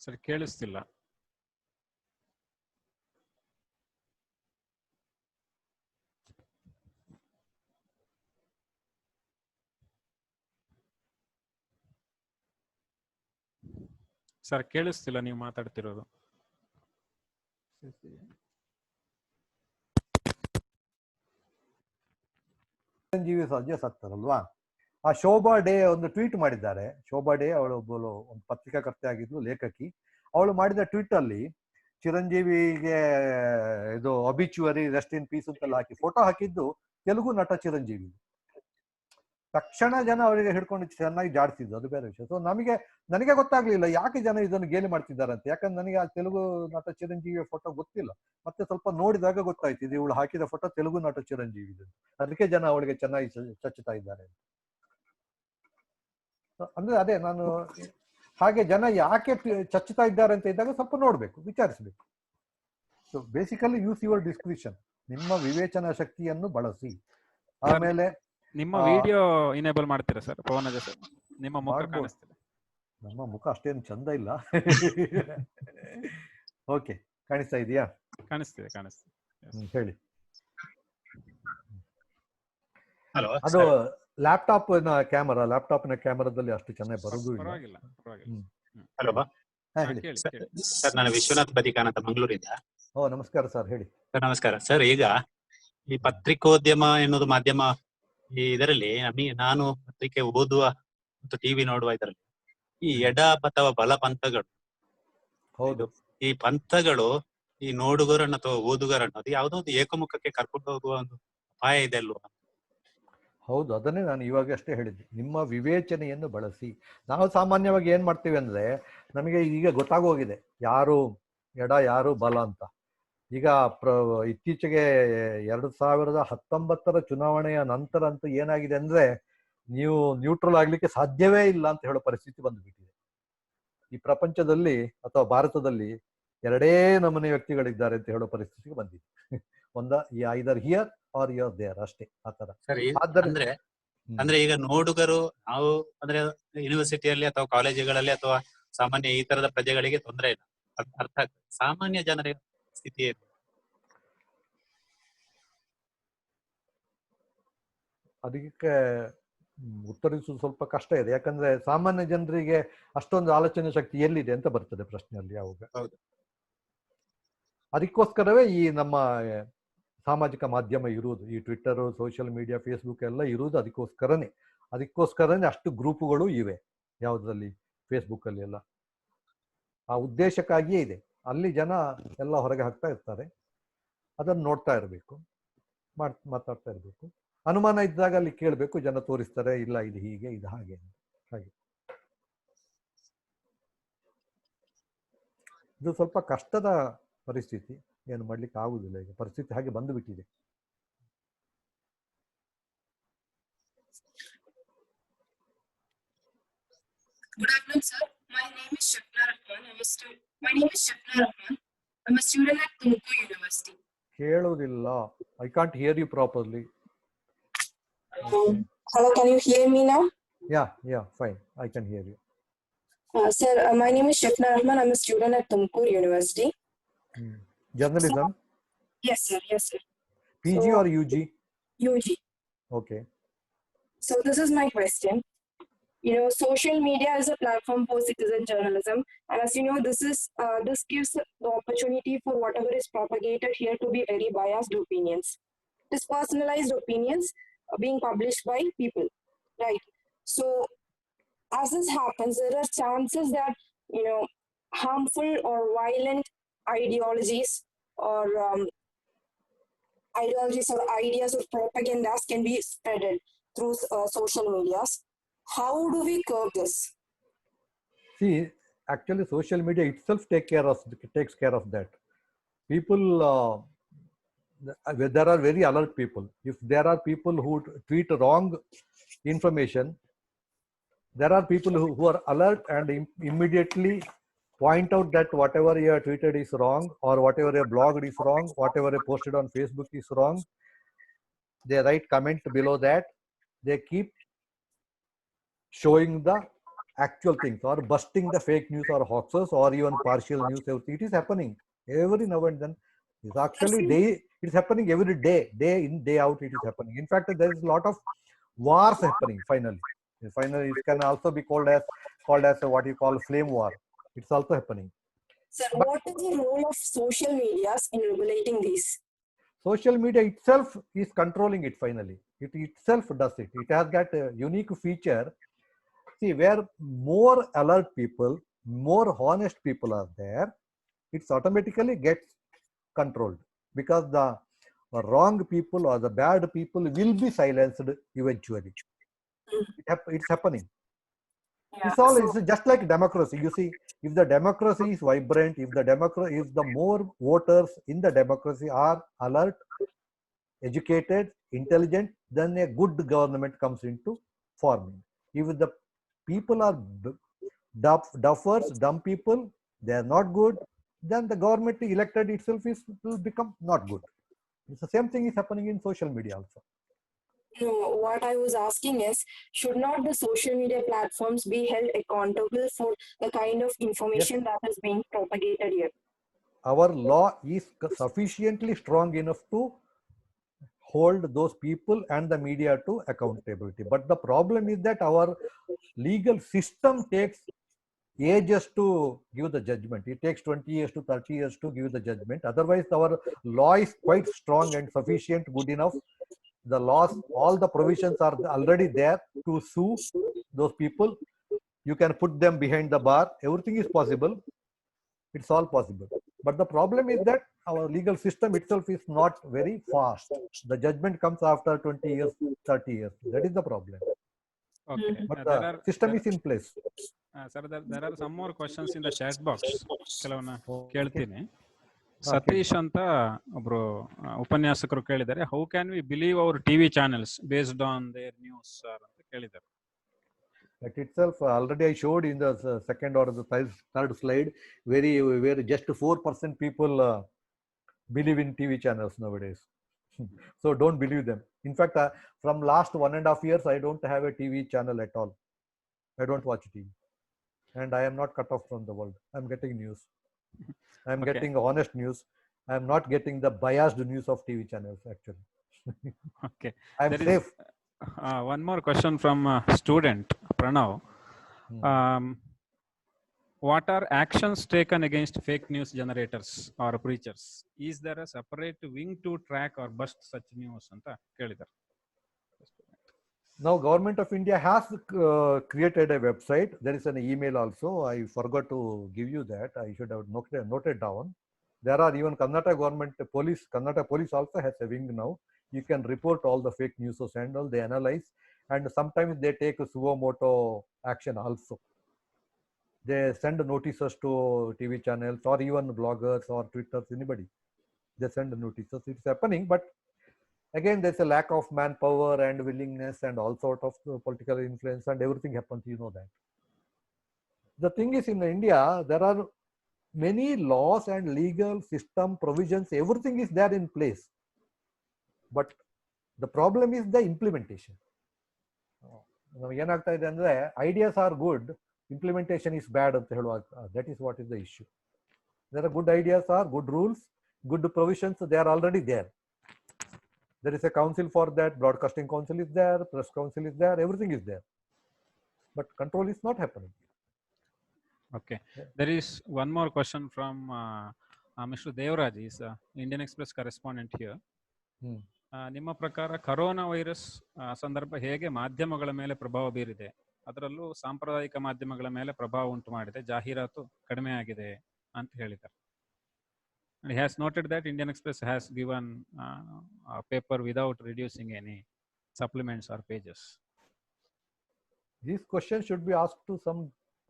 ಸರಿ, ಕೇಳಿಸ್ತಿಲ್ಲ. ಸರ್ ಕೇಳಿಸ್ತಿಲ್ಲ ನೀವು ಮಾತಾಡ್ತಿರೋದು. ಚಿರಂಜೀವಿ ಸರ್ಜಾ ಸತ್ತರಲ್ವಾ, ಆ ಶೋಭಾ ಡೇ ಒಂದು ಟ್ವೀಟ್ ಮಾಡಿದ್ದಾರೆ. ಶೋಭಾ ಡೇ ಅವಳು ಒಬ್ಬಳು ಒಂದು ಪತ್ರಿಕಾಕರ್ತೆ ಆಗಿದ್ಲು, ಲೇಖಕಿ. ಅವಳು ಮಾಡಿದ ಟ್ವೀಟ್ ಅಲ್ಲಿ ಚಿರಂಜೀವಿಗೆ ಇದು ಅಬಿಚುವರಿ, ರೆಸ್ಟ್ ಇನ್ ಪೀಸ್ ಅಂತೆಲ್ಲ ಹಾಕಿ ಫೋಟೋ ಹಾಕಿದ್ದು ತೆಲುಗು ನಟ ಚಿರಂಜೀವಿ. ತಕ್ಷಣ ಜನ ಅವರಿಗೆ ಹಿಡ್ಕೊಂಡು ಚೆನ್ನಾಗಿ ಜಾಡ್ತಿದ್ದು, ಅದು ಬೇರೆ ವಿಷಯ. ಸೊ ನನಗೆ ಗೊತ್ತಾಗ್ಲಿಲ್ಲ ಯಾಕೆ ಜನ ಇದನ್ನು ಗೇಲಿ ಮಾಡ್ತಿದ್ದಾರೆ ಅಂತ. ಯಾಕಂದ್ರೆ ನನಗೆ ಆ ತೆಲುಗು ನಟ ಚಿರಂಜೀವಿಯ ಫೋಟೋ ಗೊತ್ತಿಲ್ಲ. ಮತ್ತೆ ಸ್ವಲ್ಪ ನೋಡಿದಾಗ ಗೊತ್ತಾಯ್ತು, ಇದು ಇವಳು ಹಾಕಿದ ಫೋಟೋ ತೆಲುಗು ನಟ ಚಿರಂಜೀವಿ, ಅದಕ್ಕೆ ಜನ ಅವಳಿಗೆ ಚೆನ್ನಾಗಿ ಚಚ್ಚುತ್ತಾ ಇದ್ದಾರೆ. ಅಂದ್ರೆ ಅದೇ ನಾನು ಹಾಗೆ ಜನ ಯಾಕೆ ಚಚ್ಚುತ್ತಾ ಇದ್ದಾರೆ ಅಂತ ಇದ್ದಾಗ ಸ್ವಲ್ಪ ನೋಡ್ಬೇಕು, ವಿಚಾರಿಸ್ಬೇಕು. So basically use your discretion, ನಿಮ್ಮ ವಿವೇಚನಾ ಶಕ್ತಿಯನ್ನು ಬಳಸಿ. ಆಮೇಲೆ ನಿಮ್ಮ ವಿಡಿಯೋ ಇನೇಬಲ್ ಮಾಡ್ತೀರಾ ಸರ್ ಪವನಜ ಸರ್? ನಿಮ್ಮ ಮುಖ ಕಾಣಿಸ್ತಿದೆ. ನಮ್ಮ ಮುಖ ಅಷ್ಟೇನು ಚಂದ ಇಲ್ಲ. ಓಕೆ, ಕಾಣಿಸ್ತಾ ಇದೆಯಾ? ಕಾಣಿಸ್ತಿದೆ. ಹೇಳಿ. ಅದು ಲ್ಯಾಪ್ಟಾಪ್ನ ಕ್ಯಾಮರಾದಲ್ಲಿ ಅಷ್ಟು ಚೆನ್ನಾಗಿ ಬರೋದು ಇಲ್ಲ. ಹಲೋ ಸರ್, ನಾನು ವಿಶ್ವನಾಥ್ ಬದಿಕಾನ್ ಅಂತ ಮಂಗಳೂರಿಂದ. ನಮಸ್ಕಾರ ಸರ್, ಹೇಳಿ ಸರ್. ನಮಸ್ಕಾರ ಸರ್. ಈಗ ಈ ಪತ್ರಿಕೋದ್ಯಮ ಎನ್ನುವುದು ಮಾಧ್ಯಮ, ಈ ಇದರಲ್ಲಿ ನಾನು ಪತ್ರಿಕೆ ಓದುವ ಮತ್ತು ಟಿವಿ ನೋಡುವ ಇದರಲ್ಲಿ ಈ ಎಡ ಅಥವಾ ಬಲ ಪಂಥಗಳು, ಹೌದು, ಈ ಪಂಥಗಳು ಈ ನೋಡುಗರನ್ನು ಅಥವಾ ಓದುಗರನ್ನು ಅದು ಯಾವುದೋ ಒಂದು ಏಕಮುಖಕ್ಕೆ ಕರ್ಕೊಂಡು ಹೋಗುವ ಒಂದು ಅಪಾಯ ಇದೆ ಅಲ್ವಾ? ಹೌದು, ಅದನ್ನೇ ನಾನು ಇವಾಗ ಅಷ್ಟೇ ಹೇಳಿದ್ದೆ, ನಿಮ್ಮ ವಿವೇಚನೆಯನ್ನು ಬಳಸಿ. ನಾವು ಸಾಮಾನ್ಯವಾಗಿ ಏನ್ ಮಾಡ್ತೀವಿ ಅಂದ್ರೆ, ನಮಗೆ ಈಗ ಗೊತ್ತಾಗೋಗಿದೆ ಯಾರು ಎಡ ಯಾರು ಬಲ ಅಂತ. ಈಗ ಇತ್ತೀಚೆಗೆ 2019 ಚುನಾವಣೆಯ ನಂತರ ಅಂತೂ ಏನಾಗಿದೆ ಅಂದ್ರೆ ನೀವು ನ್ಯೂಟ್ರಲ್ ಆಗ್ಲಿಕ್ಕೆ ಸಾಧ್ಯವೇ ಇಲ್ಲ ಅಂತ ಹೇಳೋ ಪರಿಸ್ಥಿತಿ ಬಂದ್ಬಿಟ್ಟಿದೆ. ಈ ಪ್ರಪಂಚದಲ್ಲಿ ಅಥವಾ ಭಾರತದಲ್ಲಿ ಎರಡೇ ನಮೂನೆ ವ್ಯಕ್ತಿಗಳಿದ್ದಾರೆ ಅಂತ ಹೇಳೋ ಪರಿಸ್ಥಿತಿಗೆ ಬಂದಿದೆ. ಒಂದ ಐದರ್ ಹಿಯರ್ ಆರ್ ಯುವರ್ ದೇರ್ ಅಷ್ಟೇ ಆ ತರ. ಸರಿ, ಅಂದ್ರೆ ಈಗ ನೋಡುಗರು ನಾವು ಅಂದ್ರೆ ಯೂನಿವರ್ಸಿಟಿಯಲ್ಲಿ ಅಥವಾ ಕಾಲೇಜುಗಳಲ್ಲಿ ಅಥವಾ ಸಾಮಾನ್ಯ ಈ ತರದ ಪ್ರಜೆಗಳಿಗೆ ತೊಂದರೆ ಇಲ್ಲ, ಅರ್ಥ ಆಗ್ತದೆ. ಸಾಮಾನ್ಯ ಜನರ ಸ್ಥಿತಿ ಏನು? ಅದಕ್ಕೆ ಉತ್ತರಿಸುವುದು ಸ್ವಲ್ಪ ಕಷ್ಟ ಇದೆ. ಯಾಕಂದ್ರೆ ಸಾಮಾನ್ಯ ಜನರಿಗೆ ಅಷ್ಟೊಂದು ಆಲೋಚನೆ ಶಕ್ತಿ ಎಲ್ಲಿದೆ ಅಂತ ಬರ್ತದೆ ಪ್ರಶ್ನೆಯಲ್ಲಿ ಯಾವಾಗ. ಅದಕ್ಕೋಸ್ಕರವೇ ಈ ನಮ್ಮ ಸಾಮಾಜಿಕ ಮಾಧ್ಯಮ ಇರುವುದು, ಈ ಟ್ವಿಟ್ಟರ್, ಸೋಷಿಯಲ್ ಮೀಡಿಯಾ, ಫೇಸ್ಬುಕ್ ಎಲ್ಲ ಇರುವುದು ಅದಕ್ಕೋಸ್ಕರನೇ ಅಷ್ಟು ಗ್ರೂಪುಗಳು ಇವೆ. ಯಾವುದರಲ್ಲಿ? ಫೇಸ್ಬುಕ್ ಅಲ್ಲಿ ಎಲ್ಲ ಆ ಉದ್ದೇಶಕ್ಕಾಗಿಯೇ ಇದೆ. ಅಲ್ಲಿ ಜನ ಎಲ್ಲ ಹೊರಗೆ ಹಾಕ್ತಾ ಇರ್ತಾರೆ, ಅದನ್ನು ನೋಡ್ತಾ ಇರಬೇಕು, ಮಾತಾಡ್ತಾ ಇರಬೇಕು. ಅನುಮಾನ ಇದ್ದಾಗ ಅಲ್ಲಿ ಕೇಳಬೇಕು, ಜನ ತೋರಿಸ್ತಾರೆ, ಇಲ್ಲ ಇದು ಹೀಗೆ, ಇದು ಹಾಗೆ ಹಾಗೆ. ಇದು ಸ್ವಲ್ಪ ಕಷ್ಟದ ಪರಿಸ್ಥಿತಿ, ಏನು ಮಾಡ್ಲಿಕ್ಕೆ ಆಗುದಿಲ್ಲ. ಈಗ ಪರಿಸ್ಥಿತಿ ಹಾಗೆ ಬಂದು ಬಿಟ್ಟಿದೆ. Good afternoon, sir. My name is Shafna Rahman. I'm a student at Tumkur University. ಕೇಳುವುದಿಲ್ಲ. I can't hear you properly. Hello, can you hear me now? Yeah, fine. I can hear you. Sir, my name is Shafna Rahman. I'm a student at Tumkur University. Journalism? Yes, sir. PG or UG? UG. Okay. So this is my question. You know, social media is a platform for citizen journalism, and as you know, this gives the opportunity for whatever is propagated here to be very biased opinions. It is personalized opinions being published by people, right? So as this happens, there are chances that, you know, harmful or violent ideologies or ideas or propagandas can be spreaded through social medias. How do we curb this? See, actually social media itself takes care of that. People, there are very alert people. If there are people who tweet wrong information, there are people who are alert and immediately point out that whatever you have tweeted is wrong, or whatever you blogged is wrong, whatever you posted on Facebook is wrong. They write comment below that. They keep showing the actual things, or busting the fake news or hoaxes, or even partial news. It is happening every now and then. It's actually it's happening every day, day in, day out. It is happening. In fact, there is a lot of wars happening. Finally, it can also be called as what you call flame war. It's also happening. Sir, what is the role of social medias in regulating these? Social media itself is controlling it. Finally, it itself does it. It has got a unique feature. See, where more alert people, more honest people are there, it's automatically gets controlled, because the wrong people or the bad people will be silenced eventually. It's happening. Yeah, it's just like democracy. You see, if the democracy is vibrant, if the more voters in the democracy are alert, educated, intelligent, then a good government comes into forming. If the people are duffers, dumb people, they are not good, then the government elected itself will become not good. It's the same thing is happening in social media also. No, what I was asking is, should not the social media platforms be held accountable for the kind of information that is being propagated here? Our law is sufficiently strong enough to hold those people and the media to accountability. But the problem is that our legal system takes ages to give the judgment. It takes 20 years to 30 years to give the judgment. Otherwise, our law is quite strong and sufficient, good enough. The laws, all the provisions are already there to sue those people. You can put them behind the bar. Everything is possible. It's all possible. But the problem is that our legal system itself is not very fast. The judgment comes after 20 years, 30 years. That is the problem. Okay. But the system is in place. Sir, there are some more questions in the chat box. ಕೆಲವನ್ನ ಕೇಳ್ತೀನಿ. ಸತೀಶ್ ಅಂತ ಒಬ್ರು ಉಪನ್ಯಾಸಕರು ಕೇಳಿದ್ದಾರೆ, how can we believe our TV channels based on their news ಅಂತ ಕೇಳಿದ್ದಾರೆ. That itself, already I showed in the second or the third slide, where just 4% people believe in TV channels nowadays. So don't believe them. In fact, from last 1.5 years, I don't have a TV channel at all. I don't watch TV. And I am not cut off from the world. I'm getting news. I'm getting honest news. I'm not getting the biased news of TV channels, actually. Okay. I'm safe. One more question from student Pranav. What are actions taken against fake news generators or preachers? Is there a separate wing to track or bust such news anta kelidare. Now Government of India has created a website. There is an email also. I forgot to give you that. I should have noted down. There are even Karnataka government police, Karnataka police also has a wing now. You can report all the fake news and all, they analyze, and sometimes they take a suo moto action also. They send notices to TV channels or even bloggers or Twitters, anybody. They send notices. It's happening, but again, there's a lack of manpower and willingness and all sort of political influence, and everything happens, you know that. The thing is, in India, there are many laws and legal system provisions, everything is there in place. But the problem is the implementation. ಏನಾಗ್ತಾ ಇದೆ ಅಂದ್ರೆ ideas are good, implementation is bad ಅಂತ ಹೇಳುವಾಗ, that is what is the issue. There are good ideas, are good rules, good provisions, they are already there. There is a council for that, broadcasting council is there, press council is there, everything is there. But control is not happening. Okay. There is one more question from Mr. Devraj, is Indian Express correspondent here. ನಿಮ್ಮ ಪ್ರಕಾರ ಕರೋನಾ ವೈರಸ್ ಸಂದರ್ಭ ಹೇಗೆ ಮಾಧ್ಯಮಗಳ ಮೇಲೆ ಪ್ರಭಾವ ಬೀರಿದೆ, ಅದರಲ್ಲೂ ಸಾಂಪ್ರದಾಯಿಕ ಮಾಧ್ಯಮಗಳ ಮೇಲೆ ಪ್ರಭಾವ ಉಂಟು ಮಾಡಿದೆ, ಜಾಹೀರಾತು ಕಡಿಮೆ ಆಗಿದೆ ಅಂತ ಹೇಳಿದ್ದಾರೆ. He has noted that Indian Express has given a paper without reducing any supplements or pages. This question should be asked to some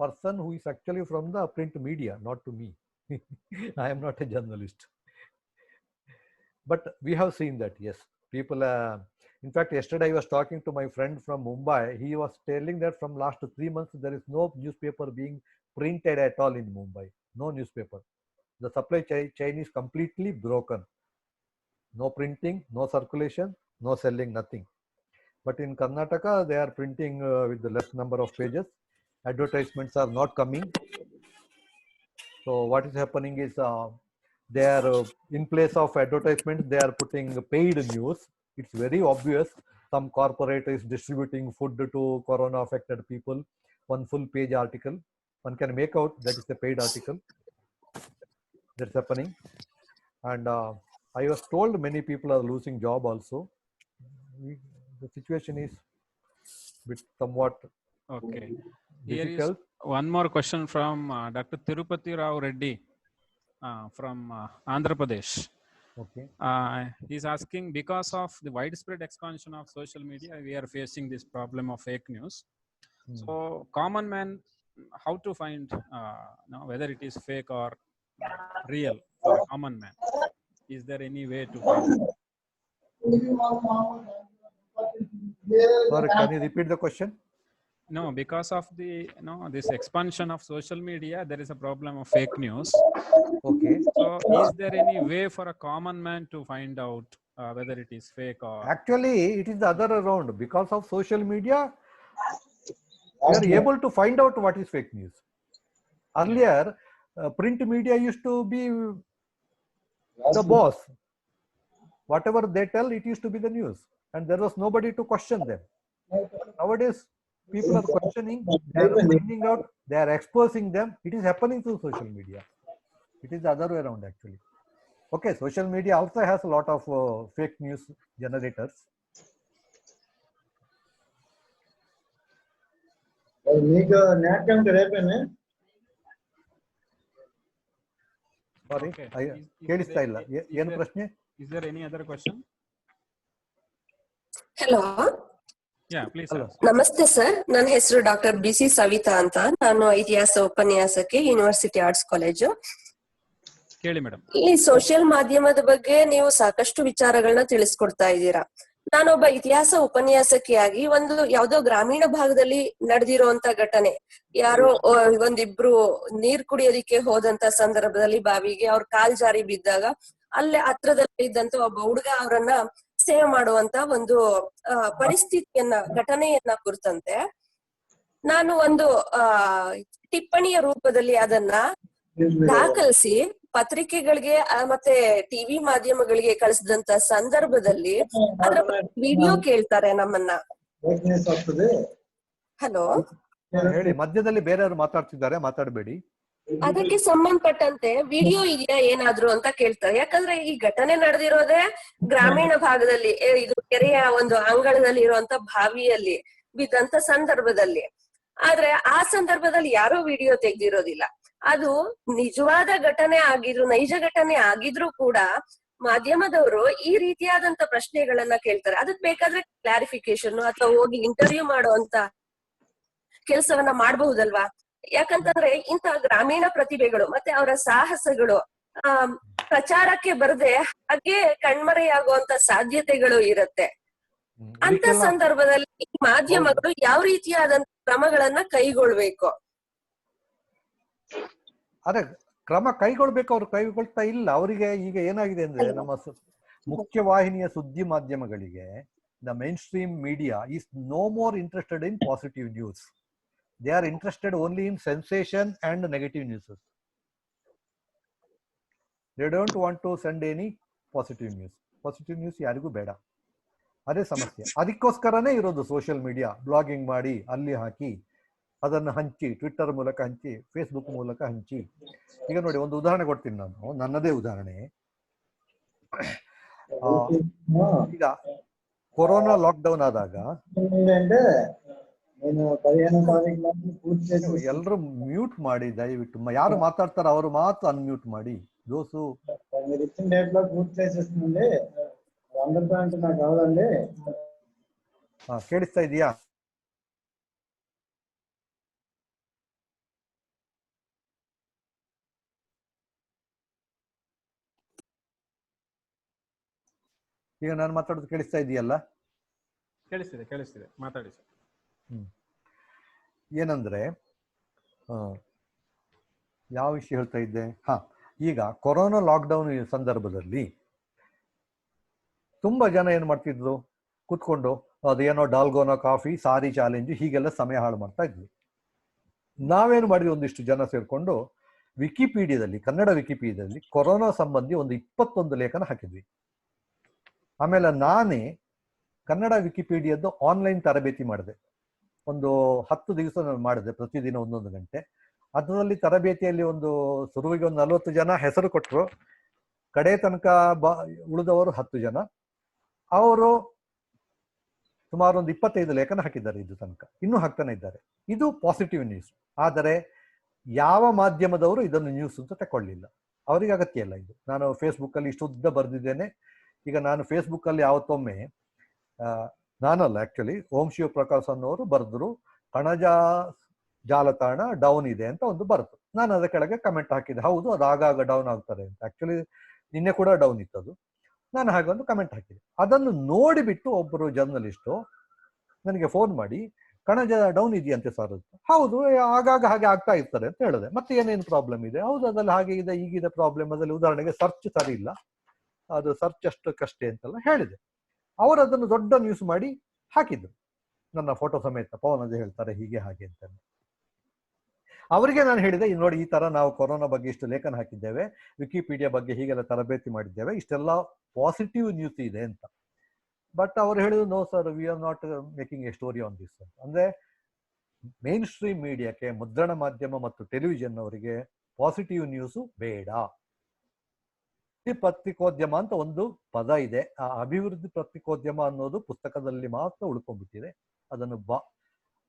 person who is actually from the print media, not to me. I am not a journalist. But we have seen that, yes. People, in fact, yesterday I was talking to my friend from Mumbai. He was telling that from last 3 months, there is no newspaper being printed at all in Mumbai. No newspaper. The supply chain is completely broken. No printing, no circulation, no selling, nothing. But in Karnataka, they are printing with the less number of pages. Advertisements are not coming. So what is happening is they are in place of advertisements, they are putting paid news. It's very obvious. Some corporate is distributing food to corona affected people. One full page article. One can make out that is a paid article. That's happening. And I was told many people are losing job also. The situation is bit somewhat difficult. Here is one more question from Dr. Tirupati Rao Reddy from Andhra Pradesh. Okay. He's asking, because of the widespread expansion of social media, we are facing this problem of fake news. So common man, how to find whether it is fake or real for a common man? Is there any way to find it? Sorry, can you repeat the question? No, because of the this expansion of social media, there is a problem of fake news. Okay. So is there any way for a common man to find out whether it is fake or? Actually, it is the other around. Because of social media, we are able to find out what is fake news. Earlier, print media used to be the boss. Whatever they tell, it used to be the news, and there was nobody to question them. Nowadays, people are questioning, they are finding out, they are exposing them. It is happening through social media. It is the other way around, actually. Okay, social media also has a lot of fake news generators. Sorry, ಕೇಳಿಸ್ತಾ ಇಲ್ಲ. ಏನು ಪ್ರಶ್ನೆ? Is there any other question? Hello. Yeah, please. ನಮಸ್ತೆ ಸರ್, ನನ್ನ ಹೆಸರು ಡಾಕ್ಟರ್ BC ಸವಿತಾ ಅಂತ. ನಾನು ಇತಿಹಾಸ ಉಪನ್ಯಾಸಕಿ, ಯೂನಿವರ್ಸಿಟಿ ಆರ್ಟ್ಸ್ ಕಾಲೇಜು. ಕೇಳಿ ಮೇಡಮ್. ಇಲ್ಲಿ ಸೋಷಿಯಲ್ ಮಾಧ್ಯಮದ ಬಗ್ಗೆ ನೀವು ಸಾಕಷ್ಟು ವಿಚಾರಗಳನ್ನ ತಿಳಿಸ್ಕೊಡ್ತಾ ಇದ್ದೀರಾ. ನಾನೊಬ್ಬ ಇತಿಹಾಸ ಉಪನ್ಯಾಸಕಿಯಾಗಿ ಒಂದು ಯಾವ್ದೋ ಗ್ರಾಮೀಣ ಭಾಗದಲ್ಲಿ ನಡೆದಿರುವಂತ ಘಟನೆ, ಯಾರೋ ಒಂದಿಬ್ರು ನೀರ್ ಕುಡಿಯೋದಿಕ್ಕೆ ಹೋದಂತ ಸಂದರ್ಭದಲ್ಲಿ ಬಾವಿಗೆ ಅವ್ರ ಕಾಲ್ ಜಾರಿ ಬಿದ್ದಾಗ ಅಲ್ಲೇ ಹತ್ರದಲ್ಲಿ ಇದ್ದಂತ ಒಬ್ಬ ಹುಡುಗ ಅವರನ್ನ ಸೇವ್ ಮಾಡುವಂತ ಒಂದು ಪರಿಸ್ಥಿತಿಯನ್ನ, ಘಟನೆಯನ್ನ ಕುರಿತಂತೆ ನಾನು ಒಂದು ಟಿಪ್ಪಣಿಯ ರೂಪದಲ್ಲಿ ಅದನ್ನ ದಾಖಲಿಸಿ ಪತ್ರಿಕೆಗಳಿಗೆ ಮತ್ತೆ ಟಿವಿ ಮಾಧ್ಯಮಗಳಿಗೆ ಕಳಿಸಿದಂತ ಸಂದರ್ಭದಲ್ಲಿ ಅದರ ವಿಡಿಯೋ ಕೇಳ್ತಾರೆ ನಮ್ಮನ್ನ. ಹಲೋ, ಹೇಳಿ. ಮಧ್ಯದಲ್ಲಿ ಬೇರೆಯವರು ಮಾತಾಡ್ತಿದ್ದಾರೆ, ಮಾತಾಡಬೇಡಿ. ಅದಕ್ಕೆ ಸಂಬಂಧಪಟ್ಟಂತೆ ವಿಡಿಯೋ ಇದೆಯಾ ಏನಾದ್ರು ಅಂತ ಕೇಳ್ತಾರೆ. ಯಾಕಂದ್ರೆ ಈ ಘಟನೆ ನಡೆದಿರೋದೇ ಗ್ರಾಮೀಣ ಭಾಗದಲ್ಲಿ, ಇದು ಕೆರೆಯ ಒಂದು ಅಂಗಳದಲ್ಲಿ ಇರುವಂತ ಬಾವಿಯಲ್ಲಿ ಬಿದ್ದಂತ ಸಂದರ್ಭದಲ್ಲಿ. ಆದ್ರೆ ಆ ಸಂದರ್ಭದಲ್ಲಿ ಯಾರೋ ವಿಡಿಯೋ ತೆಗ್ದಿರೋದಿಲ್ಲ. ಅದು ನಿಜವಾದ ಘಟನೆ ಆಗಿದ್ರು, ನೈಜ ಘಟನೆ ಆಗಿದ್ರು ಕೂಡ ಮಾಧ್ಯಮದವರು ಈ ರೀತಿಯಾದಂತ ಪ್ರಶ್ನೆಗಳನ್ನ ಕೇಳ್ತಾರೆ. ಅದಕ್ ಬೇಕಾದ್ರೆ ಕ್ಲಾರಿಫಿಕೇಶನ್ ಅಥವಾ ಹೋಗಿ ಇಂಟರ್ವ್ಯೂ ಮಾಡುವಂತ ಕೆಲಸವನ್ನ ಮಾಡಬಹುದಲ್ವಾ? ಯಾಕಂತಂದ್ರೆ ಇಂತ ಗ್ರಾಮೀಣ ಪ್ರತಿಭೆಗಳು ಮತ್ತೆ ಅವರ ಸಾಹಸಗಳು ಪ್ರಚಾರಕ್ಕೆ ಬರದೆ ಹಾಗೆ ಕಣ್ಮರೆಯಾಗುವಂತ ಸಾಧ್ಯತೆಗಳು ಇರುತ್ತೆ. ಅಂತ ಸಂದರ್ಭದಲ್ಲಿ ಮಾಧ್ಯಮಗಳು ಯಾವ ರೀತಿಯಾದಂತ ಕ್ರಮಗಳನ್ನ ಕೈಗೊಳ್ಬೇಕು? ಅದೇ ಕ್ರಮ ಕೈಗೊಳ್ಬೇಕು, ಅವ್ರು ಕೈಗೊಳ್ತಾ ಇಲ್ಲ. ಅವರಿಗೆ ಈಗ ಏನಾಗಿದೆ ಅಂದ್ರೆ, ನಮ್ಮ ಮುಖ್ಯವಾಹಿನಿಯ ಸುದ್ದಿ ಮಾಧ್ಯಮಗಳಿಗೆ, the main stream media is no more interested in positive news. They are interested only in sensation and negative news. They don't want to send any positive news. Positive news ಯಾರಿಗೂ ಬೇಡ. ಅದೇ ಸಮಸ್ಯೆ. ಅದಕ್ಕೋಸ್ಕರನೇ ಇರೋದು ಸೋಷಿಯಲ್ ಮೀಡಿಯಾ. ಬ್ಲಾಗಿಂಗ್ ಮಾಡಿ ಅಲ್ಲಿ ಹಾಕಿ ಅದನ್ನು ಹಂಚಿ, ಟ್ವಿಟ್ಟರ್ ಮೂಲಕ ಹಂಚಿ, ಫೇಸ್ಬುಕ್ ಮೂಲಕ ಹಂಚಿ. ಈಗ ನೋಡಿ, ಒಂದು ಉದಾಹರಣೆ ಕೊಡ್ತೀನಿ ನಾನು, ನನ್ನದೇ ಉದಾಹರಣೆ. ಈಗ ಕೊರೋನಾ ಲಾಕ್ಡೌನ್ ಆದಾಗ ಎಲ್ಲರೂ మ్యూట్ ಮಾಡಿ దయవిಟ್ಟು. ಯಾರು మాట్లాడతారో ಅವರು ಮಾತ್ರ అన్మ్యూట్ ಮಾಡಿ. దోసు ಕೇಳಿಸ್ತಾ ಇದೆಯಾ? ಈಗ ನಾನು ಮಾತಾಡೋದು ಕೇಳಿಸ್ತಾ ಇದೆಯಲ್ಲ? ಕೇಳಿಸ್ತಿದೆ, ಕೇಳಿಸ್ತಿದೆ, ಮಾತಾಡಿ ಸರ್. ಏನಂದ್ರೆ, ಯಾವ ವಿಷಯ ಹೇಳ್ತಾ ಇದ್ದೆ? ಈಗ ಕೊರೋನಾ ಲಾಕ್ಡೌನ್ ಸಂದರ್ಭದಲ್ಲಿ ತುಂಬಾ ಜನ ಏನ್ ಮಾಡ್ತಿದ್ರು, ಕೂತ್ಕೊಂಡು ಅದೇನೋ ಡಾಲ್ಗೋನೋ ಕಾಫಿ, ಸಾರಿ ಚಾಲೆಂಜ್, ಹೀಗೆಲ್ಲ ಸಮಯ ಹಾಳು ಮಾಡ್ತಾ ಇದ್ವಿ. ನಾವೇನು ಮಾಡಿದ್ವಿ, ಒಂದಿಷ್ಟು ಜನ ಸೇರ್ಕೊಂಡು ವಿಕಿಪೀಡಿಯಾದಲ್ಲಿ, ಕನ್ನಡ ವಿಕಿಪೀಡಿಯಾದಲ್ಲಿ ಕೊರೋನಾ ಸಂಬಂಧಿ ಒಂದು 21 ಲೇಖನ ಹಾಕಿದ್ವಿ. ಆಮೇಲೆ ನಾನೇ ಕನ್ನಡ ವಿಕಿಪೀಡಿಯಾದ್ದು ಆನ್ಲೈನ್ ತರಬೇತಿ ಮಾಡಿದೆ. ಒಂದು 10 ದಿವಸ ನಾನು ಮಾಡಿದೆ, ಪ್ರತಿದಿನ 1 ಗಂಟೆ. ಅದರಲ್ಲಿ ತರಬೇತಿಯಲ್ಲಿ ಶುರುವಿಗೆ 40 ಜನ ಹೆಸರು ಕೊಟ್ಟರು. ಕಡೆ ತನಕ ಉಳಿದವರು 10 ಜನ. ಅವರು ಸುಮಾರು ಒಂದು 25 ಲೇಖನ ಹಾಕಿದ್ದಾರೆ ಇದು ತನಕ, ಇನ್ನೂ ಹಾಕ್ತಾನೆ ಇದ್ದಾರೆ. ಇದು ಪಾಸಿಟಿವ್ ನ್ಯೂಸ್. ಆದರೆ ಯಾವ ಮಾಧ್ಯಮದವರು ಇದನ್ನು ನ್ಯೂಸ್ ಅಂತ ತಗೊಳ್ಳಿಲ್ಲ, ಅವರಿಗೆ ಅಗತ್ಯ ಇಲ್ಲ ಇದು. ನಾನು ಫೇಸ್ಬುಕ್ಕಲ್ಲಿ ಇಷ್ಟು ಉದ್ದ ಬರೆದಿದ್ದೇನೆ. ಈಗ ನಾನು ಫೇಸ್ಬುಕ್ಕಲ್ಲಿ ಯಾವತ್ತೊಮ್ಮೆ, ನಾನಲ್ಲ ಆಕ್ಚುಲಿ, ಓಂ ಶಿವಪ್ರಕಾಶ್ ಅನ್ನೋರು ಬರೆದ್ರು, ಕಣಜ ಜಾಲತಾಣ ಡೌನ್ ಇದೆ ಅಂತ ಒಂದು ಬರೆದು, ನಾನು ಅದರ ಕೆಳಗೆ ಕಮೆಂಟ್ ಹಾಕಿದೆ. ಹೌದು, ಅದು ಆಗಾಗ ಡೌನ್ ಆಗ್ತಾರೆ ಅಂತ. ಆಕ್ಚುಲಿ ನಿನ್ನೆ ಕೂಡ ಡೌನ್ ಇತ್ತದು. ನಾನು ಹಾಗೆ ಒಂದು ಕಮೆಂಟ್ ಹಾಕಿದೆ. ಅದನ್ನು ನೋಡಿಬಿಟ್ಟು ಒಬ್ಬರು ಜರ್ನಲಿಸ್ಟು ನನಗೆ ಫೋನ್ ಮಾಡಿ, ಕಣಜ ಡೌನ್ ಇದೆಯಂತೆ ಸರ್ ಅಂತ. ಹೌದು, ಆಗಾಗ ಹಾಗೆ ಆಗ್ತಾ ಇರ್ತಾರೆ ಅಂತ ಹೇಳಿದೆ. ಮತ್ತೆ ಏನೇನು ಪ್ರಾಬ್ಲಮ್ ಇದೆ? ಹೌದು, ಅದ್ರಲ್ಲಿ ಹಾಗೆ ಇದೆ, ಈಗಿದೆ ಪ್ರಾಬ್ಲಮ್. ಅದರಲ್ಲಿ ಉದಾಹರಣೆಗೆ ಸರ್ಚ್ ಸರಿ ಇಲ್ಲ, ಅದು ಸರ್ಚ್ ಅಷ್ಟಕ್ಕಷ್ಟೇ ಅಂತೆಲ್ಲ ಹೇಳಿದೆ. ಅವರು ಅದನ್ನು ದೊಡ್ಡ ನ್ಯೂಸ್ ಮಾಡಿ ಹಾಕಿದ್ರು, ನನ್ನ ಫೋಟೋ ಸಮೇತ. ಪವನ್ ಅದೇ ಹೇಳ್ತಾರೆ ಹೀಗೆ ಹಾಗೆ ಅಂತ. ಅವರಿಗೆ ನಾನು ಹೇಳಿದೆ, ನೋಡಿ, ಈ ತರ ನಾವು ಕೊರೋನಾ ಬಗ್ಗೆ ಇಷ್ಟು ಲೇಖನ ಹಾಕಿದ್ದೇವೆ, ವಿಕಿಪೀಡಿಯಾ ಬಗ್ಗೆ ಹೀಗೆಲ್ಲ ತರಬೇತಿ ಮಾಡಿದ್ದೇವೆ, ಇಷ್ಟೆಲ್ಲ ಪಾಸಿಟಿವ್ ನ್ಯೂಸ್ ಇದೆ ಅಂತ. ಬಟ್ ಅವರು ಹೇಳಿದ್ರು, no sir, we are not making a story on this ಅಂತ. ಅಂದ್ರೆ ಮೇನ್ ಸ್ಟ್ರೀಮ್ ಮೀಡಿಯಾಕ್ಕೆ, ಮುದ್ರಣ ಮಾಧ್ಯಮ ಮತ್ತು ಟೆಲಿವಿಷನ್ ಅವರಿಗೆ ಪಾಸಿಟಿವ್ ನ್ಯೂಸು ಬೇಡ. ಪತ್ರಿಕೋದ್ಯಮ ಅಂತ ಒಂದು ಪದ ಇದೆ. ಆ ಅಭಿವೃದ್ಧಿ ಪತ್ರಿಕೋದ್ಯಮ ಅನ್ನೋದು ಪುಸ್ತಕದಲ್ಲಿ ಮಾತ್ರ ಉಳ್ಕೊಂಡ್ಬಿಟ್ಟಿದೆ.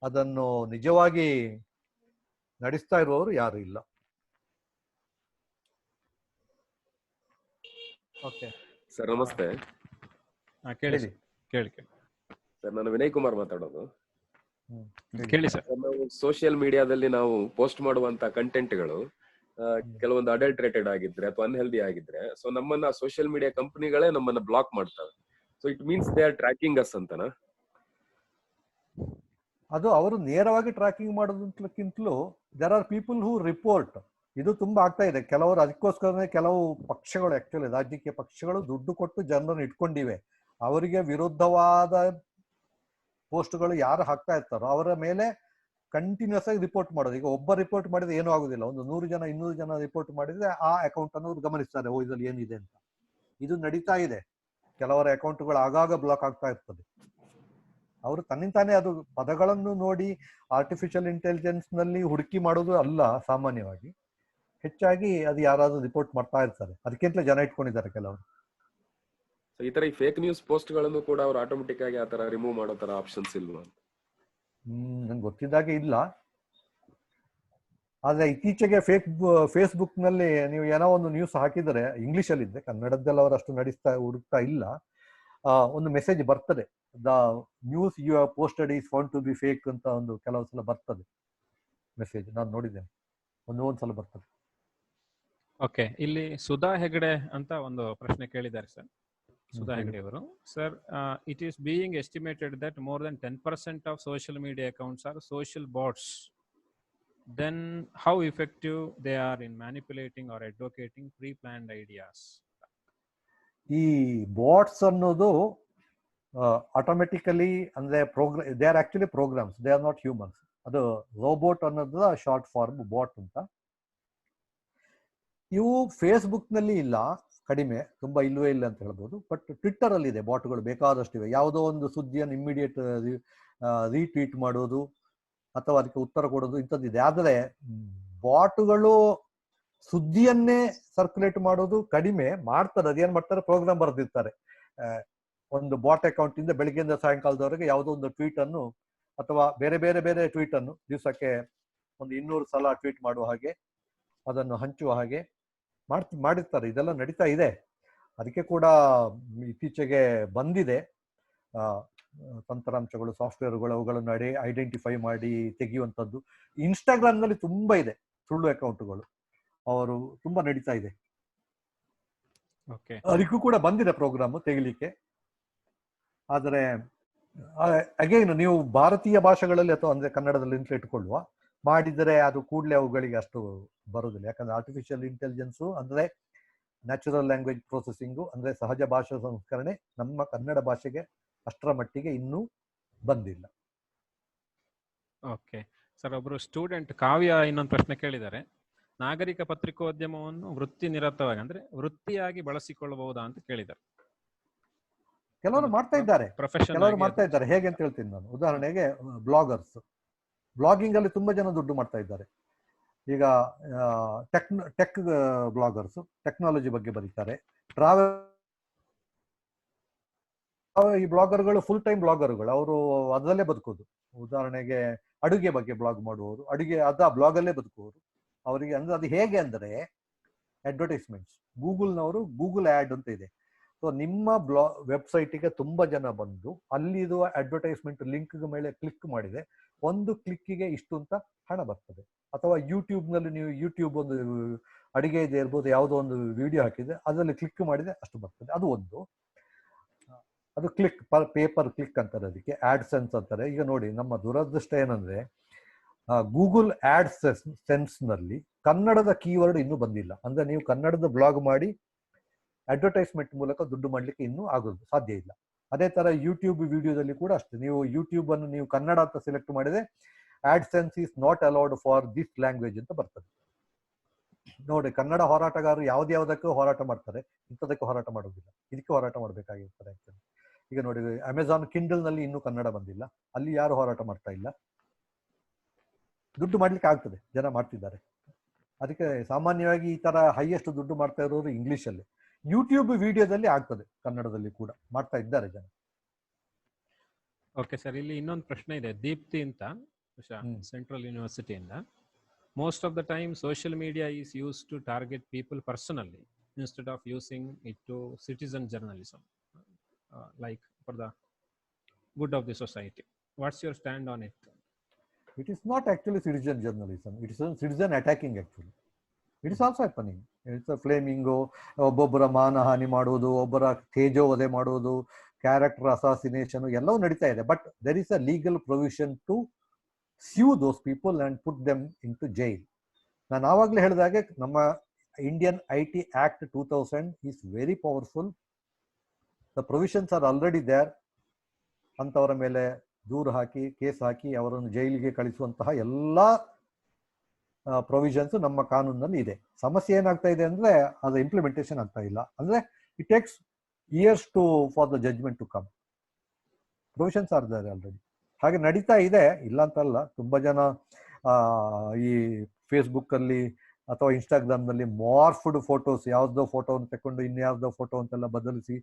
ಅದನ್ನು ನಿಜವಾಗಿ ನಡೆಸ್ತಾ ಇರುವವರು ಯಾರು ಇಲ್ಲ. ಓಕೆ ಸರ್, ನಮಸ್ತೆ. ಕೇಳಿ ಸರ್, ನಾನು ವಿನಯ್ ಕುಮಾರ್ ಮಾತಾಡೋದು. ಕೇಳಿ ಸರ್. ನಾವು ಸೋಷಿಯಲ್ ಮೀಡಿಯಾದಲ್ಲಿ ನಾವು ಪೋಸ್ಟ್ ಮಾಡುವಂತ ಕಂಟೆಂಟ್ಗಳು ಕೆಲವೊಂದು ಅಡಲ್ಟ್ರೇಟೆಡ್ ಆಗಿದ್ರೆ ಅಥವಾ ಅನ್ಹೆಲ್ದಿ ಆಗಿದ್ರೆ ಸೊ ನಮ್ಮನ್ನ ಸೋಷಿಯಲ್ ಮೀಡಿಯಾ ಕಂಪನಿಗಳೇ ನಮ್ಮನ್ನ ಬ್ಲಾಕ್ ಮಾಡ್ತವೆ. So it means they are tracking us ಅಂತನಾ? ಅದು ಅವರು ನೇರವಾಗಿ ಟ್ರ್ಯಾಕಿಂಗ್ ಮಾಡೋದಕ್ಕಿಂತಲೂ there are people who report. ಇದು ತುಂಬಾ ಆಗ್ತಾ ಇದೆ. ಕೆಲವರು ಅದಕ್ಕೋಸ್ಕರನೇ ಕೆಲವು ಪಕ್ಷಗಳು, ಆಕ್ಚುಲಿ ರಾಜಕೀಯ ಪಕ್ಷಗಳು ದುಡ್ಡು ಕೊಟ್ಟು ಜನರನ್ನು ಇಟ್ಕೊಂಡಿವೆ. ಅವರಿಗೆ ವಿರುದ್ಧವಾದ ಪೋಸ್ಟ್ಗಳು ಯಾರು ಹಾಕ್ತಾ ಇರ್ತಾರೋ ಅವರ ಮೇಲೆ ಕಂಟಿನ್ಯೂಸ್ ಆಗಿ ರಿಪೋರ್ಟ್ ಮಾಡೋದು. ಈಗ ಒಬ್ಬ ರಿಪೋರ್ಟ್ ಮಾಡಿದ್ರೆ ಏನೂ ಆಗುದಿಲ್ಲ, ಒಂದು 100 ಜನ 200 ಜನ ರಿಪೋರ್ಟ್ ಮಾಡಿದ್ರೆ ಆ ಅಕೌಂಟ್ ಅನ್ನು ಅವ್ರು ಗಮನಿಸ್ತಾರೆ, ಓ ಇದ್ರಲ್ಲಿ ಏನಿದೆ ಅಂತ. ಇದು ನಡೀತಾ ಇದೆ. ಕೆಲವರ ಅಕೌಂಟ್ಗಳು ಆಗಾಗ ಬ್ಲಾಕ್ ಆಗ್ತಾ ಇರ್ತದೆ. ಅವರು ತನ್ನಿಂತಾನೇ ಅದು ಪದಗಳನ್ನು ನೋಡಿ ಆರ್ಟಿಫಿಷಿಯಲ್ ಇಂಟೆಲಿಜೆನ್ಸ್ ನಲ್ಲಿ ಹುಡುಕಿ ಮಾಡೋದು ಅಲ್ಲ. ಸಾಮಾನ್ಯವಾಗಿ ಹೆಚ್ಚಾಗಿ ಅದು ಯಾರಾದ್ರೂ ರಿಪೋರ್ಟ್ ಮಾಡ್ತಾ ಇರ್ತಾರೆ. ಅದಕ್ಕಿಂತಲೇ ಜನ ಇಟ್ಕೊಂಡಿದ್ದಾರೆ ಕೆಲವರು. ಈ ತರ ಈ ಫೇಕ್ ನ್ಯೂಸ್ ಪೋಸ್ಟ್ ಗಳನ್ನು ಕೂಡ ಅವ್ರು ಆಟೋಮೆಟಿಕ್ ಆಗಿ ಆ ತರ ರಿಮೂವ್ ಮಾಡೋ ತರ ಆಪ್ಷನ್ಸ್ ಇಲ್ವಾ? ನಂಗೆ ಗೊತ್ತಿದ್ದಾಗೆ ಇಲ್ಲ. ಆದ್ರೆ ಇತ್ತೀಚೆಗೆ ಫೇಸ್ಬುಕ್ ನಲ್ಲಿ ನೀವು ಏನೋ ಒಂದು ನ್ಯೂಸ್ ಹಾಕಿದರೆ ಇಂಗ್ಲಿಷ್ ಅಲ್ಲಿ ಇದ್ರೆ, ಕನ್ನಡದಲ್ಲಿ ಅವರು ಅಷ್ಟು ಹುಡುಕ್ತಾ ಇಲ್ಲ, ಒಂದು ಮೆಸೇಜ್ ಬರ್ತದೆ, the news you have posted is found to be fake ಅಂತ ಒಂದು ಕೆಲವು ಸಲ ಬರ್ತದೆ ಮೆಸೇಜ್. ನಾನು ನೋಡಿದ್ದೇನೆ, ಒಂದ್ಸಲ ಬರ್ತದೆ. ಓಕೆ, ಇಲ್ಲಿ ಸುಧಾ ಹೆಗಡೆ ಅಂತ ಒಂದು ಪ್ರಶ್ನೆ ಕೇಳಿದ್ದಾರೆ ಸರ್. ಸುಧಾ ಹೆಗಡೆ ಅವರು, sir, it is being estimated that more than 10% of social media accounts are social bots. Then how effective they are in manipulating or advocating pre-planned ideas? ಈ ಬಾಟ್ಸ್ ಅನ್ನೋದು ಆಟೋಮೆಟಿಕಲಿ ಅಂದ್ರೆ they are actually programs, they are not humans. ಅದು ರೋಬೋಟ್ ಅನ್ನೋದು ಶಾರ್ಟ್ ಫಾರ್ಮ್ ಬಾಟ್ ಅಂತ. ಇವು ಫೇಸ್ಬುಕ್ ನಲ್ಲಿ ಇಲ್ಲ, ಕಡಿಮೆ, ತುಂಬಾ ಇಲ್ಲವೇ ಇಲ್ಲ ಅಂತ ಹೇಳ್ಬೋದು. ಬಟ್ ಟ್ವಿಟ್ಟರ್ ಅಲ್ಲಿ ಇದೆ ಬಾಟ್ಗಳು ಬೇಕಾದಷ್ಟಿವೆ. ಯಾವುದೋ ಒಂದು ಸುದ್ದಿಯನ್ನು ಇಮ್ಮಿಡಿಯೇಟ್ ರೀಟ್ವೀಟ್ ಮಾಡೋದು ಅಥವಾ ಅದಕ್ಕೆ ಉತ್ತರ ಕೊಡೋದು ಇಂಥದ್ದಿದೆ. ಆದರೆ ಬಾಟ್ಗಳು ಸುದ್ದಿಯನ್ನೇ ಸರ್ಕ್ಯುಲೇಟ್ ಮಾಡೋದು ಕಡಿಮೆ ಮಾಡ್ತಾರೆ. ಅದೇನ್ ಮಾಡ್ತಾರೆ, ಪ್ರೋಗ್ರಾಮ್ ಬರೆದಿರ್ತಾರೆ. ಒಂದು ಬಾಟ್ ಅಕೌಂಟ್ ಇಂದ ಬೆಳಿಗ್ಗೆಯಿಂದ ಸಾಯಂಕಾಲದವರೆಗೆ ಯಾವುದೋ ಒಂದು ಟ್ವೀಟ್ ಅನ್ನು ಅಥವಾ ಬೇರೆ ಬೇರೆ ಬೇರೆ ಟ್ವೀಟ್ ಅನ್ನು ದಿವಸಕ್ಕೆ ಒಂದು 200 ಸಲ ಟ್ವೀಟ್ ಮಾಡುವ ಹಾಗೆ, ಅದನ್ನು ಹಂಚುವ ಹಾಗೆ ಮಾಡಿರ್ತಾರೆ. ಇದೆಲ್ಲ ನಡೀತಾ ಇದೆ. ಅದಕ್ಕೆ ಕೂಡ ಇತ್ತೀಚೆಗೆ ಬಂದಿದೆ ತಂತ್ರಾಂಶಗಳು, ಸಾಫ್ಟ್ವೇರ್ಗಳು, ಅವುಗಳನ್ನು ಐಡೆಂಟಿಫೈ ಮಾಡಿ ತೆಗೆಯುವಂಥದ್ದು. ಇನ್ಸ್ಟಾಗ್ರಾಮ್ ನಲ್ಲಿ ತುಂಬಾ ಇದೆ ಸುಳ್ಳು ಅಕೌಂಟ್ಗಳು, ಅವರು ತುಂಬಾ ನಡೀತಾ ಇದೆ. ಅದಕ್ಕೂ ಕೂಡ ಬಂದಿದೆ ಪ್ರೋಗ್ರಾಮ್ ತೆಗಿಲಿಕ್ಕೆ. ಆದರೆ ಅಗೇನ್ ನೀವು ಭಾರತೀಯ ಭಾಷೆಗಳಲ್ಲಿ ಅಥವಾ ಅಂದ್ರೆ ಕನ್ನಡದಲ್ಲಿ ಇಟ್ಕೊಳ್ಳುವ ಮಾಡಿದರೆ ಅದು ಕೂಡಲೇ ಅವುಗಳಿಗೆ ಅಷ್ಟು ಬರುವುದಿಲ್ಲ. ಯಾಕಂದ್ರೆ ಆರ್ಟಿಫಿಷಿಯಲ್ ಇಂಟೆಲಿಜೆನ್ಸು ಅಂದ್ರೆ ನ್ಯಾಚುರಲ್ ಲ್ಯಾಂಗ್ವೇಜ್ ಪ್ರೊಸೆಸಿಂಗು ಅಂದ್ರೆ ಸಹಜ ಭಾಷಾ ಸಂಸ್ಕರಣೆ ನಮ್ಮ ಕನ್ನಡ ಭಾಷೆಗೆ ಅಷ್ಟರ ಮಟ್ಟಿಗೆ ಇನ್ನೂ ಬಂದಿಲ್ಲ. ಓಕೆ ಸರ್, ಒಬ್ರು ಸ್ಟೂಡೆಂಟ್ ಕಾವ್ಯ ಇನ್ನೊಂದು ಪ್ರಶ್ನೆ ಕೇಳಿದ್ದಾರೆ. ನಾಗರಿಕ ಪತ್ರಿಕೋದ್ಯಮವನ್ನು ವೃತ್ತಿ ನಿರತವಾಗಿ ಅಂದ್ರೆ ವೃತ್ತಿಯಾಗಿ ಬಳಸಿಕೊಳ್ಳಬಹುದಾ ಅಂತ ಕೇಳಿದ್ದಾರೆ. ಕೆಲವರು ಮಾಡ್ತಾ ಇದ್ದಾರೆ, ಕೆಲವರು ಮಾಡ್ತಾ ಇದ್ದಾರೆ. ಹೇಗೆ ಅಂತ ಹೇಳ್ತೀನಿ ನಾನು. ಉದಾಹರಣೆಗೆ ಬ್ಲಾಗರ್ಸ್, ಬ್ಲಾಗಿಂಗ್ ಅಲ್ಲಿ ತುಂಬಾ ಜನ ದುಡ್ಡು ಮಾಡ್ತಾ ಇದ್ದಾರೆ. ಈಗ ಟೆಕ್ ಬ್ಲಾಗರ್ಸ್ ಟೆಕ್ನಾಲಜಿ ಬಗ್ಗೆ ಬರೀತಾರೆ. ಈ ಬ್ಲಾಗರ್ಗಳು ಫುಲ್ ಟೈಮ್ ಬ್ಲಾಗರ್ಗಳು, ಅವರು ಅದರಲ್ಲೇ ಬದುಕೋದು. ಉದಾಹರಣೆಗೆ ಅಡುಗೆ ಬಗ್ಗೆ ಬ್ಲಾಗ್ ಮಾಡುವವರು, ಅಡುಗೆ ಬ್ಲಾಗ್ ಅಲ್ಲೇ ಬದುಕುವವರು. ಅವರಿಗೆ ಅಂದ್ರೆ ಅದು ಹೇಗೆ ಅಂದ್ರೆ ಅಡ್ವರ್ಟೈಸ್ಮೆಂಟ್ಸ್. ಗೂಗಲ್ನವರು ಗೂಗಲ್ ಆ್ಯಡ್ ಅಂತ ಇದೆ. ಸೊ ನಿಮ್ಮ ವೆಬ್ಸೈಟಿಗೆ ತುಂಬಾ ಜನ ಬಂದು ಅಲ್ಲಿರುವ ಅಡ್ವರ್ಟೈಸ್ಮೆಂಟ್ ಲಿಂಕ್ ಮೇಲೆ ಕ್ಲಿಕ್ ಮಾಡಿದೆ, ಒಂದು ಕ್ಲಿಕ್ಕಿಗೆ ಇಷ್ಟು ಅಂತ ಹಣ ಬರ್ತದೆ. ಅಥವಾ ಯೂಟ್ಯೂಬ್ನಲ್ಲಿ ನೀವು ಯೂಟ್ಯೂಬ್ ಒಂದು ಅಡಿಗೆ ಇದೆ ಇರ್ಬೋದು, ಯಾವುದೋ ಒಂದು ವಿಡಿಯೋ ಹಾಕಿದ್ರೆ ಅದರಲ್ಲಿ ಕ್ಲಿಕ್ ಮಾಡಿದ್ರೆ ಅಷ್ಟು ಬರ್ತದೆ. ಅದು ಒಂದು, ಅದು ಕ್ಲಿಕ್ ಪೇಪರ್ ಕ್ಲಿಕ್ ಅಂತಾರೆ, ಅದಕ್ಕೆ ಆಡ್ ಸೆನ್ಸ್ ಅಂತಾರೆ. ಈಗ ನೋಡಿ, ನಮ್ಮ ದುರದೃಷ್ಟ ಏನಂದ್ರೆ ಗೂಗಲ್ ಆಡ್ ಸೆನ್ಸ್ ನಲ್ಲಿ ಕನ್ನಡದ ಕೀವರ್ಡ್ ಇನ್ನೂ ಬಂದಿಲ್ಲ. ಅಂದ್ರೆ ನೀವು ಕನ್ನಡದ ಬ್ಲಾಗ್ ಮಾಡಿ ಅಡ್ವರ್ಟೈಸ್ಮೆಂಟ್ ಮೂಲಕ ದುಡ್ಡು ಮಾಡ್ಲಿಕ್ಕೆ ಇನ್ನೂ ಆಗೋದು ಸಾಧ್ಯ ಇಲ್ಲ. ಅದೇ ತರ ಯೂಟ್ಯೂಬ್ ವಿಡಿಯೋದಲ್ಲಿ ಕೂಡ ಅಷ್ಟೇ. ನೀವು ಯೂಟ್ಯೂಬ್ ಅನ್ನು ನೀವು ಕನ್ನಡ ಅಂತ ಸೆಲೆಕ್ಟ್ ಮಾಡಿದ್ರೆ AdSense is not allowed for this language ಅಂತ ಬರ್ತದೆ. ನೋಡಿ, ಕನ್ನಡ ಹೋರಾಟಗಾರರು ಯಾವ್ದ್ಯಾವ್ದಕ್ಕೂ ಹೋರಾಟ ಮಾಡ್ತಾರೆ, ಇಂಥದಕ್ಕೆ ಹೋರಾಟ ಮಾಡೋದಿಲ್ಲ, ಇದಕ್ಕೆ ಹೋರಾಟ ಮಾಡ್ಬೇಕಾಗಿರ್ತಾರೆ. ಈಗ ನೋಡಿ, ಅಮೆಝಾನ್ ಕಿಂಡಲ್ ನಲ್ಲಿ ಇನ್ನೂ ಕನ್ನಡ ಬಂದಿಲ್ಲ, ಅಲ್ಲಿ ಯಾರು ಹೋರಾಟ ಮಾಡ್ತಾ ಇಲ್ಲ. ದುಡ್ಡು ಮಾಡ್ಲಿಕ್ಕೆ ಆಗ್ತದೆ, ಜನ ಮಾಡ್ತಿದ್ದಾರೆ. ಅದಕ್ಕೆ ಸಾಮಾನ್ಯವಾಗಿ ಈ ತರ ಹೈಯೆಸ್ಟ್ ದುಡ್ಡು ಮಾಡ್ತಾ ಇರೋರು ಇಂಗ್ಲಿಷ್ ಅಲ್ಲಿ. ಯೂಟ್ಯೂಬ್ ವಿಡಿಯೋದಲ್ಲಿ ಆಗ್ತದೆ, ಕನ್ನಡದಲ್ಲಿ ಕೂಡ ಮಾಡ್ತಾ ಇದ್ದಾರೆ ಜನ. ಓಕೆ ಸರ್, ಇಲ್ಲಿ ಇನ್ನೊಂದು ಪ್ರಶ್ನೆ ಇದೆ. ದೀಪ್ತಿ ಅಂತ ಸೆಂಟ್ರಲ್ ಯೂನಿವರ್ಸಿಟಿಯಿಂದ. Most of the time social media is use to target people personally instead of using it to citizen journalism, like for the good of the society. What's your stand on it? It is not actually citizen journalism. It is citizen attacking actually. It's also happening. It's flaming, ಒಬ್ಬೊಬ್ಬರ ಮಾನಹಾನಿ ಮಾಡುವುದು, ಒಬ್ಬರ ತೇಜೋವಧೆ ಮಾಡುವುದು, ಕ್ಯಾರೆಕ್ಟರ್ ಅಸಾಸಿನೇಷನ್ ಎಲ್ಲವೂ ನಡೀತಾ ಇದೆ. But there is a legal provision to sue those people and put them into jail. ನಾನು ಆವಾಗಲೇ ಹೇಳಿದಾಗೆ ನಮ್ಮ Indian IT Act 2000 is very powerful. The provisions are already there. ಅಂಥವರ ಮೇಲೆ ದೂರು ಹಾಕಿ, ಕೇಸ್ ಹಾಕಿ, ಅವರನ್ನು ಜೈಲಿಗೆ ಕಳಿಸುವಂತಹ ಎಲ್ಲ ಪ್ರೊವಿಷನ್ಸ್ ನಮ್ಮ ಕಾನೂನಿನಲ್ಲಿ ಇದೆ. ಸಮಸ್ಯೆ ಏನಾಗ್ತಾ ಇದೆ ಅಂದ್ರೆ ಅದು ಇಂಪ್ಲಿಮೆಂಟೇಷನ್ ಆಗ್ತಾ ಇಲ್ಲ. ಅಂದ್ರೆ it takes years for the judgment to come. Provisions are there already. ಹಾಗೆ ನಡೀತಾ ಇದೆ, ಇಲ್ಲ ಅಂತಲ್ಲ. ತುಂಬಾ ಜನ ಈ ಫೇಸ್ಬುಕ್ ಅಲ್ಲಿ ಅಥವಾ ಇನ್ಸ್ಟಾಗ್ರಾಮ್ನಲ್ಲಿ ಮಾರ್ಫ್ಡ್ ಫೋಟೋಸ್, ಯಾವುದೋ ಫೋಟೋವನ್ನು ತಕೊಂಡು ಇನ್ಯಾವುದೋ ಫೋಟೋ ಅಂತೆಲ್ಲ ಬದಲಿಸಿ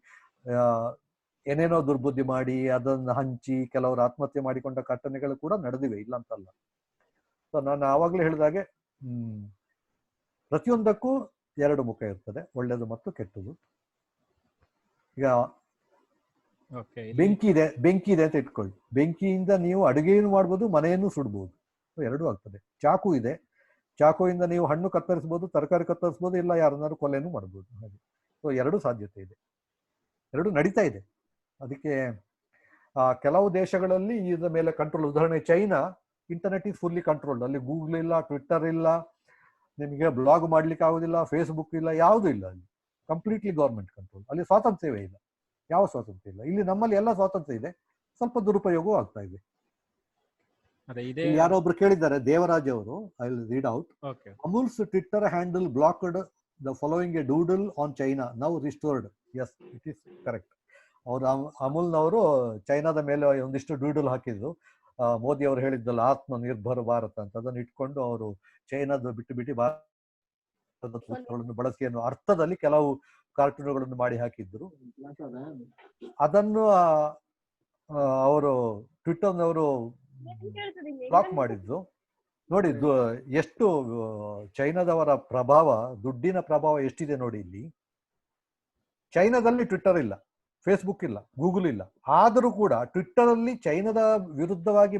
ಏನೇನೋ ದುರ್ಬುದ್ಧಿ ಮಾಡಿ ಅದನ್ನು ಹಂಚಿ ಕೆಲವರು ಆತ್ಮಹತ್ಯೆ ಮಾಡಿಕೊಂಡ ಘಟನೆಗಳು ಕೂಡ ನಡೆದಿವೆ, ಇಲ್ಲ ಅಂತಲ್ಲ. ಸೊ ನಾನು ಆವಾಗಲೇ ಹೇಳಿದಾಗೆ ಪ್ರತಿಯೊಂದಕ್ಕೂ ಎರಡು ಮುಖ ಇರ್ತದೆ, ಒಳ್ಳೆಯದು ಮತ್ತು ಕೆಟ್ಟದು. ಈಗ ಬೆಂಕಿ ಇದೆ ಅಂತ ಇಟ್ಕೊಳ್ಳಿ. ಬೆಂಕಿಯಿಂದ ನೀವು ಅಡುಗೆಯನ್ನು ಮಾಡ್ಬೋದು, ಮನೆಯನ್ನು ಸುಡ್ಬೋದು, ಎರಡೂ ಆಗ್ತದೆ. ಚಾಕು ಇದೆ, ಚಾಕುವಿಂದ ನೀವು ಹಣ್ಣು ಕತ್ತರಿಸ್ಬೋದು, ತರಕಾರಿ ಕತ್ತರಿಸ್ಬೋದು, ಇಲ್ಲ ಯಾರನ್ನಾರು ಕೊಲೆಯನ್ನು ಮಾಡ್ಬೋದು. ಹಾಗೆ ಸೊ ಎರಡೂ ಸಾಧ್ಯತೆ ಇದೆ, ಎರಡೂ ನಡೀತಾ ಇದೆ. ಅದಕ್ಕೆ ಕೆಲವು ದೇಶಗಳಲ್ಲಿ ಇದರ ಮೇಲೆ ಕಂಟ್ರೋಲ್. ಉದಾಹರಣೆ China, internet is fully controlled. ಅಲ್ಲಿ ಗೂಗಲ್ ಇಲ್ಲ, ಟ್ವಿಟ್ಟರ್ ಇಲ್ಲ, ನಿಮಗೆ ಬ್ಲಾಗ್ ಮಾಡ್ಲಿಕ್ಕೆ ಆಗೋದಿಲ್ಲ, ಫೇಸ್ಬುಕ್ ಇಲ್ಲ, ಯಾವುದೂ ಇಲ್ಲ. ಅಲ್ಲಿ ಕಂಪ್ಲೀಟ್ಲಿ ಗೌರ್ಮೆಂಟ್ ಕಂಟ್ರೋಲ್. ಅಲ್ಲಿ ಸ್ವಾತಂತ್ರ್ಯವೇ ಇಲ್ಲ, ಯಾವ ಸ್ವಾತಂತ್ರ್ಯ ಇಲ್ಲ. ಇಲ್ಲಿ ನಮ್ಮಲ್ಲಿ ಎಲ್ಲ ಸ್ವಾತಂತ್ರ್ಯ ಇದೆ, ಸ್ವಲ್ಪ ದುರುಪಯೋಗವೂ ಆಗ್ತಾ ಇದೆ. ಯಾರೊಬ್ರು ಕೇಳಿದ್ದಾರೆ, ದೇವರಾಜ್ ಅವರು, I will read out. Amul's Twitter handle blocked the following a doodle on China now restored. Yes, it is correct. ಅವರು ಅಮೂಲ್ನವರು ಚೈನಾದ ಮೇಲೆ ಒಂದಿಷ್ಟು ಡೂಡಲ್ ಹಾಕಿದ್ರು. ಮೋದಿ ಅವರು ಹೇಳಿದ್ದಲ್ಲ, ಆತ್ಮ ನಿರ್ಭರ ಭಾರತ ಅಂತ, ಅದನ್ನು ಇಟ್ಕೊಂಡು ಅವರು ಚೈನಾದ ಬಿಟ್ಟು ಭಾರತದ ಬಳಸಿ ಅನ್ನೋ ಅರ್ಥದಲ್ಲಿ ಕೆಲವು ಕಾರ್ಟೂನ್ಗಳನ್ನು ಮಾಡಿ ಹಾಕಿದ್ರು. ಅದನ್ನು ಅವರು ಟ್ವಿಟ್ಟರ್ನವರು ಬ್ಲಾಕ್ ಮಾಡಿದ್ರು. ನೋಡಿ ಎಷ್ಟು ಚೈನಾದವರ ಪ್ರಭಾವ, ದುಡ್ಡಿನ ಪ್ರಭಾವ ಎಷ್ಟಿದೆ ನೋಡಿ. ಇಲ್ಲಿ ಚೈನಾದಲ್ಲಿ ಟ್ವಿಟ್ಟರ್ ಇಲ್ಲ, ಫೇಸ್ಬುಕ್ ಇಲ್ಲ, ಗೂಗಲ್ ಇಲ್ಲ. ಆದರೂ ಕೂಡ ಟ್ವಿಟ್ಟರ್ ಅಲ್ಲಿ ಚೈನಾದ ವಿರುದ್ಧವಾಗಿ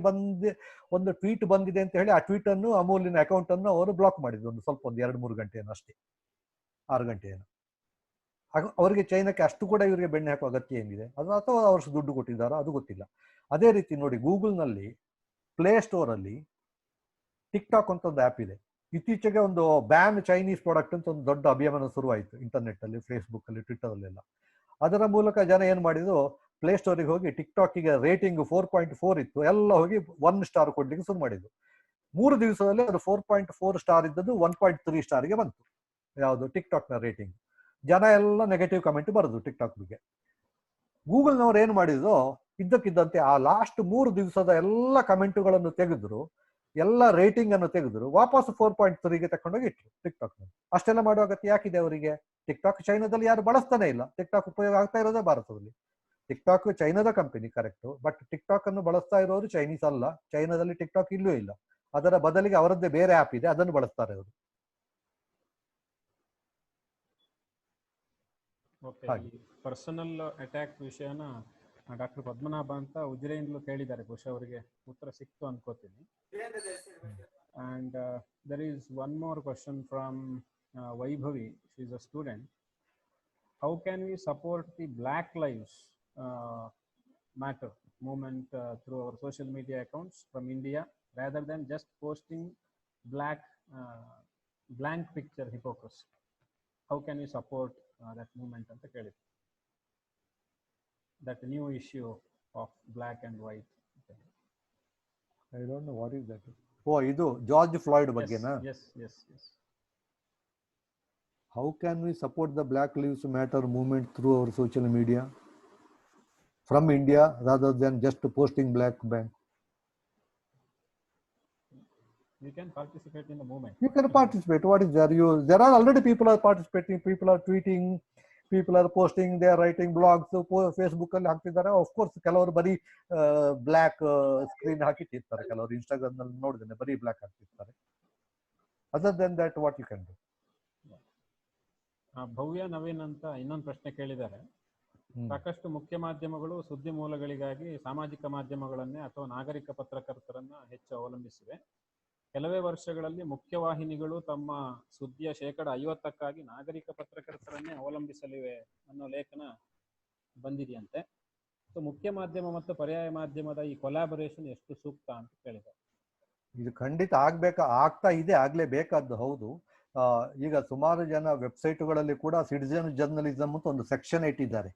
ಒಂದು ಟ್ವೀಟ್ ಬಂದಿದೆ ಅಂತ ಹೇಳಿ ಆ ಟ್ವೀಟ್ ಅನ್ನು, ಅಮೂಲಿನ ಅಕೌಂಟ್ ಅನ್ನು ಅವರು ಬ್ಲಾಕ್ ಮಾಡಿದ್ರು. ಸ್ವಲ್ಪ 2-3 ಗಂಟೆಯನ್ನು ಅಷ್ಟೇ, 6 ಗಂಟೆಯನ್ನು. ಅವರಿಗೆ ಚೈನಾಕ್ಕೆ ಅಷ್ಟು ಕೂಡ ಇವರಿಗೆ ಬೆಣ್ಣೆ ಹಾಕುವ ಅಗತ್ಯ ಏನಿದೆ ಅದು, ಅಥವಾ ಅವರು ದುಡ್ಡು ಕೊಟ್ಟಿದ್ದಾರೋ ಅದು ಗೊತ್ತಿಲ್ಲ. ಅದೇ ರೀತಿ ನೋಡಿ, ಗೂಗಲ್ನಲ್ಲಿ ಪ್ಲೇ ಸ್ಟೋರ್ ಅಲ್ಲಿ ಟಿಕ್ಟಾಕ್ ಅಂತ ಒಂದು ಆ್ಯಪ್ ಇದೆ. ಇತ್ತೀಚೆಗೆ ಒಂದು ಬ್ಯಾನ್ ಚೈನೀಸ್ ಪ್ರಾಡಕ್ಟ್ ಅಂತ ಒಂದು ದೊಡ್ಡ ಅಭಿಯಾನ ಶುರುವಾಯಿತು ಇಂಟರ್ನೆಟ್ ಅಲ್ಲಿ, ಫೇಸ್ಬುಕ್ ಅಲ್ಲಿ, ಟ್ವಿಟ್ಟರ್ ಅಲ್ಲೆಲ್ಲ. ಅದರ ಮೂಲಕ ಜನ ಏನ್ ಮಾಡಿದ್ರು, ಪ್ಲೇ ಸ್ಟೋರಿಗೆ ಹೋಗಿ ಟಿಕ್ಟಾಕಿಗೆ ರೇಟಿಂಗ್ 4.4 ಇತ್ತು, ಎಲ್ಲ ಹೋಗಿ 1 ಸ್ಟಾರ್ ಕೊಡ್ಲಿಕ್ಕೆ ಶುರು ಮಾಡಿದ್ರು. 3 ದಿವಸದಲ್ಲಿ ಅದು 4.4 ಸ್ಟಾರ್ ಇದ್ದದ್ದು 1.3 ಸ್ಟಾರ್ಗೆ ಬಂತು. ಯಾವುದು ಟಿಕ್ಟಾಕ್ನ ರೇಟಿಂಗ್. ಜನ ಎಲ್ಲ ನೆಗೆಟಿವ್ ಕಮೆಂಟ್ ಬರೋದು ಟಿಕ್ಟಾಕ್ ಬಗ್ಗೆ. ಗೂಗಲ್ನವ್ರು ಏನು ಮಾಡಿದ್ರು, ಇದ್ದಕ್ಕಿದ್ದಂತೆ ಆ ಲಾಸ್ಟ್ 3 ದಿವಸದ ಎಲ್ಲ ಕಮೆಂಟುಗಳನ್ನು ತೆಗೆದ್ರು, ಎಲ್ಲ ರೇಟಿಂಗ್ ಅನ್ನು ತೆಗೆದ್ರು, ವಾಪಸ್ 4.3ಗೆ ತಕೊಂಡೋಗಿ ಇಟ್ರು ಟಿಕ್ಟಾಕ್ನಲ್ಲಿ. ಅಷ್ಟೆಲ್ಲ ಮಾಡುವ ಅಗತ್ಯ ಯಾಕಿದೆ ಅವರಿಗೆ? ಟಿಕ್ಟಾಕ್ ಚೈನಾದಲ್ಲಿ ಯಾರು ಬಳಸ್ತಾನೆ ಇಲ್ಲ. ಟಿಕ್ಟಾಕ್ ಉಪಯೋಗ ಆಗ್ತಾ ಇರೋದೇ ಭಾರತದಲ್ಲಿ. ಟಿಕ್ಟಾಕ್ ಚೈನಾದ ಕಂಪನಿ ಕರೆಕ್ಟ್, ಬಟ್ ಟಿಕ್ಟಾಕ್ ಅನ್ನು ಬಳಸ್ತಾ ಇರೋರು ಚೈನೀಸ್ ಅಲ್ಲ. ಚೈನಾದಲ್ಲಿ ಟಿಕ್ಟಾಕ್ ಇಲ್ಲೂ ಇಲ್ಲ. ಅದರ ಬದಲಿಗೆ ಅವರದ್ದೇ ಬೇರೆ ಆ್ಯಪ್ ಇದೆ, ಅದನ್ನು ಬಳಸ್ತಾರೆ ಅವರು. ಪರ್ಸನಲ್ ಅಟ್ಯಾಕ್ ವಿಷಯನ ಡಾಕ್ಟರ್ ಪದ್ಮನಾಭ ಅಂತ ಉಜಿರೆಯಿಂದಲೂ ಕೇಳಿದ್ದಾರೆ. ಬಹುಶಃ ಅವರಿಗೆ ಉತ್ತರ ಸಿಕ್ತು ಅನ್ಕೋತೀನಿ. And there is one more question from Vaibhavi. She is a student. How can we support the Black Lives Matter movement through our social media accounts from India, rather than just posting blank picture hypocrisy? How can we support that movement anta kelidare. That new issue of black and white. I don't know what is that. Oh, idu George Floyd baggena? Yes. How can we support the Black Lives Matter movement through our social media from India, rather than just posting black bank? You can participate in the movement. You can participate. What is there? There are already people are participating. People are tweeting. People are posting. They are writing blogs. Facebook ಅಲ್ಲಿ ಹಾಕ್ತಿದ್ದಾರೆ. Of course, ಕೆಲವರು ಬರೀ ಬ್ಲ್ಯಾಕ್ ಸ್ಕ್ರೀನ್ ಹಾಕಿಟ್ಟಿರ್ತಾರೆ. ಕೆಲವರು ಇನ್ಸ್ಟಾಗ್ರಾಮ್ ನಲ್ಲಿ ನೋಡಿದ್ದೇನೆ, ಬರೀ ಬ್ಲ್ಯಾಕ್ ಹಾಕ್ತಿರ್ತಾರೆ. Other than that, what you can do? Bhavya Naveen ಅಂತ ಇನ್ನೊಂದು ಪ್ರಶ್ನೆ ಕೇಳಿದ್ದಾರೆ. ಸಾಕಷ್ಟು ಮುಖ್ಯ ಮಾಧ್ಯಮಗಳು ಸುದ್ದಿ ಮೂಲಗಳಿಗಾಗಿ ಸಾಮಾಜಿಕ ಮಾಧ್ಯಮಗಳನ್ನೇ ಅಥವಾ ನಾಗರಿಕ ಪತ್ರಕರ್ತರನ್ನ ಹೆಚ್ಚು ಅವಲಂಬಿಸಿವೆ. ಕೆಲವೇ ವರ್ಷಗಳಲ್ಲಿ ಮುಖ್ಯವಾಹಿನಿಗಳು ತಮ್ಮ ಸುದ್ದಿಯ 50%ಕ್ಕಾಗಿ ನಾಗರಿಕ ಪತ್ರಕರ್ತರನ್ನೇ ಅವಲಂಬಿಸಲಿವೆ ಅನ್ನೋ ಲೇಖನ ಬಂದಿದೆಯಂತೆ. ಸೊ ಮುಖ್ಯ ಮಾಧ್ಯಮ ಮತ್ತು ಪರ್ಯಾಯ ಮಾಧ್ಯಮದ ಈ ಕೊಲಾಬರೇಷನ್ ಎಷ್ಟು ಸೂಕ್ತ ಅಂತ ಕೇಳಿದ್ದಾರೆ. ಇದು ಖಂಡಿತ ಆಗ್ತಾ ಇದೆ, ಆಗ್ಲೇಬೇಕಾದ್ದು ಹೌದು. ಈಗ ಸುಮಾರು ಜನ ವೆಬ್ಸೈಟ್ಗಳಲ್ಲಿ ಕೂಡ ಸಿಟಿಜನ್ ಜರ್ನಲಿಸಮ್ ಅಂತ ಒಂದು ಸೆಕ್ಷನ್ ಇಟ್ಟಿದ್ದಾರೆ.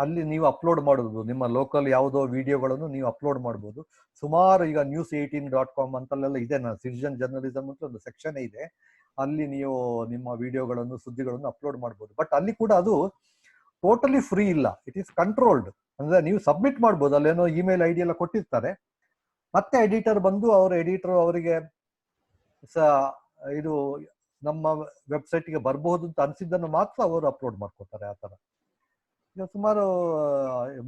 ಅಲ್ಲಿ ನೀವು ಅಪ್ಲೋಡ್ ಮಾಡೋದು ನಿಮ್ಮ ಲೋಕಲ್ ಯಾವುದೋ ವಿಡಿಯೋಗಳನ್ನು ನೀವು ಅಪ್ಲೋಡ್ ಮಾಡ್ಬೋದು. ಸುಮಾರು ಈಗ news18.com ಅಂತಲ್ಲೆಲ್ಲ ಇದೆ, ಸಿಟಿಜನ್ ಜರ್ನಲಿಸಮ್ ಅಂತ ಒಂದು ಸೆಕ್ಷನ್ ಇದೆ. ಅಲ್ಲಿ ನೀವು ನಿಮ್ಮ ವಿಡಿಯೋಗಳನ್ನು ಸುದ್ದಿಗಳನ್ನು ಅಪ್ಲೋಡ್ ಮಾಡ್ಬೋದು. ಬಟ್ ಅಲ್ಲಿ ಕೂಡ ಅದು ಟೋಟಲಿ ಫ್ರೀ ಇಲ್ಲ, ಇಟ್ ಈಸ್ ಕಂಟ್ರೋಲ್ಡ್. ಅಂದ್ರೆ ನೀವು ಸಬ್ಮಿಟ್ ಮಾಡ್ಬೋದು, ಅಲ್ಲೇನೋ ಇಮೇಲ್ ಐಡಿ ಎಲ್ಲ ಕೊಟ್ಟಿರ್ತಾರೆ. ಮತ್ತೆ ಎಡಿಟರ್ ಬಂದು ಅವರಿಗೆ ಇದು ನಮ್ಮ ವೆಬ್ಸೈಟ್ಗೆ ಬರಬಹುದು ಅಂತ ಅನ್ಸಿದ್ದನ್ನು ಮಾತ್ರ ಅವರು ಅಪ್ಲೋಡ್ ಮಾಡ್ಕೋತಾರೆ. ಆ ಥರ ಈಗ ಸುಮಾರು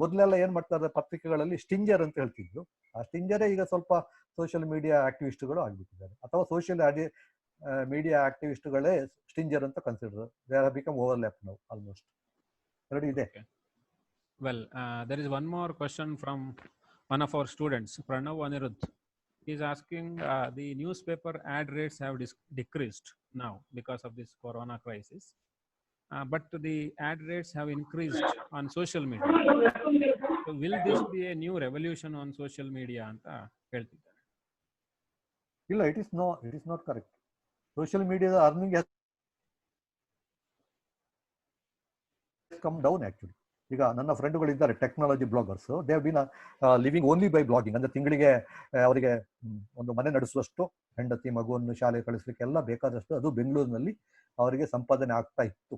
ಮೊದಲೆಲ್ಲ ಏನ್ ಮಾಡ್ತಾರೆ, ಪತ್ರಿಕೆಗಳಲ್ಲಿ ಸ್ಟಿಂಜರ್ ಅಂತ ಹೇಳ್ತಿದ್ರು. ಆ ಸ್ಟಿಂಜರೇ ಈಗ ಸ್ವಲ್ಪ ಸೋಷಿಯಲ್ ಮೀಡಿಯಾ ಆಕ್ಟಿವಿಸ್ಟ್ಗಳು ಆಗ್ಬಿಟ್ಟಿದ್ದಾರೆ, ಅಥವಾ ಸೋಷಿಯಲ್ ಮೀಡಿಯಾ ಆಕ್ಟಿವಿಸ್ಟ್ಗಳೇ ಸ್ಟಿಂಜರ್ ಅಂತ consider. They are become overlap now almost. ಎರಡು ಇದೆ. Well, there is one more question from one of our students, Pranav Anirudh. He is asking, the newspaper ad rates have decreased now because of this corona crisis, but the ad rates have increased on social media. So will this be a new revolution on social media anta ಹೇಳ್ತಿದ್ದಾರೆ. ಇಲ್ಲ, it is not correct. Social media earning has come down actually. ಈಗ ನನ್ನ ಫ್ರೆಂಡ್ಗಳು ಇದ್ದಾರೆ technology bloggers. They have been living only by blogging. ಅಂದ್ರೆ ತಿಂಗಳಿಗೆ ಅವರಿಗೆ ಒಂದು ಮನೆ ನಡೆಸುವಷ್ಟು, ಹೆಂಡತಿ ಮಗುವನ್ನು ಶಾಲೆ ಕಳಿಸ್ಲಿಕ್ಕೆ ಎಲ್ಲ ಬೇಕಾದಷ್ಟು ಅದು ಬೆಂಗಳೂರಿನಲ್ಲಿ ಅವರಿಗೆ ಸಂಪಾದನೆ ಆಗ್ತಾ ಇತ್ತು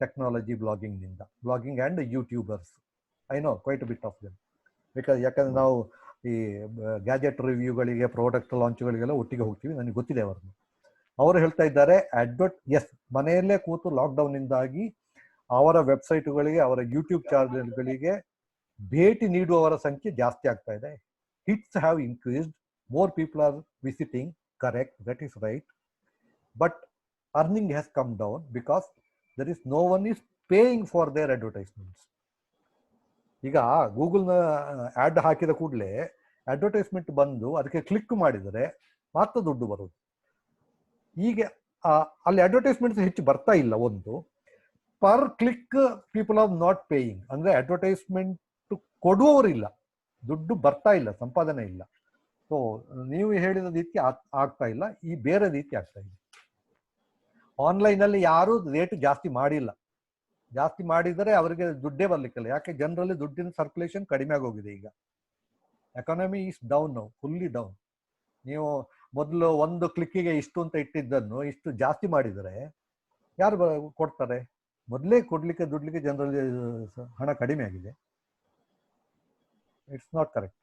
ಟೆಕ್ನಾಲಜಿ ಬ್ಲಾಗಿಂಗ್ನಿಂದ. Blogging and YouTubers, I know quite bit of them. ಯಾಕಂದ್ರೆ ನಾವು ಈ ಗ್ಯಾಜೆಟ್ ರಿವ್ಯೂಗಳಿಗೆ, ಪ್ರಾಡಕ್ಟ್ ಲಾಂಚ್ಗಳಿಗೆಲ್ಲ ಒಟ್ಟಿಗೆ ಹೋಗ್ತೀವಿ, ನನಗೆ ಗೊತ್ತಿದೆ ಅವ್ರನ್ನ. ಅವರು ಹೇಳ್ತಾ ಇದ್ದಾರೆ ಮನೆಯಲ್ಲೇ ಕೂತು ಲಾಕ್ಡೌನ್ನಿಂದಾಗಿ ಅವರ ವೆಬ್ಸೈಟ್ಗಳಿಗೆ, ಅವರ ಯೂಟ್ಯೂಬ್ ಚಾನೆಲ್ಗಳಿಗೆ ಭೇಟಿ ನೀಡುವವರ ಸಂಖ್ಯೆ ಜಾಸ್ತಿ ಆಗ್ತಾ ಇದೆ. Hits have increased, more people are visiting, correct, that is right. But earning has come down because there is no one is paying for their advertisements. ಈಗ ಗೂಗಲ್ನ ಆ್ಯಡ್ ಹಾಕಿದ ಕೂಡಲೇ ಅಡ್ವರ್ಟೈಸ್ಮೆಂಟ್ ಬಂದು ಅದಕ್ಕೆ ಕ್ಲಿಕ್ ಮಾಡಿದರೆ ಮಾತ್ರ ದುಡ್ಡು ಬರೋದು. ಈಗ ಅಲ್ಲಿ ಅಡ್ವರ್ಟೈಸ್ಮೆಂಟ್ಸ್ ಹೆಚ್ಚು ಬರ್ತಾ ಇಲ್ಲ. ಒಂದು per click people are not paying, ಅಂದ್ರೆ ಅಡ್ವರ್ಟೈಸ್ಮೆಂಟ್ ಕೊಡುವವರಿಲ್ಲ, ದುಡ್ಡು ಬರ್ತಾ ಇಲ್ಲ, ಸಂಪಾದನೆ ಇಲ್ಲ. ಸೊ ನೀವು ಹೇಳಿದ ರೀತಿ ಆಗ್ತಾ ಇಲ್ಲ, ಈ ಬೇರೆ ರೀತಿ ಆಗ್ತಾ ಇದೆ. ಆನ್ಲೈನಲ್ಲಿ ಯಾರು ರೇಟ್ ಜಾಸ್ತಿ ಮಾಡಿಲ್ಲ. ಜಾಸ್ತಿ ಮಾಡಿದರೆ ಅವರಿಗೆ ದುಡ್ಡೇ ಬರ್ಲಿಕ್ಕಿಲ್ಲ. ಯಾಕೆ ಜನರಲ್ಲಿ ದುಡ್ಡಿನ ಸರ್ಕ್ಯುಲೇಷನ್ ಕಡಿಮೆ ಆಗೋಗಿದೆ. ಈಗ economy is down, fully down. ನೀವು ಮೊದಲು ಒಂದು ಕ್ಲಿಕ್ಕಿಗೆ ಇಷ್ಟು ಅಂತ ಇಟ್ಟಿದ್ದನ್ನು ಇಷ್ಟು ಜಾಸ್ತಿ ಮಾಡಿದರೆ ಯಾರು ಕೊಡ್ತಾರೆ? ಮೊದಲೇ ದುಡ್ಲಿಕ್ಕೆ ಜನರಲ್ಲಿ ಹಣ ಕಡಿಮೆ ಆಗಿದೆ. It's not correct.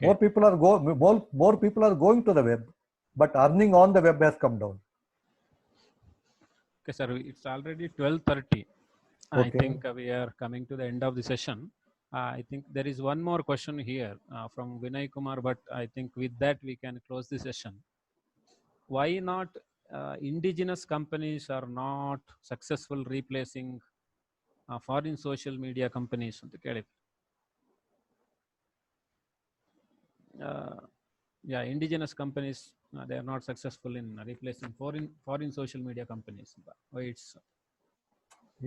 More people are going to the web, but earning on the web has come down. Okay, sir. It's already 12:30. Okay. I think we are coming to the end of the session. I think there is one more question here from Vinay Kumar, but I think with that we can close the session. Why not indigenous companies are not successful replacing foreign social media companies ಅಂತ ಕೇಳಿದ್ರು. Indigenous companies they are not successful in replacing foreign social media companies.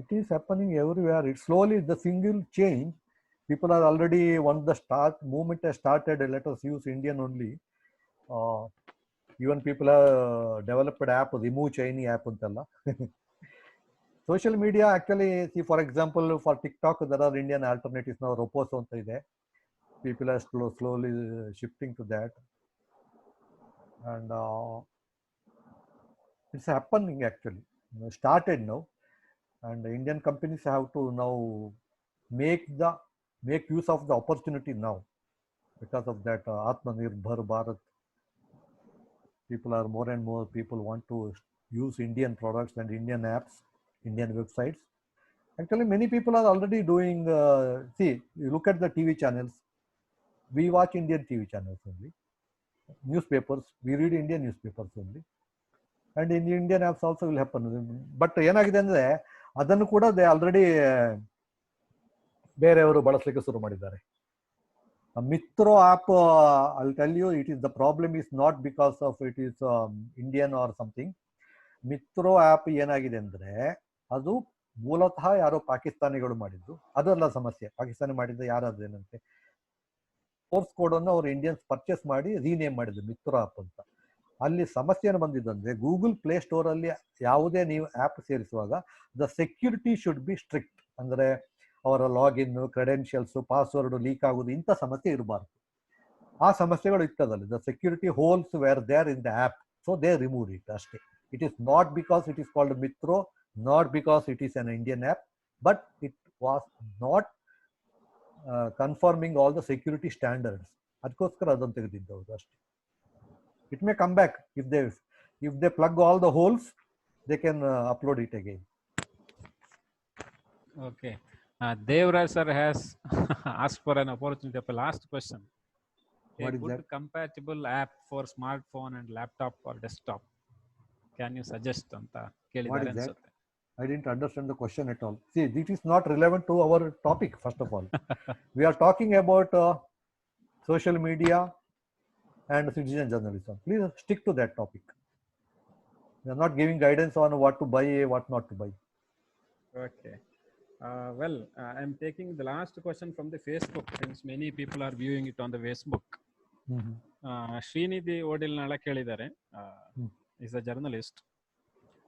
It is happening everywhere. It's slowly the single change. People are already once the movement has started. Let us use Indian only. Even people have developed app, remove Chinese app antalla. Social media actually, see for example, for TikTok there are Indian alternatives now. Roposo anta ide. People are slowly shifting to that, and it's happening actually. Started now, and Indian companies have to now make use of the opportunity now because of that Atmanirbhar Bharat. More and more people want to use Indian products and Indian apps, Indian websites. Actually, many people are already doing, see, you look at the TV channels, we watch Indian TV channels only. Newspapers, we read Indian newspapers only. And in Indian apps also will happen. But ಏನಾಗಿದೆ ಅಂದ್ರೆ ಅದನ್ನು ಕೂಡ ದೇ ಆಲ್ರೆಡಿ ಬೇರೆಯವರು ಬಳಸಲಿಕ್ಕೆ ಶುರು ಮಾಡಿದ್ದಾರೆ. Mitro app, I'll tell you, the problem is not because of it is Indian or something. Mitro app ಏನಾಗಿದೆ ಅಂದ್ರೆ ಅದು ಮೂಲತಃ ಯಾರೋ ಪಾಕಿಸ್ತಾನಿಗಳು ಮಾಡಿದ್ದು. ಅದಲ್ಲ ಸಮಸ್ಯೆ. ಪಾಕಿಸ್ತಾನಿ ಮಾಡಿದ್ದು ಯಾರಾದೇನಂತೆ ಸೋರ್ಸ್ ಕೋಡ್ ಅನ್ನು ಅವರು ಇಂಡಿಯನ್ಸ್ ಪರ್ಚೇಸ್ ಮಾಡಿ ರೀನೇಮ್ ಮಾಡಿದ್ರು ಮಿತ್ರೋ ಆಪ್ ಅಂತ. ಅಲ್ಲಿ ಸಮಸ್ಯೆ ಬಂದಿದ್ದಂದ್ರೆ ಗೂಗಲ್ ಪ್ಲೇ ಸ್ಟೋರ್ ಅಲ್ಲಿ ಯಾವುದೇ ನೀವು ಆಪ್ ಸೇರಿಸುವಾಗ the security should be strict. ಅಂದ್ರೆ ಅವರ ಲಾಗಿನ್, ಕ್ರೆಡೆನ್ಷಿಯಲ್ಸ್, ಪಾಸ್ವರ್ಡ್ ಲೀಕ್ ಆಗುದು, ಇಂಥ ಸಮಸ್ಯೆ ಇರಬಾರ್ದು. ಆ ಸಮಸ್ಯೆಗಳು ಇತ್ತದಲ್ಲಿ the security holes where there in the app, so they remove it ಅಷ್ಟೇ. It is not because it is called Mitron, not because it is an Indian app, but it was not conforming all the security standards. ಅದಕ್ಕೋಸ್ಕರ ಅದನ್ನು ತೆಗೆದಿದ್ದವರು ಅಷ್ಟೇ. It may come back if they plug all the holes, they can upload it again. Okay. Devraj sir has asked for an opportunity of a last question. What A is good that? compatible app for smartphone and laptop or desktop. Can you suggest anta What kelidare is that? ansutte. I didn't understand the question at all. See, it is not relevant to our topic, first of all. We are talking about social media and citizen journalism. Please stick to that topic. We are not giving guidance on what to buy, what not to buy. Okay. Well, I'm taking the last question from the Facebook, since many people are viewing it on the Facebook. Srinidhi ಓಡಿಲ್ನಾಳ ಕೇಳಿದ್ದಾರೆ, ಇಸ್ ಅ ಜರ್ನಲಿಸ್ಟ್.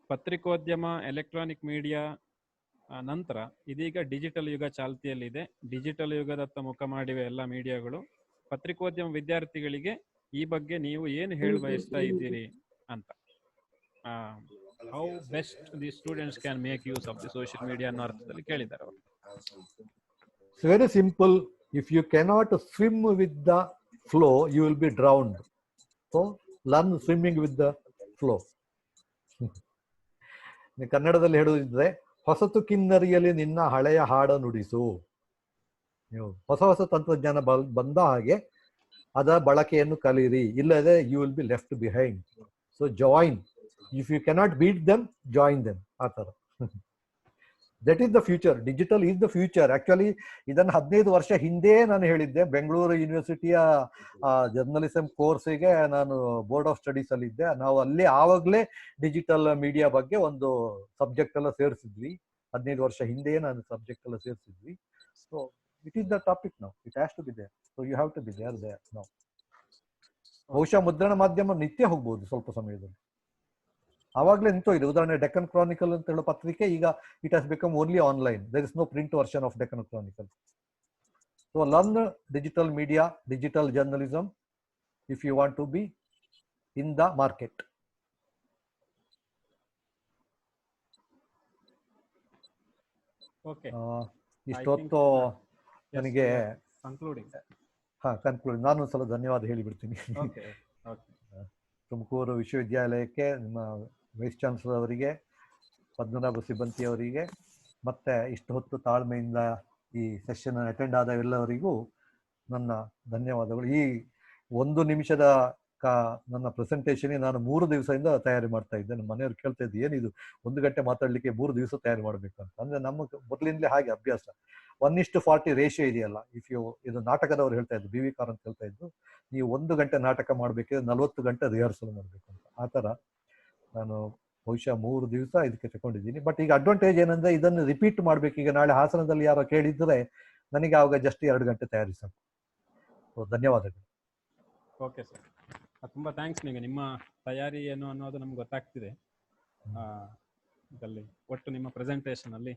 ಪತ್ರಿಕೋದ್ಯಮ, ಎಲೆಕ್ಟ್ರಾನಿಕ್ ಮೀಡಿಯಾ ನಂತರ ಇದೀಗ ಡಿಜಿಟಲ್ ಯುಗ ಚಾಲ್ತಿಯಲ್ಲಿದೆ. ಡಿಜಿಟಲ್ ಯುಗದತ್ತ ಮುಖ ಮಾಡಿವೆ ಎಲ್ಲ ಮೀಡಿಯಾಗಳು. ಪತ್ರಿಕೋದ್ಯಮ ವಿದ್ಯಾರ್ಥಿಗಳಿಗೆ ಈ ಬಗ್ಗೆ ನೀವು ಏನು ಹೇಳ ಬಯಸ್ತಾ ಇದ್ದೀರಿ ಅಂತ. How best the students can make use of the social media ಅನ್ನೋ ಅರ್ಥದಲ್ಲಿ ಕೇಳಿದ್ದಾರೆ ಅವರು. It's very simple. If you cannot swim with the flow, you will be drowned. So learn swimming with the flow. ಕನ್ನಡದಲ್ಲಿ ಹೇಳುವುದಿದ್ರೆ, ಹೊಸತು ಕಿನ್ನರಿಯಲ್ಲಿ ನಿನ್ನ ಹಳೆಯ ಹಾಡ ನುಡಿಸು. ನೀವು ಹೊಸ ಹೊಸ ತಂತ್ರಜ್ಞಾನ ಬಂದ ಹಾಗೆ ಅದರ ಬಳಕೆಯನ್ನು ಕಲಿಯಿರಿ, ಇಲ್ಲದೆ you will be left behind. So join. If you cannot beat them, join them. ಆ ಥರ. That is the future. Digital is the future. Actually ಇದನ್ನು 15 ವರ್ಷ ಹಿಂದೆ ನಾನು ಹೇಳಿದ್ದೆ. ಬೆಂಗಳೂರು ಯೂನಿವರ್ಸಿಟಿಯ ಜರ್ನಲಿಸಮ್ ಕೋರ್ಸಿಗೆ ನಾನು ಬೋರ್ಡ್ ಆಫ್ ಸ್ಟಡೀಸ್ ಅಲ್ಲಿ ಇದ್ದೆ. ನಾವು ಅಲ್ಲಿ ಆವಾಗಲೇ ಡಿಜಿಟಲ್ ಮೀಡಿಯಾ ಬಗ್ಗೆ ಒಂದು ಸಬ್ಜೆಕ್ಟ್ ಎಲ್ಲ ಸೇರಿಸಿದ್ವಿ. 15 ವರ್ಷ ಹಿಂದೆಯೇ ನಾನು ಸಬ್ಜೆಕ್ಟ್ ಎಲ್ಲ ಸೇರಿಸಿದ್ವಿ. So it is the topic now. It has to be there. So you have to be there now. ಬಹುಶಃ ಮುದ್ರಣ ಮಾಧ್ಯಮ ನಿತ್ಯ ಹೋಗ್ಬೋದು ಸ್ವಲ್ಪ ಸಮಯದಲ್ಲಿ. ಆವಾಗಲೇ ನಿಂತೋಗಿದೆ. ಉದಾಹರಣೆ ಡೆಕ್ಕನ್ ಕ್ರಾನಿಕಲ್ ಅಂತ ಹೇಳೋ ಪತ್ರಿಕೆ ಈಗ it has become only online. There is no print version of Deccan Chronicle. So learn digital media, digital journalism if you want to be in the market. ಇಷ್ಟೊತ್ತು ನನಗೆ ಕನ್ಕ್ಲೂಡ್ ನಾನು ಒಂದ್ಸಲ ಧನ್ಯವಾದ ಹೇಳಿಬಿಡ್ತೀನಿ. ತುಮಕೂರು ವಿಶ್ವವಿದ್ಯಾಲಯಕ್ಕೆ, ನಿಮ್ಮ ವೈಸ್ ಚಾನ್ಸಲರ್ ಅವರಿಗೆ, ಪದ್ಮನಾಭ ಸಿಬ್ಬಂದಿ ಅವರಿಗೆ, ಮತ್ತೆ ಇಷ್ಟು ಹೊತ್ತು ತಾಳ್ಮೆಯಿಂದ ಈ ಸೆಷನ್ ಅಟೆಂಡ್ ಆದ ಎಲ್ಲವರಿಗೂ ನನ್ನ ಧನ್ಯವಾದಗಳು. ಈ 1 ನಿಮಿಷದ ನನ್ನ ಪ್ರೆಸೆಂಟೇಷನ್ಗೆ ನಾನು 3 ದಿವಸದಿಂದ ತಯಾರಿ ಮಾಡ್ತಾ ಇದ್ದೆ. ನಮ್ಮ ಮನೆಯವ್ರು ಕೇಳ್ತಾ ಇದ್ದು, ಏನಿದು 1 ಗಂಟೆ ಮಾತಾಡಲಿಕ್ಕೆ 3 ದಿವಸ ತಯಾರಿ ಮಾಡಬೇಕು ಅಂತ. ಅಂದ್ರೆ ನಮ್ಮ ಮೊದಲಿಂದಲೇ ಹಾಗೆ ಅಭ್ಯಾಸ. 1:40 ರೇಷಿಯೋ ಇದೆಯಲ್ಲ. ಇಫ್ ಯು, ಇದು ನಾಟಕದವ್ರು ಹೇಳ್ತಾ ಇದ್ದು, BV ಕಾರ್ ಅಂತ ಹೇಳ್ತಾ ಇದ್ದು, ನೀವು 1 ಗಂಟೆ ನಾಟಕ ಮಾಡಬೇಕಿದ್ರೆ 40 ಗಂಟೆ ರಿಹರ್ಸಲ್ ಮಾಡಬೇಕು ಅಂತ. ಆ ಥರ ನಾನು ಬಹುಶಃ 3 ದಿವಸ ಇದಕ್ಕೆ ತಗೊಂಡಿದ್ದೀನಿ. ಬಟ್ ಈಗ ಅಡ್ವಾಂಟೇಜ್ ಏನಂದ್ರೆ, ಇದನ್ನು ರಿಪೀಟ್ ಮಾಡಬೇಕು. ಈಗ ನಾಳೆ ಹಾಸನದಲ್ಲಿ ಯಾರೋ ಕೇಳಿದ್ರೆ ನನಗೆ ಆವಾಗ ಜಸ್ಟ್ 2 ಗಂಟೆ ತಯಾರಿ ಸಾಕು. ಸೊ ಧನ್ಯವಾದಗಳು. ಓಕೆ ಸರ್, ತುಂಬ ಥ್ಯಾಂಕ್ಸ್. ನಿಮಗೆ ನಿಮ್ಮ ತಯಾರಿ ಏನು ಅನ್ನೋದು ನಮ್ಗೆ ಗೊತ್ತಾಗ್ತಿದೆ. ಇದರಲ್ಲಿ ಒಟ್ಟು ನಿಮ್ಮ ಪ್ರೆಸೆಂಟೇಷನ್ ಅಲ್ಲಿ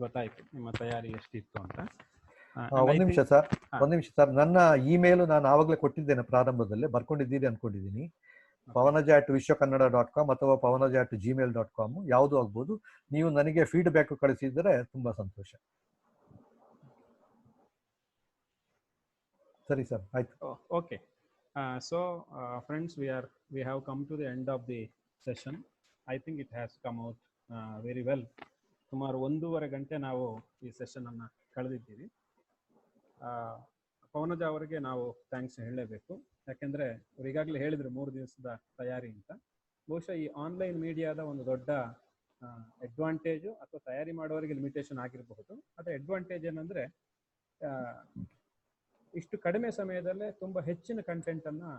ಗೊತ್ತಾಯ್ತು ನಿಮ್ಮ ತಯಾರಿ ಎಷ್ಟಿತ್ತು ಅಂತ. ಒಂದು ನಿಮಿಷ ಸರ್, ನನ್ನ ಇಮೇಲ್ ನಾನು ಆವಾಗಲೇ ಕೊಟ್ಟಿದ್ದೇನೆ, ಪ್ರಾರಂಭದಲ್ಲೇ ಬರ್ಕೊಂಡಿದ್ದೀರಿ ಅನ್ಕೊಂಡಿದ್ದೀನಿ. pavanaj@vishwakannada.com ಅಥವಾ pavanaj@gmail.com ಯಾವುದು ಆಗ್ಬೋದು. ನೀವು ನನಗೆ ಫೀಡ್ಬ್ಯಾಕ್ ಕಳಿಸಿದರೆ ತುಂಬಾ ಸಂತೋಷ. ಸರಿ ಸರ್, ಆಯ್ತು. Okay. So friends, we have come to the end of the session. I think it has come out very well. ಸುಮಾರು 1.5 ಗಂಟೆ ನಾವು ಈ ಸೆಷನ್ ಅನ್ನ ಕಳೆದಿದ್ದೀವಿ. ಪವನಜ ಅವರಿಗೆ ನಾವು ಥ್ಯಾಂಕ್ಸ್ ಹೇಳಲೇಬೇಕು. ಯಾಕೆಂದ್ರೆ ಅವ್ರು ಈಗಾಗಲೇ ಹೇಳಿದ್ರು 3 ದಿವಸದ ತಯಾರಿ ಅಂತ. ಬಹುಶಃ ಈ ಆನ್ಲೈನ್ ಮೀಡಿಯಾದ ಒಂದು ದೊಡ್ಡ ಅಡ್ವಾಂಟೇಜು, ಅಥವಾ ತಯಾರಿ ಮಾಡೋರಿಗೆ ಲಿಮಿಟೇಷನ್ ಆಗಿರಬಹುದು. ಅದೇ ಅಡ್ವಾಂಟೇಜ್ ಏನಂದ್ರೆ ಇಷ್ಟು ಕಡಿಮೆ ಸಮಯದಲ್ಲೇ ತುಂಬ ಹೆಚ್ಚಿನ ಕಂಟೆಂಟನ್ನು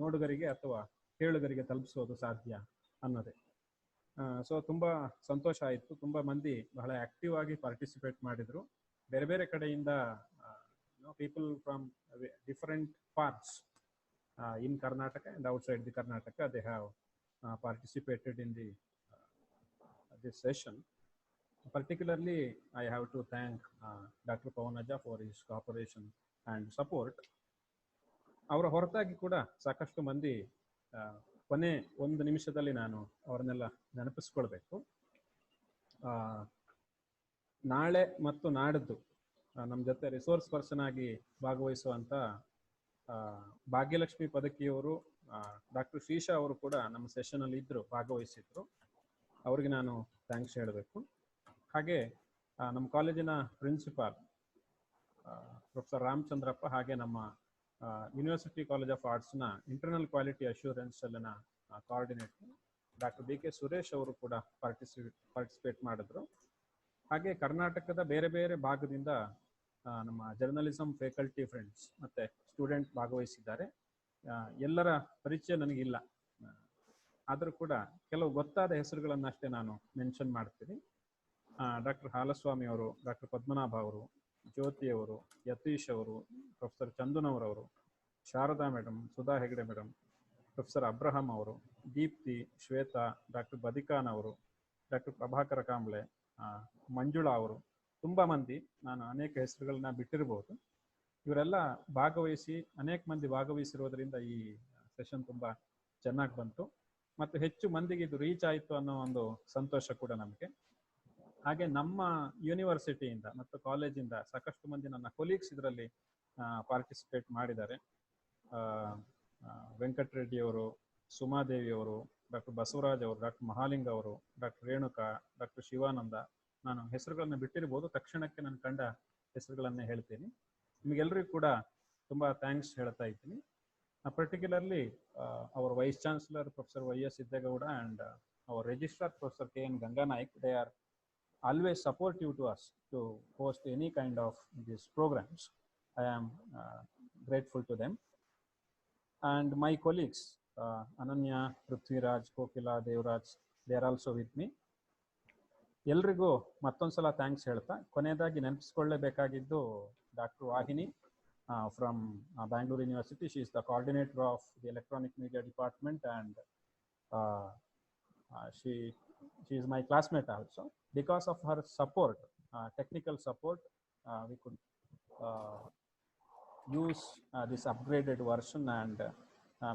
ನೋಡುಗರಿಗೆ ಅಥವಾ ಕೇಳುಗರಿಗೆ ತಲುಪಿಸೋದು ಸಾಧ್ಯ ಅನ್ನೋದೇ. ಸೊ ತುಂಬ ಸಂತೋಷ ಆಯಿತು. ತುಂಬ ಮಂದಿ ಬಹಳ ಆಕ್ಟಿವ್ ಆಗಿ ಪಾರ್ಟಿಸಿಪೇಟ್ ಮಾಡಿದರು. ಬೇರೆ ಬೇರೆ ಕಡೆಯಿಂದ people from different parts in Karnataka and outside the Karnataka, they have participated in this session. Particularly, I have to thank Dr. Pavanaja for his cooperation and support. ಅವರ ಹೊರತಾಗಿ ಕೂಡ ಸಾಕಷ್ಟು ಮಂದಿ ಕೊನೆ ಒಂದು ನಿಮಿಷದಲ್ಲಿ ನಾನು ಅವರನ್ನೆಲ್ಲ ನೆನಪಿಸ್ಕೊಳ್ಬೇಕು. ನಾಳೆ ಮತ್ತು ನಾಡಿದ್ದು ನಮ್ಮ ಜೊತೆ ರಿಸೋರ್ಸ್ ಪರ್ಸನ್ ಆಗಿ ಭಾಗವಹಿಸುವಂಥ ಭಾಗ್ಯಲಕ್ಷ್ಮಿ ಪದಕಿಯವರು, ಡಾಕ್ಟರ್ ಶ್ರೀಶಾ ಅವರು ಕೂಡ ನಮ್ಮ ಸೆಷನಲ್ಲಿ ಇದ್ದರು, ಭಾಗವಹಿಸಿದ್ರು. ಅವ್ರಿಗೆ ನಾನು ಥ್ಯಾಂಕ್ಸ್ ಹೇಳಬೇಕು. ಹಾಗೆ ನಮ್ಮ ಕಾಲೇಜಿನ ಪ್ರಿನ್ಸಿಪಾಲ್ ಪ್ರೊಫೆಸರ್ ರಾಮಚಂದ್ರಪ್ಪ, ಹಾಗೆ ನಮ್ಮ ಯೂನಿವರ್ಸಿಟಿ ಕಾಲೇಜ್ ಆಫ್ ಆರ್ಟ್ಸ್ನ ಇಂಟರ್ನಲ್ ಕ್ವಾಲಿಟಿ ಅಶ್ಯೂರೆನ್ಸ್ ಅಲ್ಲಿನ coordinator doctor B K Suresh ಅವರು ಕೂಡ ಪಾರ್ಟಿಸಿಪೇಟ್ ಮಾಡಿದ್ರು. ಹಾಗೆ ಕರ್ನಾಟಕದ ಬೇರೆ ಬೇರೆ ಭಾಗದಿಂದ ನಮ್ಮ ಜರ್ನಲಿಸಮ್ ಫ್ಯಾಕಲ್ಟಿ ಫ್ರೆಂಡ್ಸ್ ಮತ್ತು ಸ್ಟೂಡೆಂಟ್ ಭಾಗವಹಿಸಿದ್ದಾರೆ. ಎಲ್ಲರ ಪರಿಚಯ ನನಗಿಲ್ಲ, ಆದರೂ ಕೂಡ ಕೆಲವು ಗೊತ್ತಾದ ಹೆಸರುಗಳನ್ನಷ್ಟೇ ನಾನು ಮೆನ್ಷನ್ ಮಾಡ್ತೀನಿ. ಡಾಕ್ಟರ್ ಹಾಲಸ್ವಾಮಿ ಅವರು, ಡಾಕ್ಟರ್ ಪದ್ಮನಾಭ ಅವರು, ಜ್ಯೋತಿ ಅವರು, ಯತೀಶ್ ಅವರು, ಪ್ರೊಫೆಸರ್ ಚಂದನವರವರು, Sharada madam, Sudha Hegde madam, professor Abraham ಅವರು, ದೀಪ್ತಿ, ಶ್ವೇತಾ, ಡಾಕ್ಟರ್ ಬದಿಕಾನ್ ಅವರು, ಡಾಕ್ಟರ್ ಪ್ರಭಾಕರ ಕಾಂಬ್ಳೆ, ಮಂಜುಳಾ ಅವರು, ತುಂಬ ಮಂದಿ, ನಾನು ಅನೇಕ ಹೆಸರುಗಳನ್ನ ಬಿಟ್ಟಿರ್ಬೋದು. ಇವರೆಲ್ಲ ಭಾಗವಹಿಸಿ, ಅನೇಕ ಮಂದಿ ಭಾಗವಹಿಸಿರೋದ್ರಿಂದ ಈ ಸೆಷನ್ ತುಂಬ ಚೆನ್ನಾಗಿ ಬಂತು ಮತ್ತು ಹೆಚ್ಚು ಮಂದಿಗೆ ಇದು ರೀಚ್ ಆಯಿತು ಅನ್ನೋ ಒಂದು ಸಂತೋಷ ಕೂಡ ನಮಗೆ. ಹಾಗೆ ನಮ್ಮ ಯೂನಿವರ್ಸಿಟಿಯಿಂದ ಮತ್ತು ಕಾಲೇಜಿಂದ ಸಾಕಷ್ಟು ಮಂದಿ ನನ್ನ ಕೊಲೀಗ್ಸ್ ಇದರಲ್ಲಿ ಪಾರ್ಟಿಸಿಪೇಟ್ ಮಾಡಿದ್ದಾರೆ. ವೆಂಕಟರೆಡ್ಡಿ ಅವರು, ಸುಮಾದೇವಿ ಅವರು, ಡಾಕ್ಟರ್ ಬಸವರಾಜ್ ಅವರು, ಡಾಕ್ಟರ್ ಮಹಾಲಿಂಗ ಅವರು, ಡಾಕ್ಟರ್ ರೇಣುಕಾ, ಡಾಕ್ಟರ್ ಶಿವಾನಂದ. ನಾನು ಹೆಸರುಗಳನ್ನು ಬಿಟ್ಟಿರ್ಬೋದು, ತಕ್ಷಣಕ್ಕೆ ನಾನು ಕಂಡ ಹೆಸರುಗಳನ್ನೇ ಹೇಳ್ತೀನಿ. ನಿಮಗೆಲ್ಲರಿಗೂ ಕೂಡ ತುಂಬ ಥ್ಯಾಂಕ್ಸ್ ಹೇಳ್ತಾ ಇದ್ದೀನಿ. Particularly our vice chancellor professor Y S Siddegowda and our registrar professor K N Ganganaik, they are always supportive to us to host any kind of these programs. I am grateful to them. And my colleagues, Ananya, Prithviraj, Kokila, Devraj, they are also with me. ಎಲ್ರಿಗೂ ಮತ್ತೊಂದ್ಸಲ ಥ್ಯಾಂಕ್ಸ್ ಹೇಳ್ತಾ, ಕೊನೆಯದಾಗಿ ನೆನಪಿಸ್ಕೊಳ್ಳೇಬೇಕಾಗಿದ್ದು ಡಾಕ್ಟರ್ ವಾಹಿನಿ from Bangalore university. She is the coordinator of the electronic media department and she is my classmate also. Because of her support, technical support, we could use this upgraded version and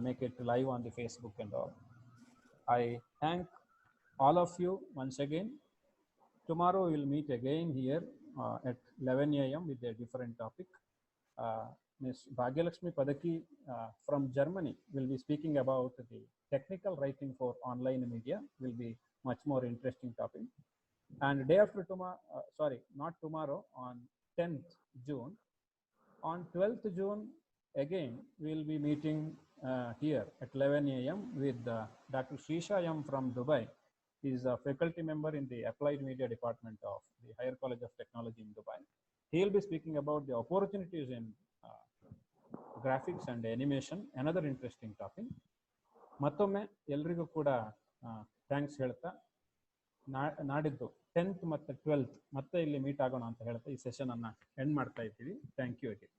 make it live on the Facebook and all. I thank all of you once again. Tomorrow we will meet again here at 11 a.m. with a different topic. Ms. Bhagyalakshmi Padaki from Germany will be speaking about the technical writing for online media. Will be much more interesting topic. And day after tomorrow, sorry, not tomorrow, on 10th June. On 12th June, again, we will be meeting here at 11 a.m. with Dr. Srisha M. from Dubai. He is a faculty member in the Applied Media Department of the Higher College of Technology in Dubai. He will be speaking about the opportunities in graphics and animation, another interesting topic. ಮತ್ತೊಮ್ಮೆ ಎಲ್ರಿಗೂ ಕೂಡ ಥ್ಯಾಂಕ್ಸ್ ಹೇಳ್ತಾ, ನಾಡಿದ್ದು 10th ಮತ್ತು 12th ಮತ್ತೆ ಇಲ್ಲಿ ಮೀಟ್ ಆಗೋಣ ಅಂತ ಹೇಳ್ತಾ ಈ ಸೆಷನ್ ಅನ್ನ ಎಂಡ್ ಮಾಡ್ತಾ ಇದ್ದೀವಿ. Thank you again.